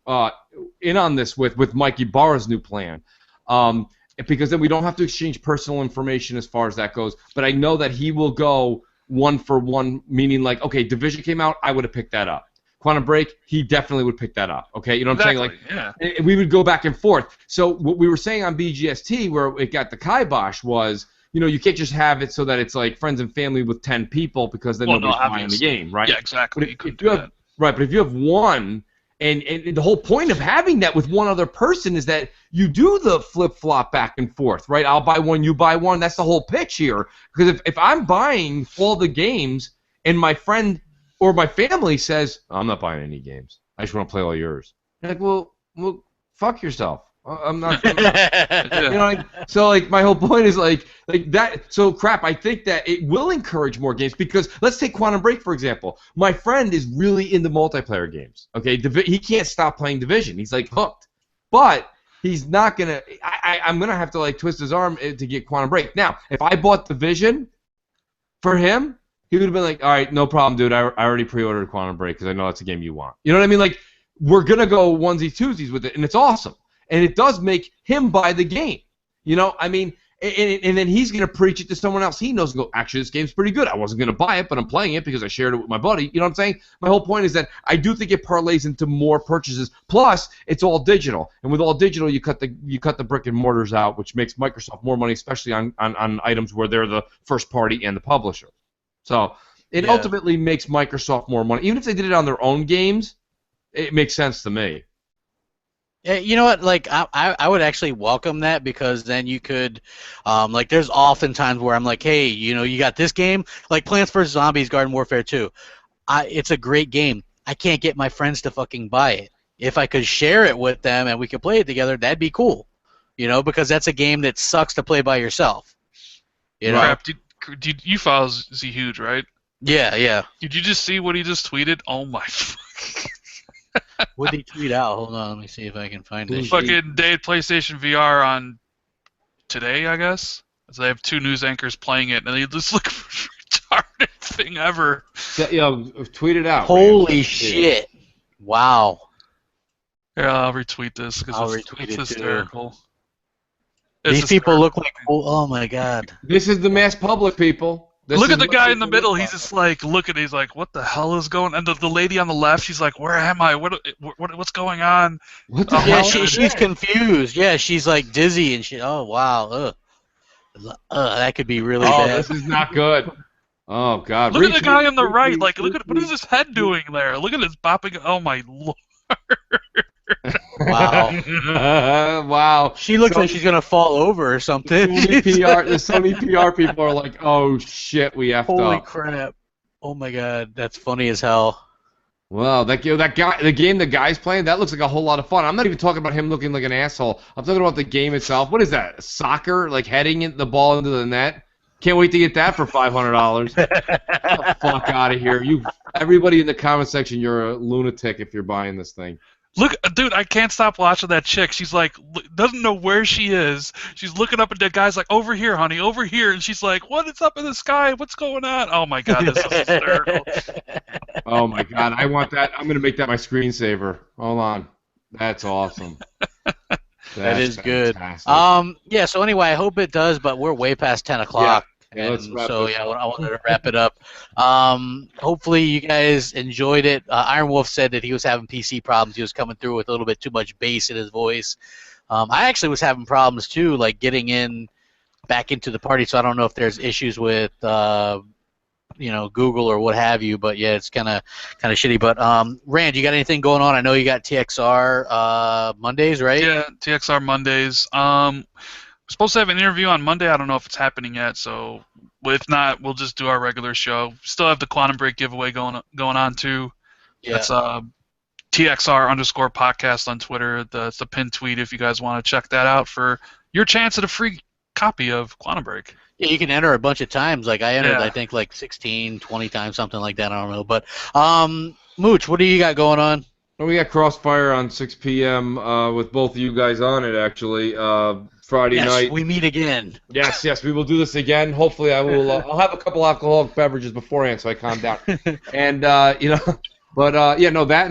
in on this with Mike Ybarra's new plan, because then we don't have to exchange personal information as far as that goes. But I know that he will go one for one, meaning like, okay, Division came out, I would have picked that up. Quantum Break, he definitely would pick that up. Okay, you know what I'm saying? Like, we would go back and forth. So what we were saying on BGST, where it got the kibosh, was you can't just have it so that it's like friends and family with 10 people because then nobody's buying the game, right? Yeah, exactly. Right, but if you have one, and the whole point of having that with one other person is that you do the flip-flop back and forth, right? I'll buy one, you buy one. That's the whole pitch here. Because if I'm buying all the games and my friend or my family says, I'm not buying any games, I just want to play all yours. You're like, well, fuck yourself. I'm not. So like my whole point is like that. So Crap, I think that it will encourage more games because let's take Quantum Break for example. My friend is really into multiplayer games. Okay, he can't stop playing Division. He's like hooked, but he's not gonna. I'm gonna have to like twist his arm to get Quantum Break. Now, if I bought Division for him, he would have been like, all right, no problem, dude. I already pre-ordered Quantum Break because I know that's a game you want. You know what I mean? Like we're gonna go onesie twosies with it, and it's awesome. And it does make him buy the game. I mean, and then he's going to preach it to someone else he knows and go, actually, this game's pretty good. I wasn't going to buy it, but I'm playing it because I shared it with my buddy. You know what I'm saying? My whole point is that I do think it parlays into more purchases. Plus, it's all digital. And with all digital, you cut the brick and mortars out, which makes Microsoft more money, especially on items where they're the first party and the publisher. So it ultimately makes Microsoft more money. Even if they did it on their own games, it makes sense to me. Yeah, you know what? Like, I would actually welcome that because then you could, like, there's often times where I'm like, hey, you got this game, like Plants vs. Zombies Garden Warfare 2. It's a great game. I can't get my friends to fucking buy it. If I could share it with them and we could play it together, that'd be cool. Because that's a game that sucks to play by yourself. Crap, you follow Z Huge, right? Yeah. Did you just see what he just tweeted? Oh my fucking. What did he tweet out? Hold on, let me see if I can find it. Fucking day at PlayStation VR on today, I guess. So they have two news anchors playing it, and they just look for retarded thing ever. Tweet it out. Holy shit! Wow. Yeah, I'll retweet this because it's hysterical. These people look like oh my god. This is the mass public, people. Look at the guy in the middle. He's just like looking. He's like, "What the hell is going?" And the lady on the left, she's like, "Where am I? What's going on?" What the hell? Yeah, she's confused. Yeah, she's like dizzy and shit. Oh wow. Ugh. That could be really Oh, bad. this is not good. Oh God! Look at the guy on the right. Like, look at what is his head doing there? Look at his bopping. Oh my lord! Wow. Wow. She looks like she's gonna fall over or something. The Sony PR people are like, oh shit, we effed Holy up. crap! Oh my god, that's funny as hell. Wow, the game the guy's playing, that looks like a whole lot of fun. I'm not even talking about him looking like an asshole. I'm talking about the game itself. What is that? Soccer, like heading the ball into the net? Can't wait to get that for $500. Get the fuck out of here! Everybody in the comment section, you're a lunatic if you're buying this thing. Look, dude, I can't stop watching that chick. She's like, doesn't know where she is. She's looking up at that guy's like, over here, honey, over here. And she's like, what is up in the sky? What's going on? Oh my god, this is hysterical. Oh my god, I want that. I'm gonna make that my screensaver. Hold on, that's awesome. That is good. Fantastic. Yeah. So anyway, I hope it does, but we're way past 10 o'clock. Yeah, let's wrap so this yeah, up. I wanted to wrap it up. Hopefully you guys enjoyed it. Iron Wolf said that he was having PC problems. He was coming through with a little bit too much bass in his voice. I actually was having problems too, like getting back into the party. So I don't know if there's issues with Google or what have you. But yeah, it's kind of shitty. But Rand, you got anything going on? I know you got TXR Mondays, right? Yeah, TXR Mondays. We're supposed to have an interview on Monday. I don't know if it's happening yet, so if not, we'll just do our regular show. Still have the Quantum Break giveaway going on too. Yeah. That's TXR_podcast on Twitter. That's the pinned tweet if you guys want to check that out for your chance at a free copy of Quantum Break. Yeah, you can enter a bunch of times. Like I entered, I think like 16, 20 times, something like that. I don't know. But Mooch, what do you got going on? Well, we got Crossfire on 6 p.m. With both of you guys on it, actually. Friday night. We meet again. Yes, we will do this again. Hopefully, I'll have a couple alcoholic beverages beforehand, so I calm down. And that, and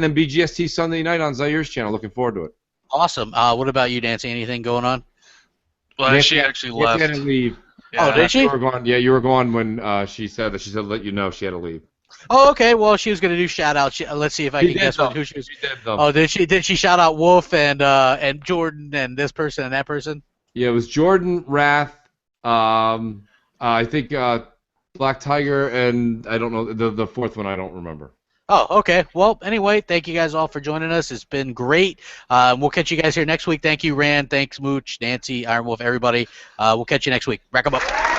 then BGST Sunday night on Zair's channel. Looking forward to it. Awesome. What about you, Nancy? Anything going on? Well, she actually left. She had to leave. Yeah. Oh, did she? You were gone when she said that. She said let you know she had to leave. Oh, okay. Well, she was going to do shout-outs. Let's see if I can guess who she was. She did, though. Oh, did she shout out Wolf and Jordan and this person and that person? Yeah, it was Jordan, Wrath, I think Black Tiger, and I don't know, the fourth one I don't remember. Oh, okay. Well, anyway, thank you guys all for joining us. It's been great. We'll catch you guys here next week. Thank you, Rand. Thanks, Mooch, Nancy, Iron Wolf, everybody. We'll catch you next week. Rack 'em up.